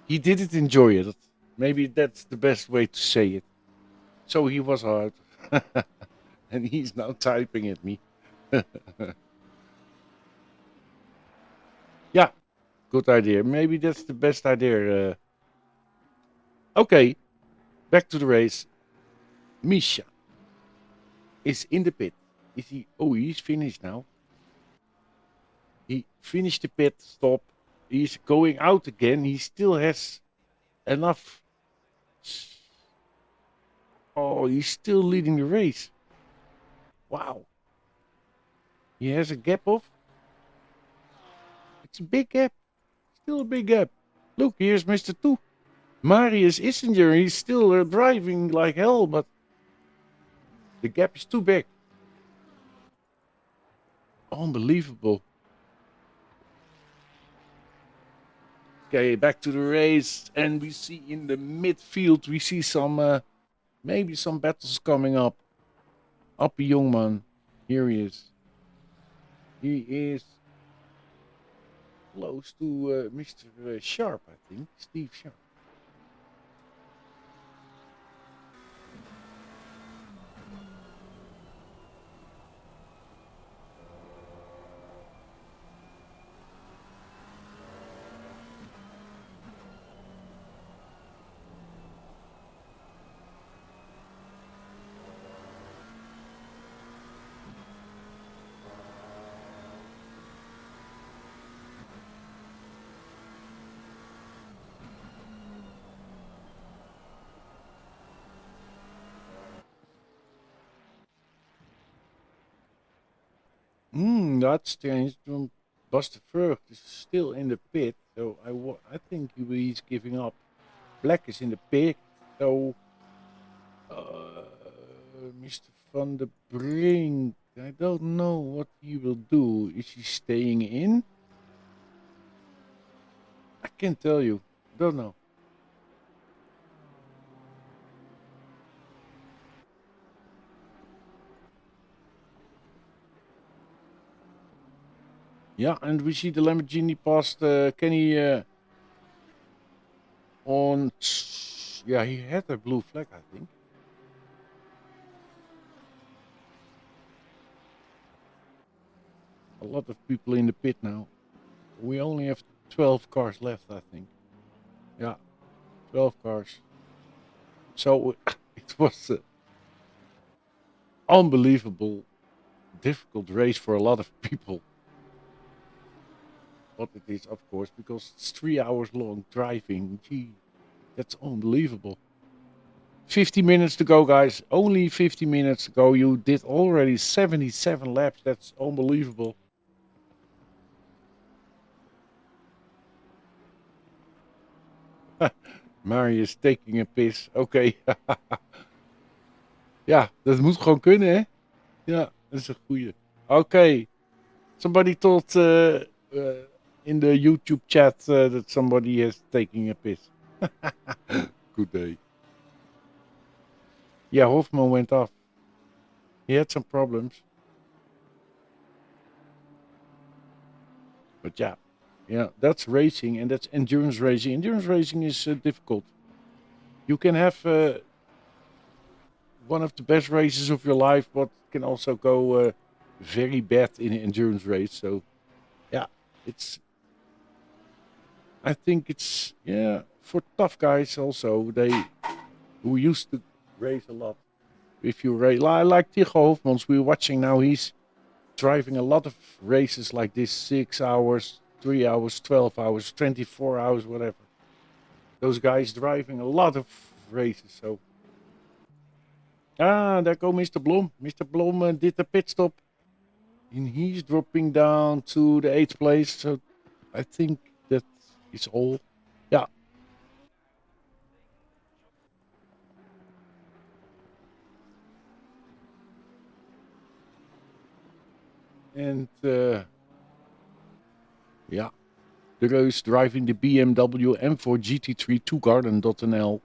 He didn't enjoy it. Maybe that's the best way to say it. So he was hard. And he's now typing at me. Yeah, good idea. Maybe that's the best idea. Okay, back to the race. Misha is in the pit. Is he? Oh, he's finished now. He finished the pit stop. He's going out again. He still has enough. Oh, he's still leading the race. Wow. He has a gap of. It's a big gap. Still a big gap. Look, here's Mr. Two. Marius Issenger. He's still driving like hell, but the gap is too big. Unbelievable. Okay, back to the race, and we see in the midfield, we see some, maybe some battles coming up. Appie Jongman, here he is. He is close to Mr. Sharp, I think, Steve Sharp. That's strange. Buster Frug is still in the pit, so I think he's giving up. Black is in the pit, so Mr. Van der Brink, I don't know what he will do. Is he staying in? I can't tell you. Don't know. Yeah, and we see the Lamborghini past Kenny on. Yeah, he had a blue flag, I think. A lot of people in the pit now. We only have 12 cars left, I think. Yeah, 12 cars. So it was an unbelievable, difficult race for a lot of people. But it is, of course, because it's 3 hours long driving. Gee, that's unbelievable. 50 minutes to go, guys. Only 50 minutes to go. You did already 77 laps. That's unbelievable. Marius taking a piss. Oké. Ja, dat moet gewoon kunnen, hè? Ja, dat is een goeie. Oké. Somebody told in the YouTube chat that somebody is taking a piss. Good day. Yeah, Hofman went off. He had some problems. But yeah, that's racing and that's endurance racing. Endurance racing is difficult. You can have one of the best races of your life, but can also go very bad in an endurance race. So, yeah, I think it's for tough guys also. They who used to race a lot. If you race like Tigo Hofmans, we're watching now. He's driving a lot of races like this: 6 hours, 3 hours, 12 hours, 24 hours, whatever. Those guys driving a lot of races. So there go Mr. Blom. Mr. Blom did a pit stop, and he's dropping down to the 8th place. So I think that is all. Yeah. And yeah, the guys driving the BMW M4 GT3 2Garden.nl.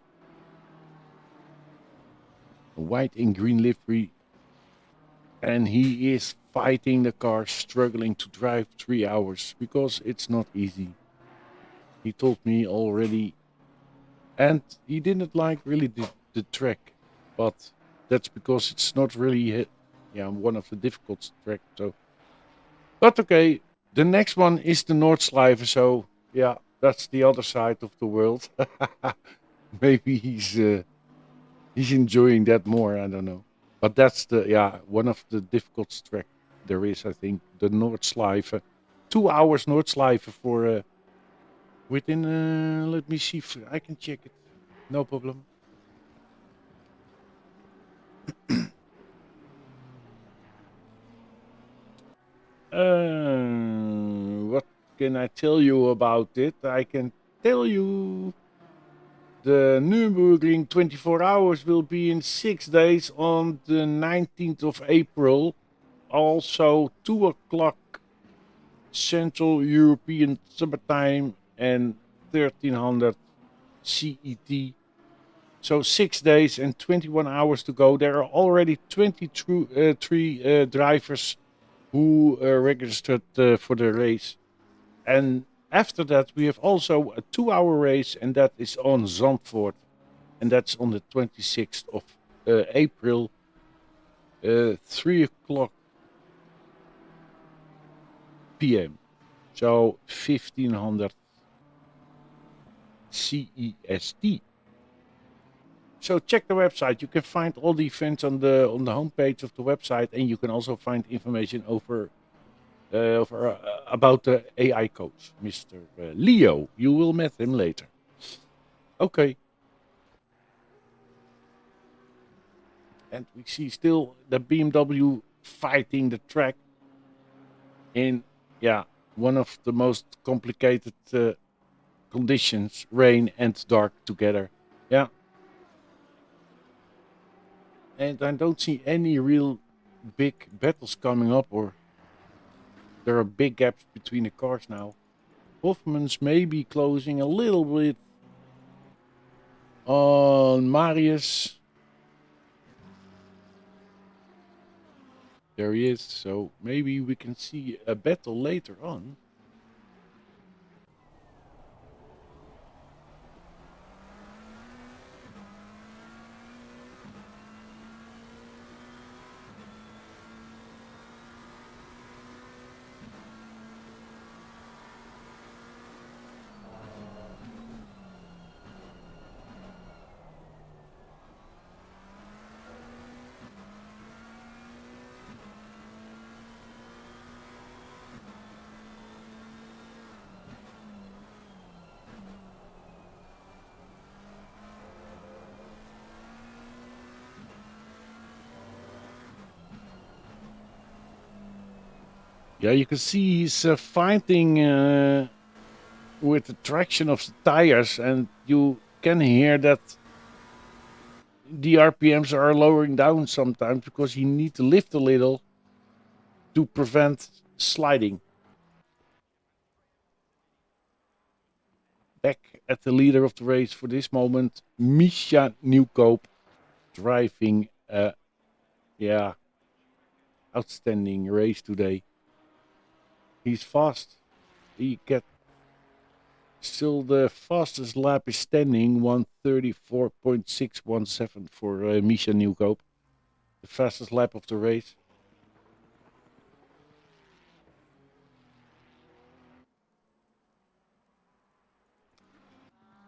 White and green livery. And he is fighting the car, struggling to drive 3 hours because it's not easy. He told me already and he didn't like really the track, but that's because it's not really one of the difficult tracks. So, but okay, the next one is the Nordschleife. So yeah, that's the other side of the world. Maybe he's enjoying that more. I don't know, but that's the one of the difficult track there is. I think the Nordschleife, 2 hours Nordschleife for within. Let me see if I can check it. No problem. What can I tell you about it? I can tell you the Nürburgring 24 hours will be in 6 days on the 19th of April. Also 2 o'clock Central European Summertime and 1300 CET. So 6 days and 21 hours to go. There are already 23 drivers who registered for the race. And after that, we have also a 2 hour race, and that is on Zandvoort. And that's on the 26th of April, 3 o'clock p.m. So 1500 CEST. So check the website. You can find all the events on the homepage of the website, and you can also find information about the AI coach, Mr. Leo. You will meet him later. Okay. And we see still the BMW fighting the track in, one of the most complicated conditions, rain and dark together. Yeah. And I don't see any real big battles coming up, or there are big gaps between the cars now. Hoffman's maybe closing a little bit on Marius. There he is, so maybe we can see a battle later on. Yeah, you can see he's fighting with the traction of the tires, and you can hear that the RPMs are lowering down sometimes because he needs to lift a little to prevent sliding. Back at the leader of the race for this moment, Misha Nieuwkoop, driving a outstanding race today. He's fast. He get still the fastest lap is standing 1:34.617 for Misha Nieuwkoop. The fastest lap of the race.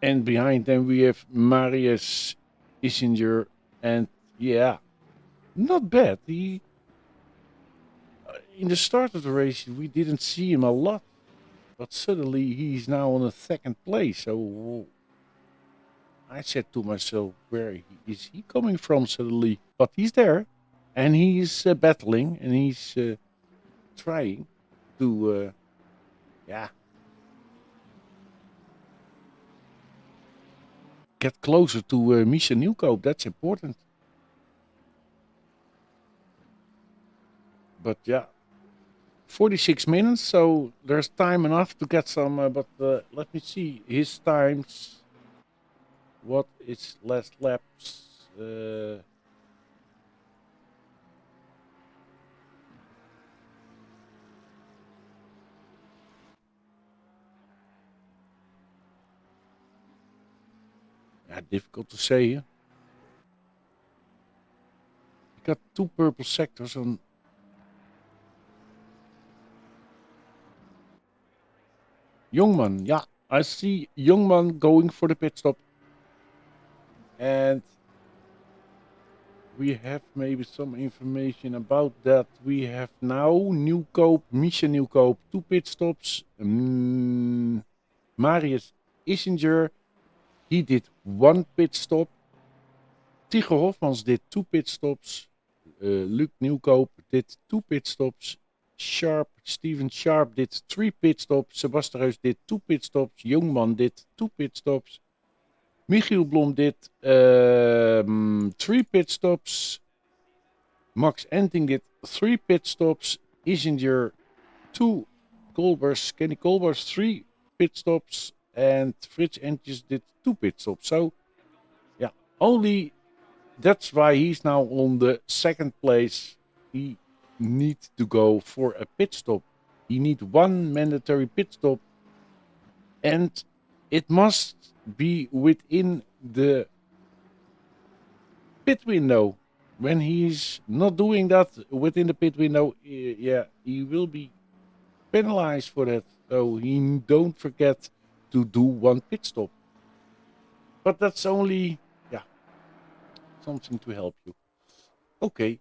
And behind them we have Marius Isinger, and not bad. He in the start of the race we didn't see him a lot, but suddenly he's now on the second place. So I said to myself, where is he coming from suddenly? But he's there, and he's battling, and he's trying to, get closer to Misha Nieuwkoop. That's important. But 46 minutes, so there's time enough to get some. But let me see his times. What is last laps? difficult to say here. We got 2 purple sectors on. Youngman, yeah, I see Youngman going for the pit stop. And we have maybe some information about that. We have now Nieuwkoop, Misha Nieuwkoop, 2 pit stops. Marius Issenger, he did 1 pit stop. Tiger Hofmans did 2 pit stops. Luc Nieuwkoop did 2 pit stops. Steven Sharp did 3 pit stops. Sebastian Reus did 2 pit stops. Youngman did 2 pit stops. Michiel Blom did 3 pit stops. Max Enting did 3 pit stops. Isinger 2. Colbers, Kenny Colbers 3 pit stops. And Frits Entjes did 2 pit stops. So, yeah, only that's why he's now on the 2nd place. He needs to go for a pit stop. He needs 1 mandatory pit stop. And it must be within the pit window. When he's not doing that within the pit window, yeah, he will be penalized for that. So he don't forget to do 1 pit stop. But that's only, yeah, something to help you. Okay.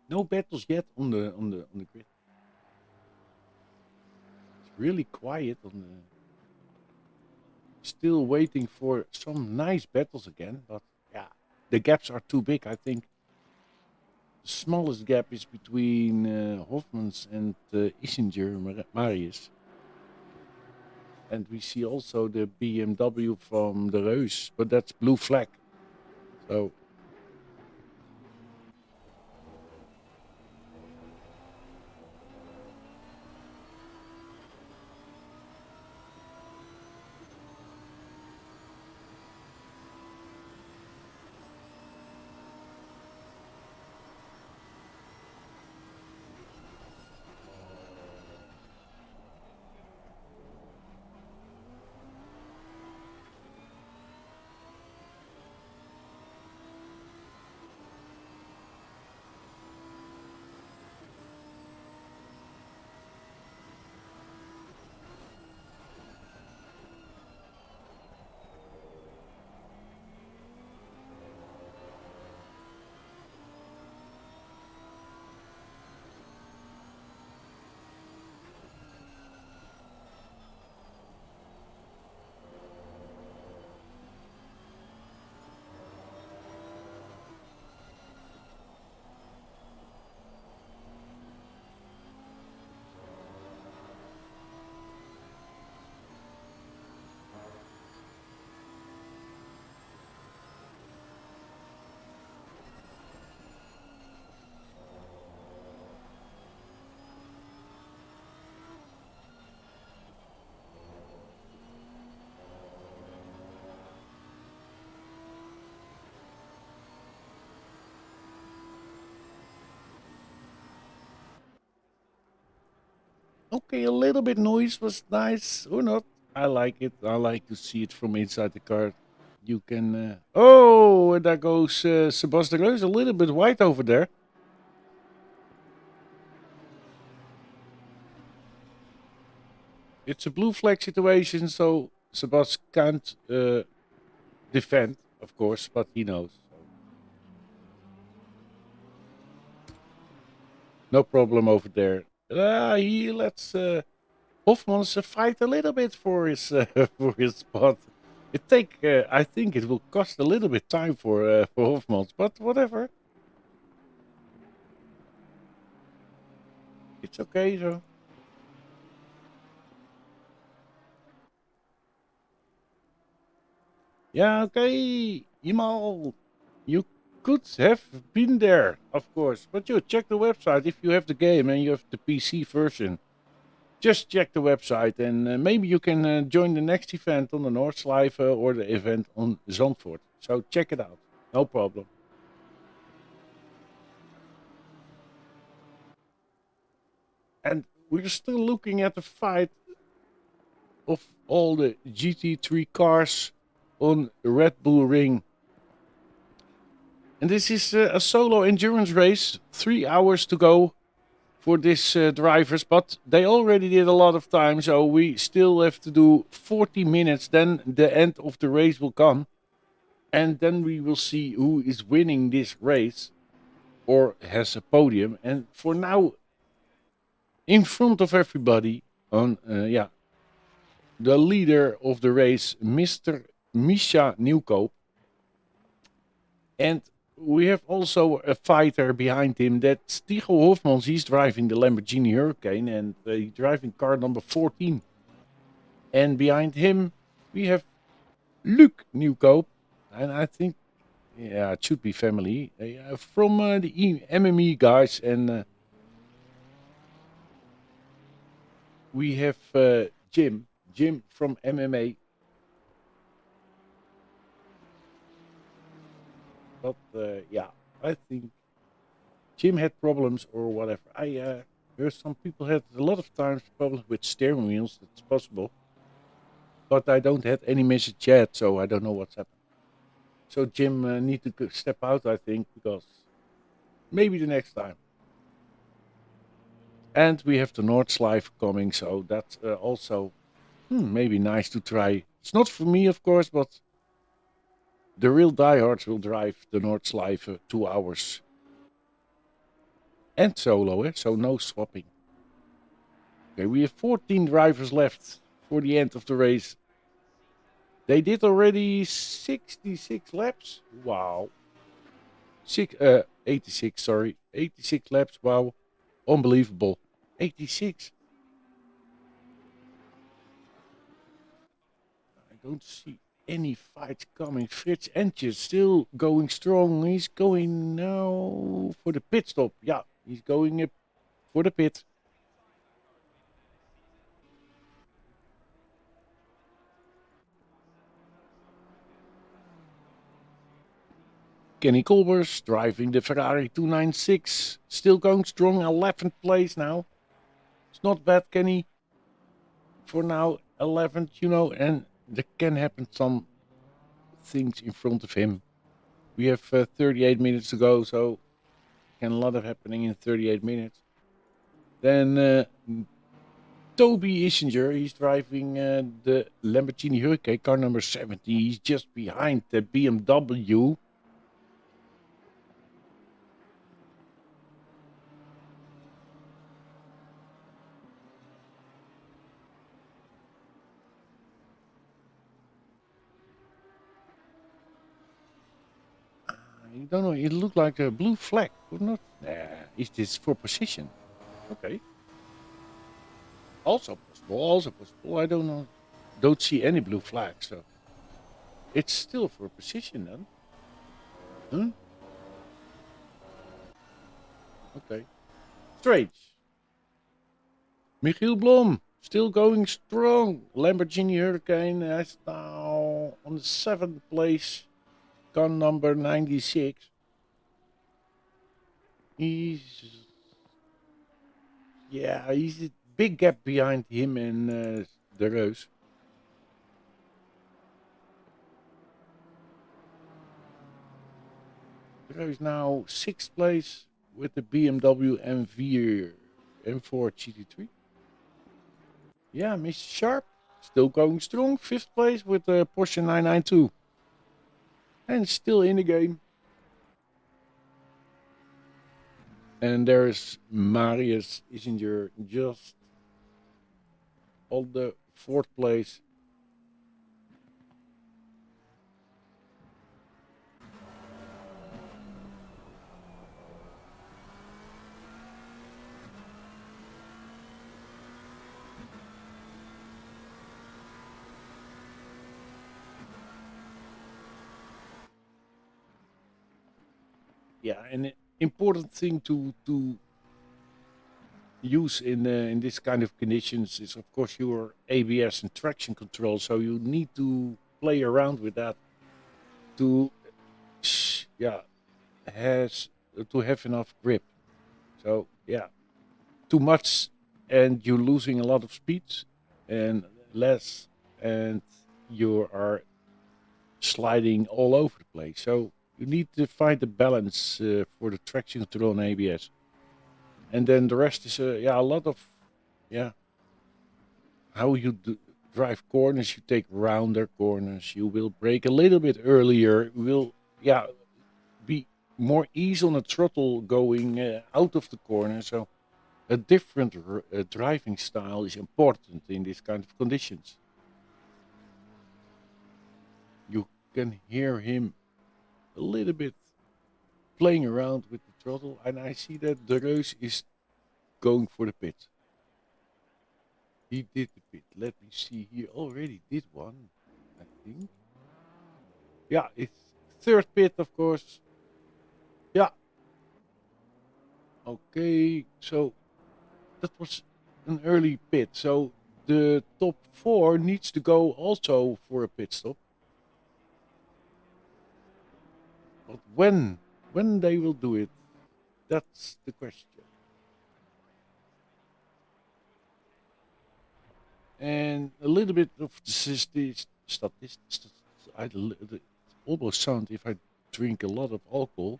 No battles yet on the grid. It's really quiet on the. Still waiting for some nice battles again, but yeah, the gaps are too big. I think the smallest gap is between Hofmans and Isinger Marius. And we see also the BMW from the Reus, but that's blue flag. So okay, a little bit noise was nice or not. I like it. I like to see it from inside the car. You can. Oh, and there goes Sebastian Reus, a little bit white over there. It's a blue flag situation, so Sebastian can't defend, of course, but he knows. So. No problem over there. He lets Hofmans fight a little bit for his for his spot. I think it will cost a little bit time for Hofmans, but whatever. It's okay, so. Yeah, okay, Imal, you could have been there, of course, but you check the website if you have the game and you have the PC version. Just check the website and maybe you can join the next event on the Noordslijve or the event on Zandvoort. So check it out, no problem. And we're still looking at the fight of all the GT3 cars on Red Bull Ring. And this is a solo endurance race. 3 hours to go for these drivers, but they already did a lot of time, so we still have to do 40 minutes. Then the end of the race will come, and then we will see who is winning this race or has a podium. And for now, in front of everybody, on the leader of the race, Mr. Misha Nieuwkoop. And we have also a fighter behind him. That's Tycho Hofmans. He's driving the Lamborghini Hurricane, and he's driving car number 14. And behind him, we have Luc Nieuwkoop. And I think, yeah, it should be family. From the MME guys. And we have Jim from MMA. But yeah, I think Jim had problems or whatever. I heard some people had a lot of times problems with steering wheels. It's possible. But I don't have any message yet, so I don't know what's happened. So Jim need to step out, I think, because maybe the next time. And we have the Nordschleife coming, so that's also maybe nice to try. It's not for me, of course, but the real diehards will drive the Nordschleife 2 hours. And solo, so no swapping. Okay, we have 14 drivers left for the end of the race. They did already 66 laps. Wow. 86, sorry. 86 laps, wow. Unbelievable. 86. I don't see any fights coming. Frits Entjes still going strong. He's going now for the pit stop. Yeah, he's going for the pit. Kenny Colbers driving the Ferrari 296. Still going strong. 11th place now. It's not bad, Kenny. For now, 11th, you know, and there can happen some things in front of him. We have 38 minutes to go, so can a lot of happening in 38 minutes. Then Toby Ischinger, he's driving the Lamborghini Hurricane, car number 70. He's just behind the BMW. I don't know, it looked like a blue flag, or not? Is this for position? Okay. Also possible, I don't know. Don't see any blue flags, so it's still for position then. Huh? Okay. Strange. Michiel Blom, still going strong. Lamborghini Hurricane is now on the 7th place. Car number 96. He's a big gap behind him and De Reus. De Reus now 6th place with the BMW M4 GT3. Yeah, Mr. Sharp still going strong. 5th place with the Porsche 992. And still in the game. And there's Marius Ischinger just on the 4th place. Yeah, an important thing to use in this kind of conditions is, of course, your ABS and traction control. So you need to play around with that to have enough grip. So yeah, too much and you're losing a lot of speed, and less and you are sliding all over the place. So you need to find the balance for the traction control and ABS. And then the rest is a lot of how you drive corners. You take rounder corners. You will brake a little bit earlier. You will be more ease on the throttle going out of the corner. So a different driving style is important in this kind of conditions. You can hear him a little bit playing around with the throttle, and I see that De Reus is going for the pit. He did the pit. Let me see. He already did one, I think. Yeah, it's third pit, of course. Yeah. Okay, so that was an early pit. So the top 4 needs to go also for a pit stop. But when they will do it, that's the question. And a little bit of statistics. It almost sound if I drink a lot of alcohol.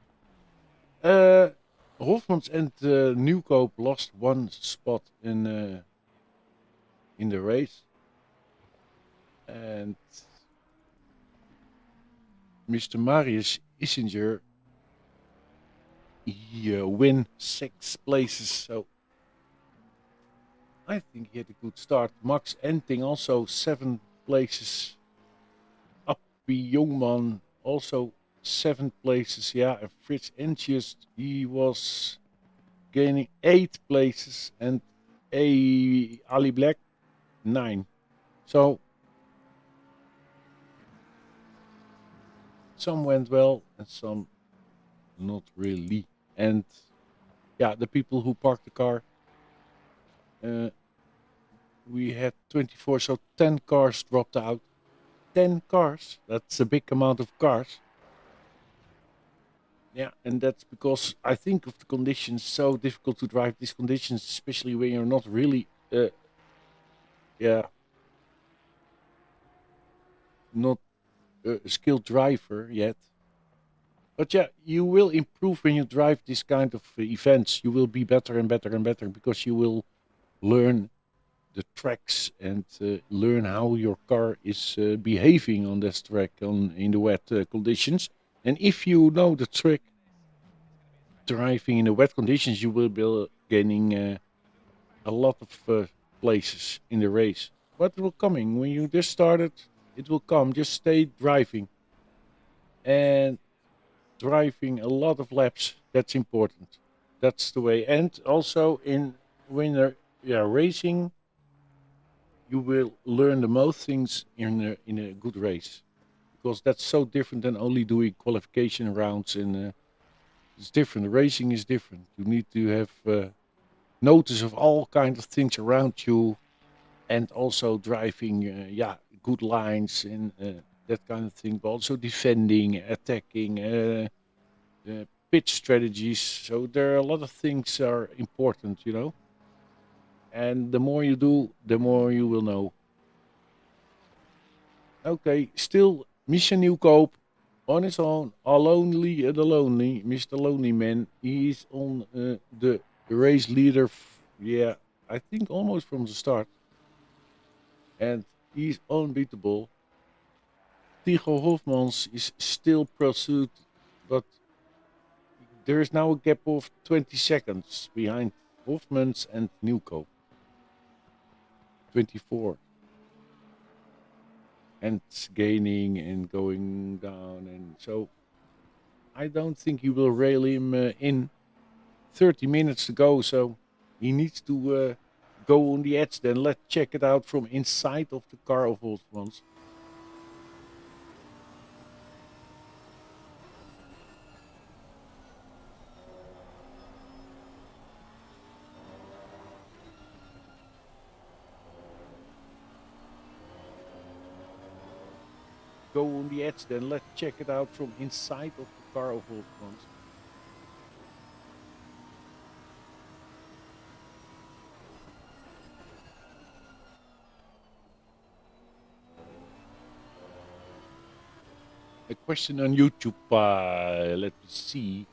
Hofmans and Nieuwkoop lost one spot in the race, and Mr. Marius Isinger he win 6 places. So I think he had a good start. Max Enting also 7 places. Appie Jongman also 7 places. Yeah, and Frits Entius, he was gaining 8 places, and Ali Black 9. So some went well and some not really. And yeah, the people who parked the car, we had 24, so 10 cars dropped out. 10 cars, that's a big amount of cars. Yeah, and that's because I think of the conditions, so difficult to drive these conditions, especially when you're not really, not a skilled driver yet. But yeah, you will improve when you drive this kind of events. You will be better and better and better because you will learn the tracks and learn how your car is behaving on this track in the wet conditions. And if you know the trick driving in the wet conditions, you will be gaining a lot of places in the race. But it will coming when you just started. It will come. Just stay driving and driving a lot of laps. That's important. That's the way. And also when you're racing, you will learn the most things in a good race, because that's so different than only doing qualification rounds. And it's different. Racing is different. You need to have notice of all kinds of things around you, and also driving, good lines and that kind of thing. But also defending, attacking, pitch strategies. So there are a lot of things are important. And the more you do, the more you will know. Okay, still Misha Nieuwkoop on his own, lonely and lonely, Mr. Lonely Man. He is on the race leader. I think almost from the start. And he's unbeatable. Tycho Hofmans is still pursued, but there is now a gap of 20 seconds behind Hofmans and Nieuwkoop. 24. And gaining and going down, and so I don't think he will rail him in. 30 minutes to go, so he needs to go on the edge. Then let's check it out from inside of the car of Hofmans. Go on the edge, then let's check it out from inside of the car of Hofmans. a question on YouTube. Let me see.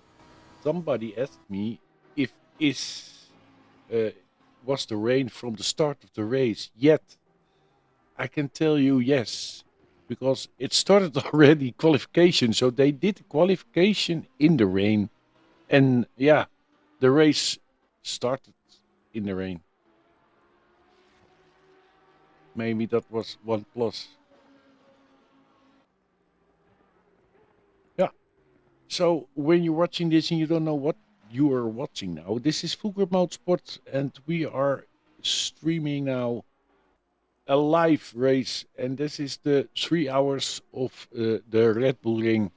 Somebody asked me if uh, was the rain from the start of the race. Yet I can tell you yes, because it started already qualification. So they did the qualification in the rain, and yeah, the race started in the rain. Maybe that was one plus. Yeah. So when you're watching this and you don't know what you are watching now, this is Full Grip Motorsport, and we are streaming now a live race, and this is the 3 hours of the Red Bull Ring,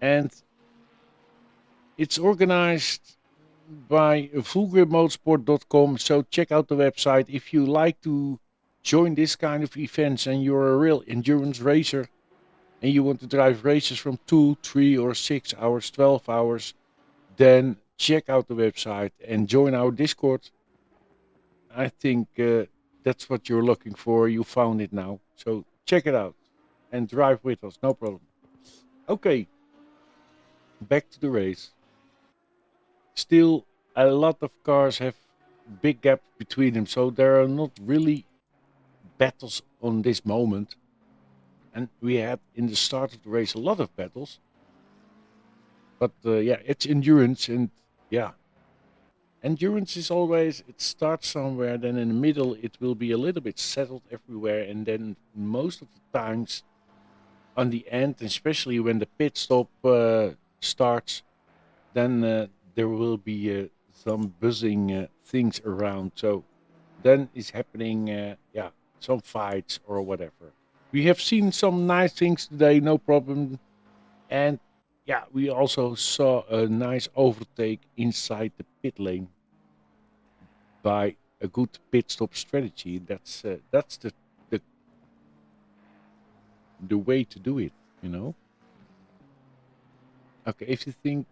and it's organized by fullgripmotorsport.com. So check out the website if you like to join this kind of events and you're a real endurance racer and you want to drive races from 2, 3, or 6 hours, 12 hours. Then check out the website and join our Discord. I think that's what you're looking for. You found it now. So check it out and drive with us. No problem. Okay, back to the race. Still, a lot of cars have big gaps between them. So there are not really battles on this moment. And we had in the start of the race a lot of battles. But yeah, it's endurance. And yeah, endurance is always, it starts somewhere, then in the middle it will be a little bit settled everywhere, and then most of the times on the end, especially when the pit stop starts, then there will be some buzzing things around. So then is happening, yeah, some fights or whatever. We have seen some nice things today, no problem, and yeah, we also saw a nice overtake inside the pit lane by a good pit stop strategy. That's the the way to do it. You know. Okay, if you think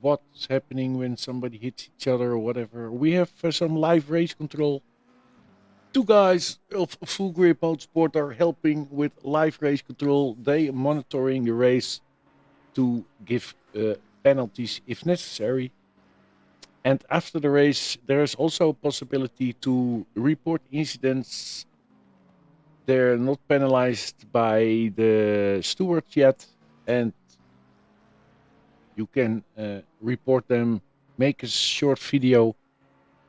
what's happening when somebody hits each other or whatever, we have some live race control. Two guys of Full Grip Motorsport are helping with live race control. They monitoring the race to give penalties if necessary. And after the race, there is also a possibility to report incidents. They're not penalized by the stewards yet, and you can report them, make a short video.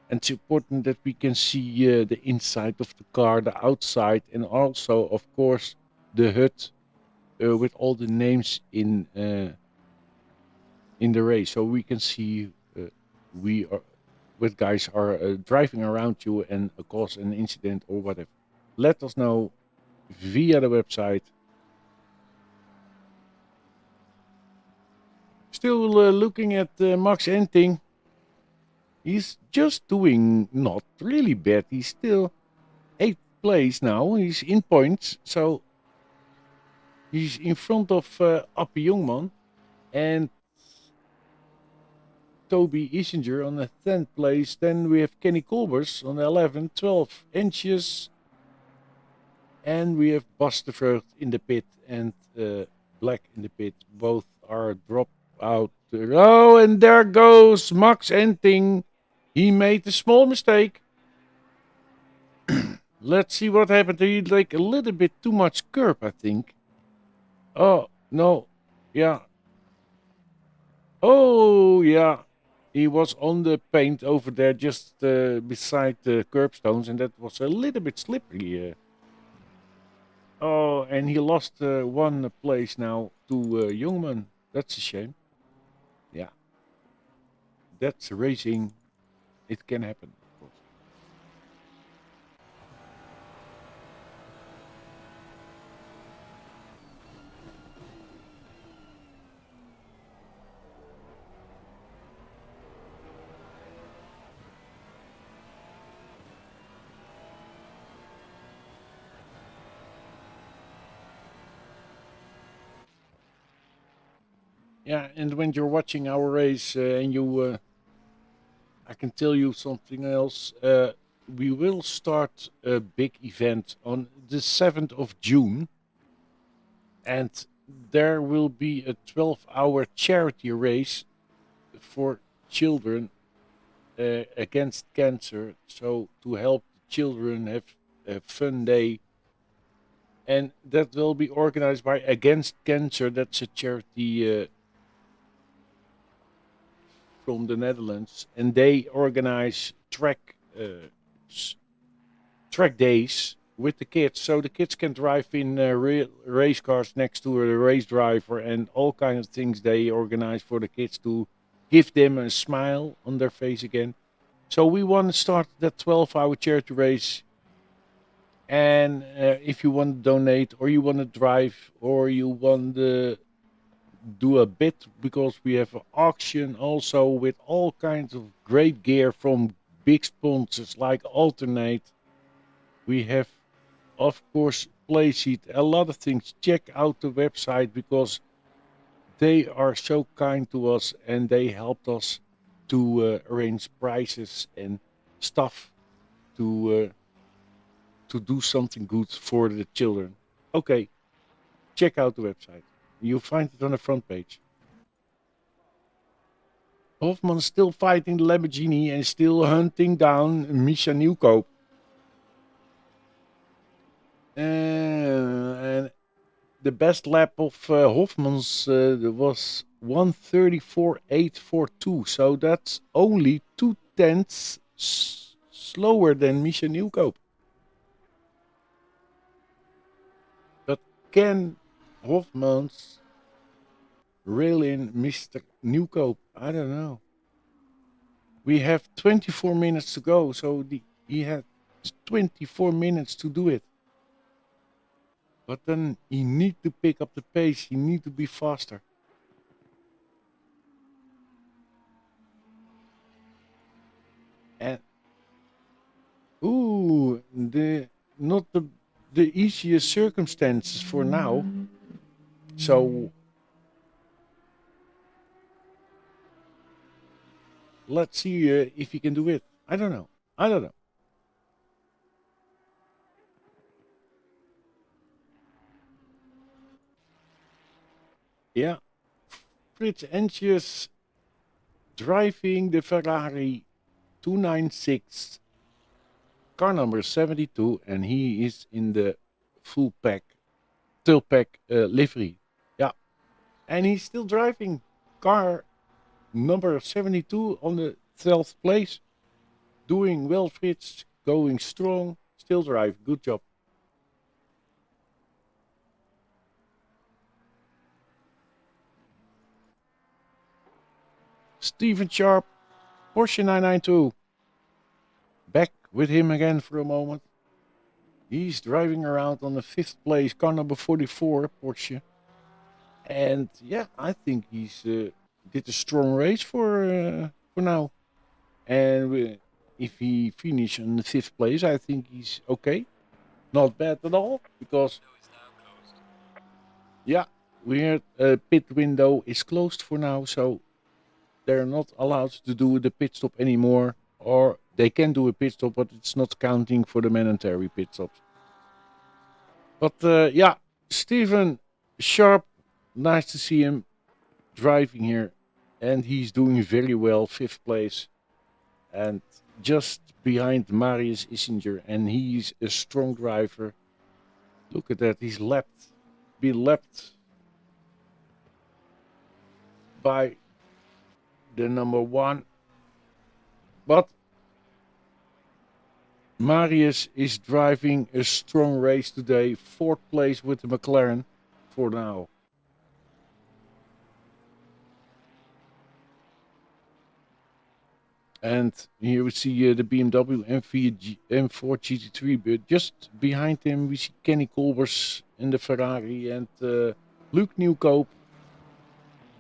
And it's important that we can see the inside of the car, the outside, and also, of course, the hood with all the names in the race, so we can see we are with guys are driving around you and cause an incident or whatever. Let us know via the website. Still looking at Max Enting. He's just doing not really bad. He's still 8th place now. He's in points, so he's in front of Appie Jongman and Toby Isinger on the 10th place. Then we have Kenny Colbers on the 11th, 12 inches. And we have Bas de Vreugd in the pit and Black in the pit. Both are dropped out. Oh, and there goes Max Enting. He made a small mistake. Let's see what happened. He like a little bit too much curb, I think. Oh, no. Yeah. Oh, yeah. He was on the paint over there just beside the curbstones, and that was a little bit slippery. Oh, and he lost one place now to Jungmann. That's a shame. Yeah, that's racing. It can happen, of course. Yeah, and when you're watching our race and you, I can tell you something else. we will start a big event on the 7th of June, and there will be a 12-hour charity race for children against cancer. So to help the children have a fun day, and that will be organized by Against Cancer. That's a charity from the Netherlands, and they organize s- track days with the kids, so the kids can drive in race cars next to a race driver and all kinds of things they organize for the kids to give them a smile on their face again. So we want to start that 12-hour charity race, and if you want to donate or you want to drive or you want to do a bit, because we have an auction also with all kinds of great gear from big sponsors like Alternate. We have, of course, Playseat, a lot of things. Check out the website because they are so kind to us and they helped us to arrange prices and stuff to do something good for the children. Okay, check out the website. You'll find it on the front page. Hoffman still fighting the Lamborghini and still hunting down Misha Newcope. And the best lap of Hofman's was 1:34.842. So that's only 2/10 slower than Misha Newcope. But can Hofman's reel in Mr. Newcope? I don't know. We have 24 minutes to go, so he had 24 minutes to do it. But then he need to pick up the pace. He need to be faster. And ooh, the not the easiest circumstances for now. So let's see if he can do it. I don't know. I don't know. Yeah, Fritz Anxious driving the Ferrari 296, car number 72, and he is in the full pack, tail pack livery. Yeah, and he's still driving car number 72 on the 12th place. Doing well, Fritz, going strong, still drive. Good job. Steven Sharp, Porsche 992. Back with him again for a moment. He's driving around on the 5th place, car number 44, Porsche. And yeah, I think he's did a strong race for now. And if he finish in the 5th place, I think he's okay. Not bad at all, because yeah, we're pit window is closed for now, so they're not allowed to do the pit stop anymore, or they can do a pit stop, but it's not counting for the mandatory pit stops. But yeah, Steven Sharp, nice to see him driving here, and he's doing very well, 5th place, and just behind Marius Isinger, and he's a strong driver. Look at that, he's been lapped by the number 1. But Marius is driving a strong race today, 4th place with the McLaren for now. And here we see the BMW M4 GT3, but just behind him we see Kenny Colbers in the Ferrari and Luke Newcope.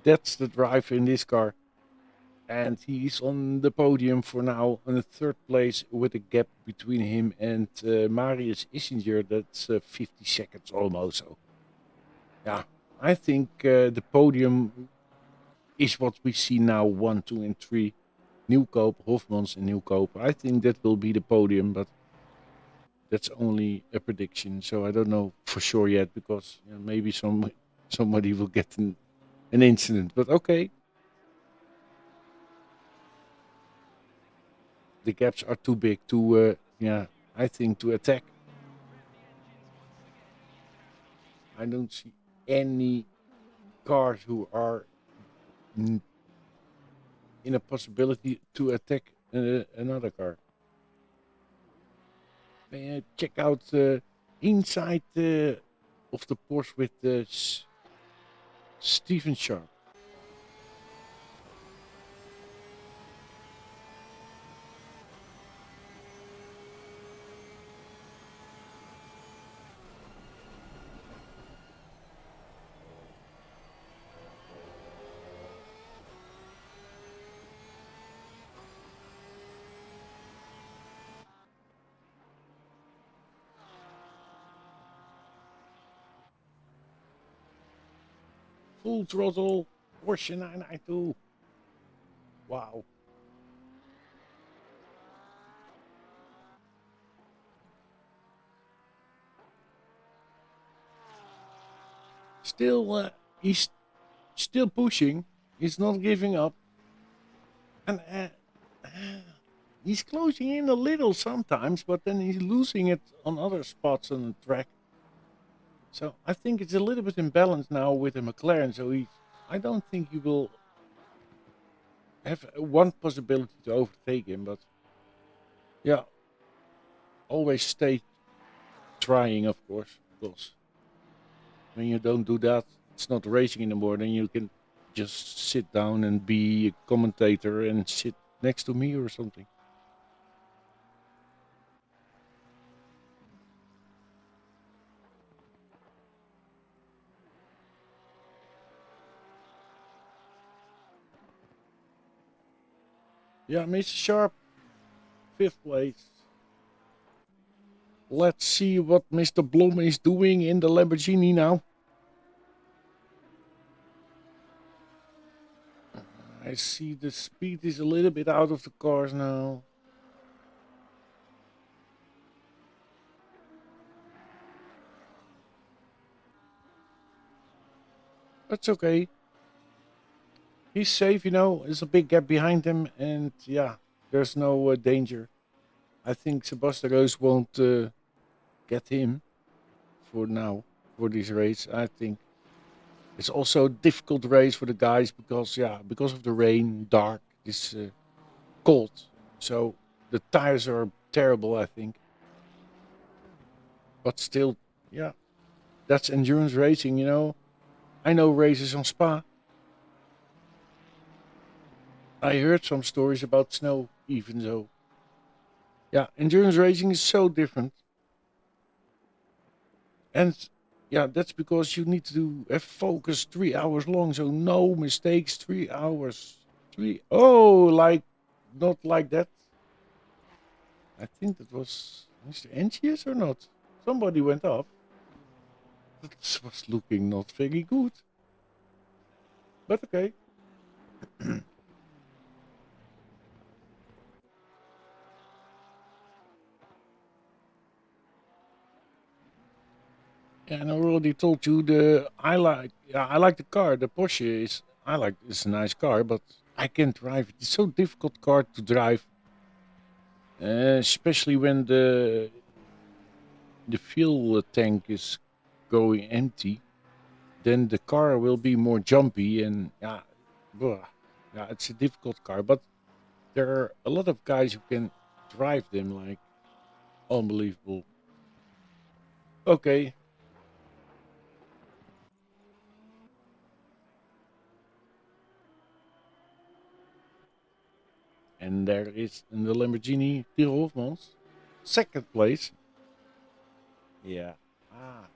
That's the driver in this car. And he's on the podium for now on the 3rd place with a gap between him and Marius Isinger. That's 50 seconds almost. So, yeah, I think the podium is what we see now, 1, 2, and 3. Nieuwkoop, Hofmans and Nieuwkoop. I think that will be the podium, but that's only a prediction. So I don't know for sure yet because maybe somebody will get an incident. But okay, the gaps are too big to I think to attack. I don't see any cars who are in a possibility to attack another car. Check out inside of the Porsche with Steven Sharp. Full throttle Porsche 992. Wow. Still, he's still pushing. He's not giving up. And he's closing in a little sometimes, but then he's losing it on other spots on the track. So I think it's a little bit imbalanced now with the McLaren. So I don't think he will have one possibility to overtake him. But yeah, always stay trying, of course, because when you don't do that, it's not racing anymore. Then you can just sit down and be a commentator and sit next to me or something. Yeah, Mr. Sharp, 5th place. Let's see what Mr. Blom is doing in the Lamborghini now. I see the speed is a little bit out of the cars now. That's okay. He's safe, There's a big gap behind him, and yeah, there's no danger. I think Sebastian Roos won't get him for now, for this race. I think it's also a difficult race for the guys because of the rain, dark, it's cold. So the tires are terrible, I think. But still, yeah, that's endurance racing, I know races on Spa. I heard some stories about snow, even though. Yeah, endurance racing is so different. And yeah, that's because you need to have focus 3 hours long, so no mistakes, 3 hours. Like, not like that. I think that was Mr. Angius or not? Somebody went off. That was looking not very good. But okay. Yeah, and I already told you I like the car. The Porsche is it's a nice car, but I can't drive it. It's so difficult car to drive, especially when the fuel tank is going empty. Then the car will be more jumpy and yeah, it's a difficult car. But there are a lot of guys who can drive them like unbelievable. Okay, and there is in the Lamborghini Tiro Hofmans, 2nd place. Yeah. Ah,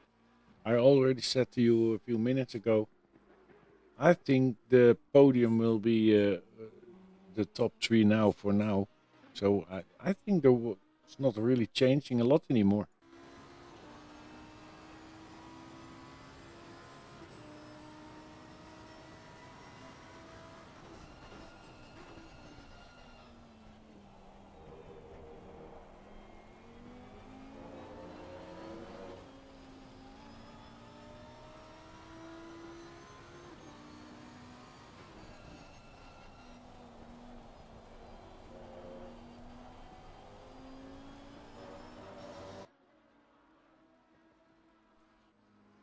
I already said to you a few minutes ago. I think the podium will be the top 3 now for now. So I think it's not really changing a lot anymore.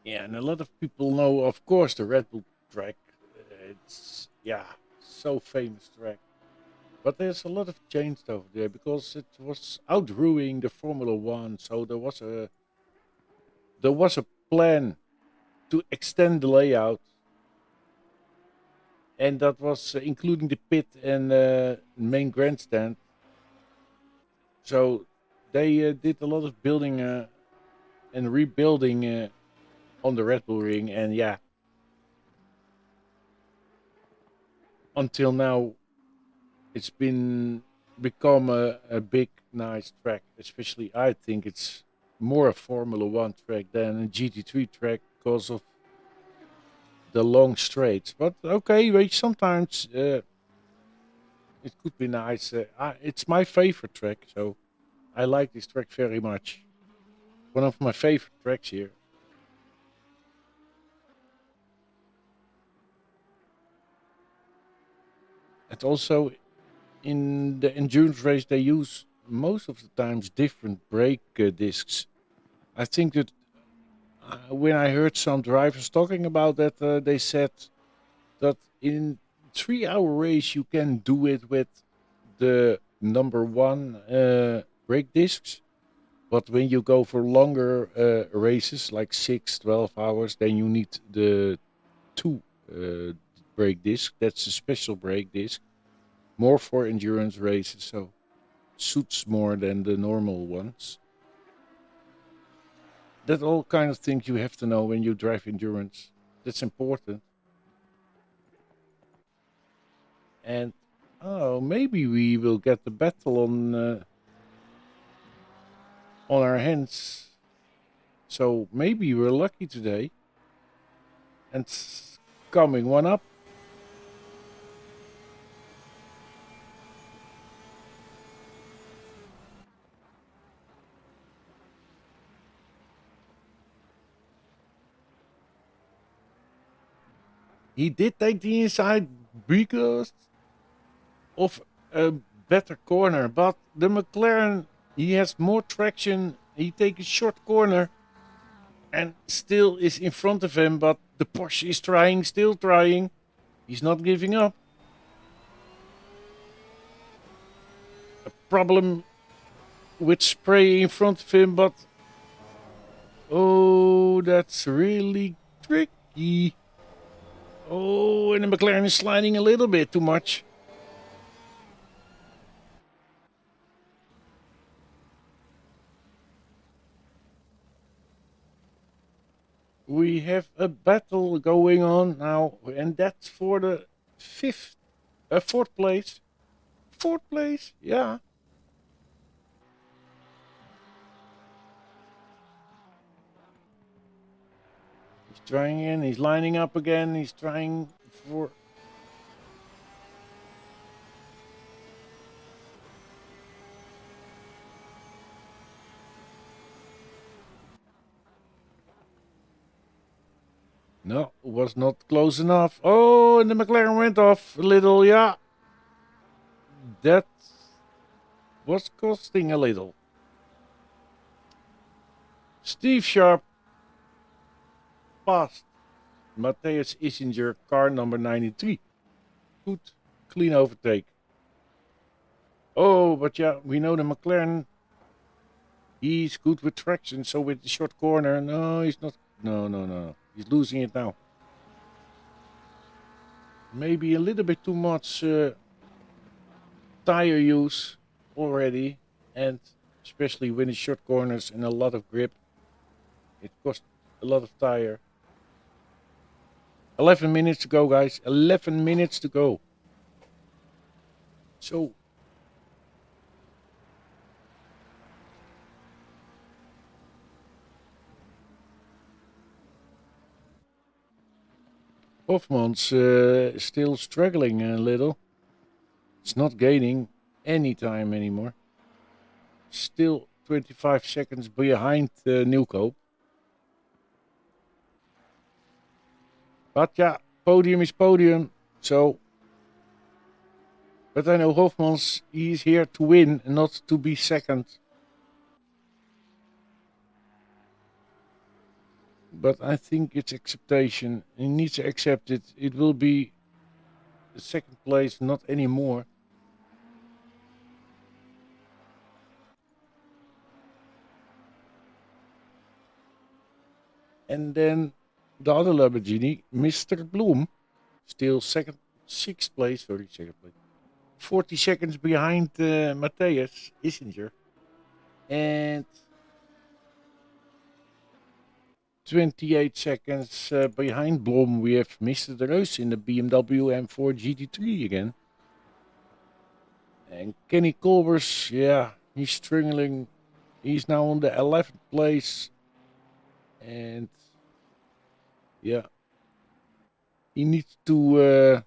Yeah, and a lot of people know, of course, the Red Bull track. It's yeah, so famous track. But there's a lot of change over there because it was outgrowing the Formula One. So there was a plan to extend the layout, and that was including the pit and main grandstand. So they did a lot of building and rebuilding on the Red Bull ring, and yeah, until now it's been become a big nice track. Especially, I think it's more a Formula One track than a GT3 track because of the long straights. But okay, wait, sometimes it could be nice. It's my favorite track, so I like this track very much. One of my favorite tracks here. And also in the endurance race, they use most of the times different brake discs. I think that when I heard some drivers talking about that, they said that in 3 hour race you can do it with the number one brake discs. But when you go for longer races, like 6, 12 hours, then you need the two uh, brake disc. That's a special brake disc, more for endurance races, so suits more than the normal ones. That all kind of things you have to know when you drive endurance. That's important. And oh, maybe we will get the battle on our hands. So maybe we're lucky today. And coming one up. He did take the inside because of a better corner, but the McLaren, he has more traction. He takes a short corner and still is in front of him, but the Porsche is trying, still trying. He's not giving up. A problem with spray in front of him, but oh, that's really tricky. Oh, and the McLaren is sliding a little bit too much. We have a battle going on now, and that's for the fourth place. Fourth place, yeah. He's trying in, he's lining up again, he's trying for. No, was not close enough. Oh, and the McLaren went off a little, yeah. That was costing a little. Steve Sharp passed Matthias Isinger, car number 93. Good, clean overtake. Oh, but yeah, we know the McLaren. He's good with traction, so with the short corner, no, he's not. No, no, no. He's losing it now. Maybe a little bit too much tire use already, and especially when it's short corners and a lot of grip, it costs a lot of tire. 11 minutes to go, guys. 11 minutes to go. So Hoffman's still struggling a little. It's not gaining any time anymore. Still 25 seconds behind Newcope. But yeah, podium is podium. So, but I know Hoffman's, he's here to win, not to be second. but I think it's acceptation. He needs to accept it. It will be the second place, not anymore. And then the other Lamborghini, Mr. Bloom, still sixth place, sorry, second place. 40 seconds behind Matthias Isinger. And 28 seconds behind Blom, we have Mr. De Reus in the BMW M4 GT3 again. And Kenny Colbers, yeah, he's struggling. He's now on the 11th place. And yeah, he needs to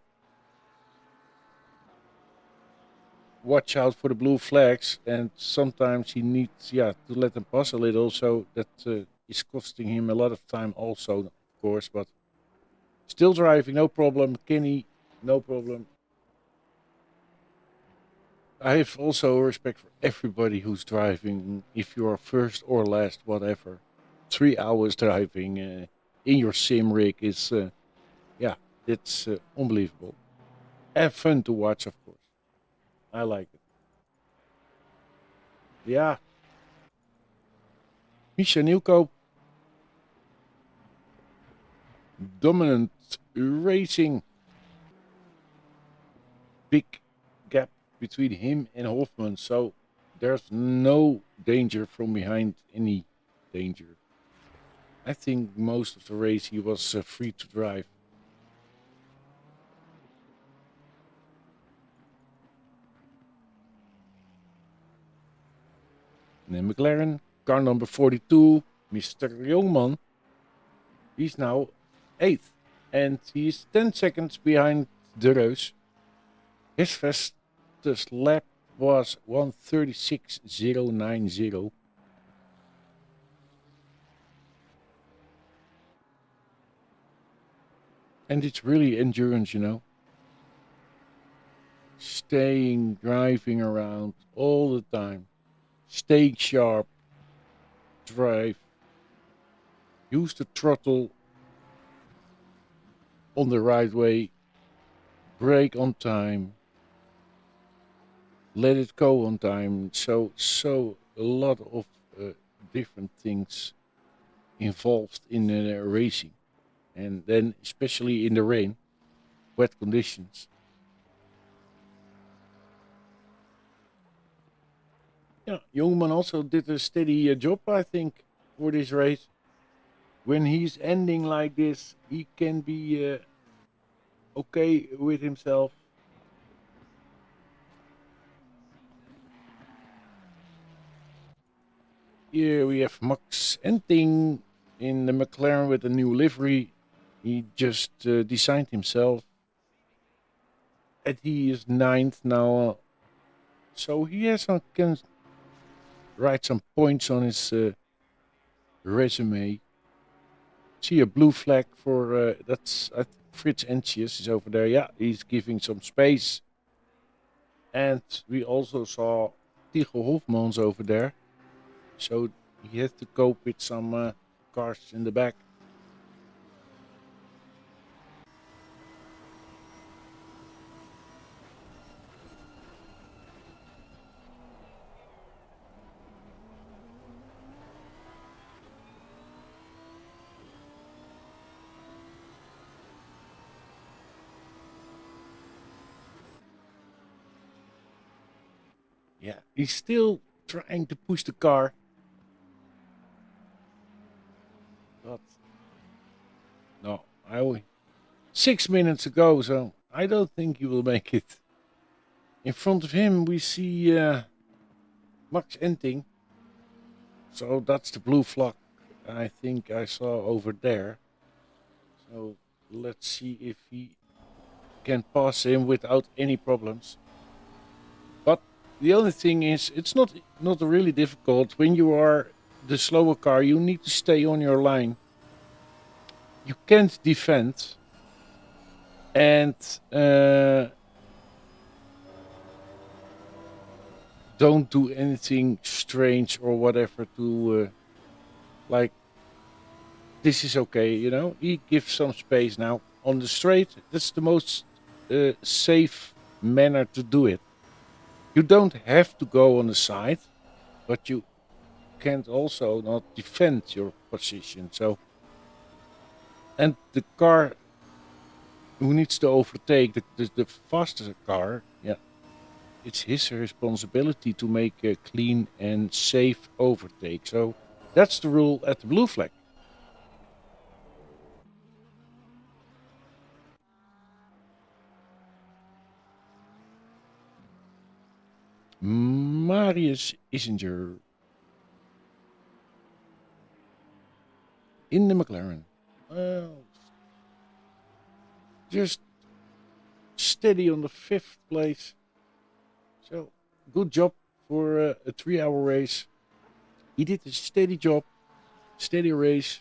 watch out for the blue flags. And sometimes he needs, yeah, to let them pass a little. So that is costing him a lot of time also, of course. But still driving, no problem. Kenny, no problem. I have also respect for everybody who's driving. If you are first or last, whatever. 3 hours driving in your sim rig is, yeah, it's unbelievable. And fun to watch, of course. I like it. Yeah. Misha Nieuwkoop. Dominant racing. Big gap between him and Hoffman, so there's no danger from behind, any danger. I think most of the race he was free to drive. And then McLaren, car number 42, Mr. Jongman. He's now 8th, and he's 10 seconds behind De Reus. His fastest lap was 1:36.090. And it's really endurance, you know. Staying, driving around all the time. Staying sharp. Drive. Use the throttle on the right way. Brake on time. Let it go on time. So a lot of different things involved in racing. And then especially in the rain, wet conditions. Yeah, Jungman also did a steady job, I think, for this race. When he's ending like this, he can be okay with himself. Here we have Max Enting in the McLaren with a new livery. He just designed himself. And he is 9th now. So he has can write some points on his resume. See a blue flag for, that's Fritz Entius is over there. Yeah, he's giving some space. And we also saw Tycho Hofmans over there. So he had to cope with some cars in the back. Yeah, he's still trying to push the car. But no, 6 minutes ago, so I don't think he will make it. In front of him, we see Max Enting. So that's the blue flag I think I saw over there. So let's see if he can pass him without any problems. But the only thing is, it's not really difficult. When you are the slower car, you need to stay on your line. You can't defend. And don't do anything strange or whatever to like this is okay, you know. He gives some space now on the straight. That's the most safe manner to do it. You don't have to go on the side, but you can't also not defend your position. So, and the car who needs to overtake the faster car, yeah, it's his responsibility to make a clean and safe overtake. So that's the rule at the blue flag. Marius Isinger in the McLaren. Well, just steady on the 5th place. So good job for a 3-hour race. He did a steady job, steady race.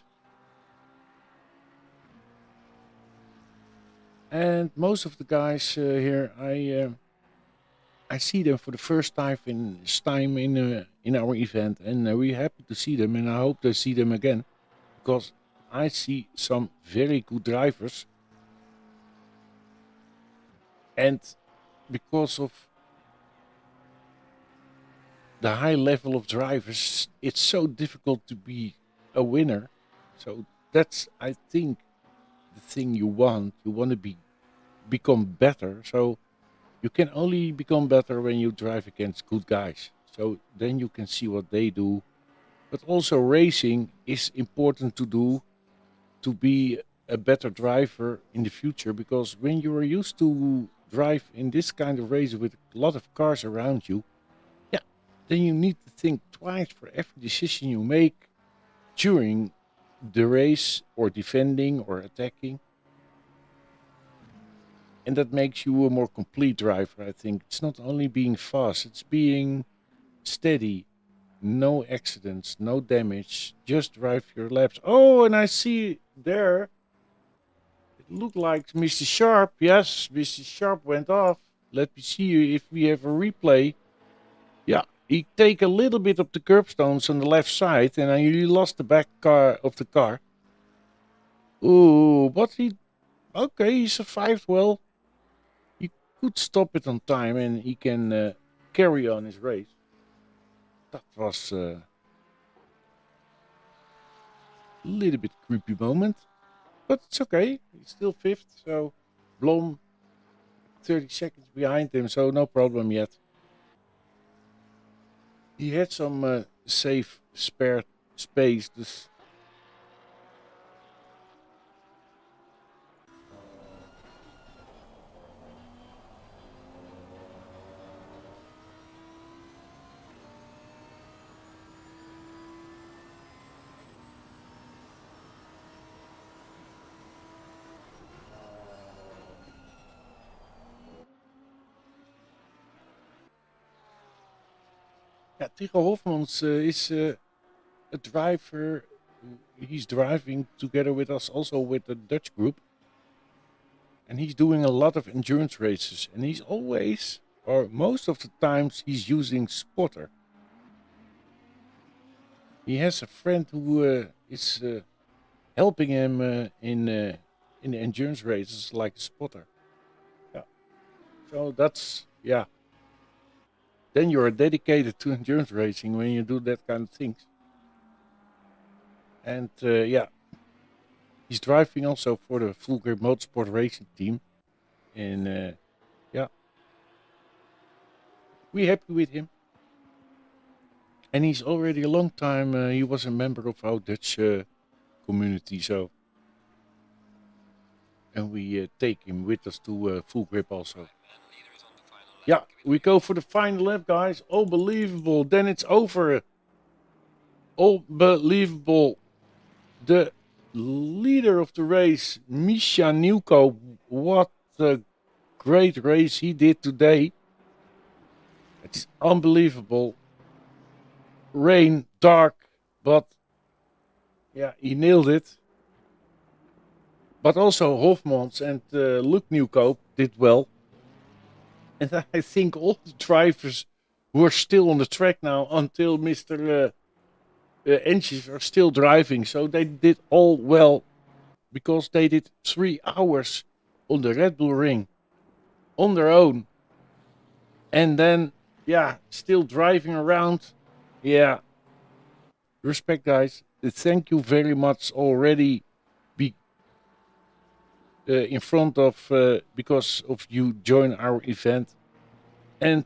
And most of the guys here, I see them for the first time in our event, and we're happy to see them, and I hope to see them again because I see some very good drivers, and because of the high level of drivers, it's so difficult to be a winner. So that's, I think, the thing you want. You want to become better. So you can only become better when you drive against good guys. So then you can see what they do. But also racing is important to do to be a better driver in the future, because when you are used to drive in this kind of race with a lot of cars around you, yeah, then you need to think twice for every decision you make during the race or defending or attacking. And that makes you a more complete driver, I think. It's not only being fast, it's being steady, no accidents, no damage, just drive your laps. Oh, and I see there, it looked like Mr. Sharp. Yes, Mr. Sharp went off. Let me see if we have a replay. Yeah, he take a little bit of the curbstones on the left side, and he lost the back car of the car. Ooh, but okay, he survived well. He could stop it on time, and he can carry on his race. That was a little bit creepy moment, but it's okay. He's still 5th, so Blom 30 seconds behind him, so no problem yet. He had some safe spare space. Yeah, Tigo Hofmans is a driver. He's driving together with us, also with the Dutch group, and he's doing a lot of endurance races. And he's always, or most of the times, he's using spotter. He has a friend who is helping him in the endurance races, like a spotter. Yeah. So that's, yeah. Then you're dedicated to endurance racing when you do that kind of things. And yeah, he's driving also for the Full Grip Motorsport Racing team. And yeah, we're happy with him. And he's already a long time, he was a member of our Dutch community. So, and we take him with us to Full Grip also. Yeah, we go for the final lap, guys. Unbelievable. Then it's over. Unbelievable. The leader of the race, Misha Newko. What a great race he did today. It's unbelievable. Rain, dark, but yeah, he nailed it. But also Hofmans and Luke Newcope did well. And I think all the drivers who are still on the track now until Mr. engines are still driving, so they did all well because they did 3 hours on the Red Bull ring on their own, and then yeah, still driving around. Yeah, respect, guys. Thank you very much already. Be in front of because of you join our event, and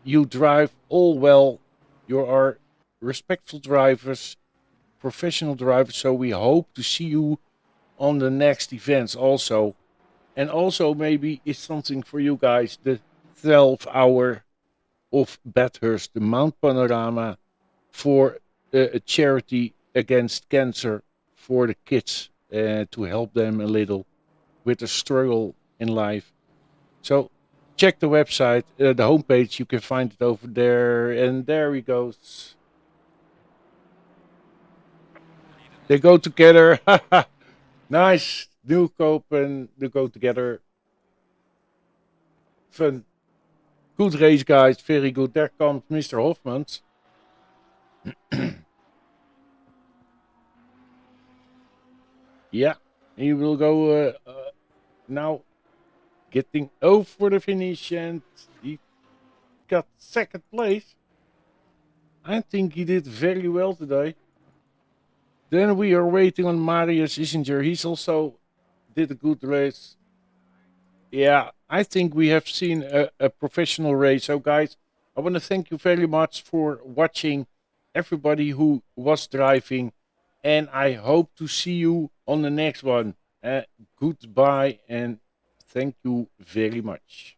you drive all well. You are respectful drivers, professional drivers. So we hope to see you on the next events also. And also maybe it's something for you guys, the 12 hour of Bathurst, the Mount Panorama for a charity against cancer for the kids to help them a little with the struggle in life. So check the website, the homepage, you can find it over there. And there he goes. They go together. Nice. Nieuwkoop and they go together. Fun. Good race, guys. Very good. There comes Mr. Hofmans. Yeah. He will go now getting over the finish, and he got second place. I think he did very well today. Then we are waiting on Marius Isinger. He's also did a good race. Yeah, I think we have seen a professional race. So, guys, I want to thank you very much for watching, everybody who was driving, and I hope to see you on the next one. Goodbye, and thank you very much.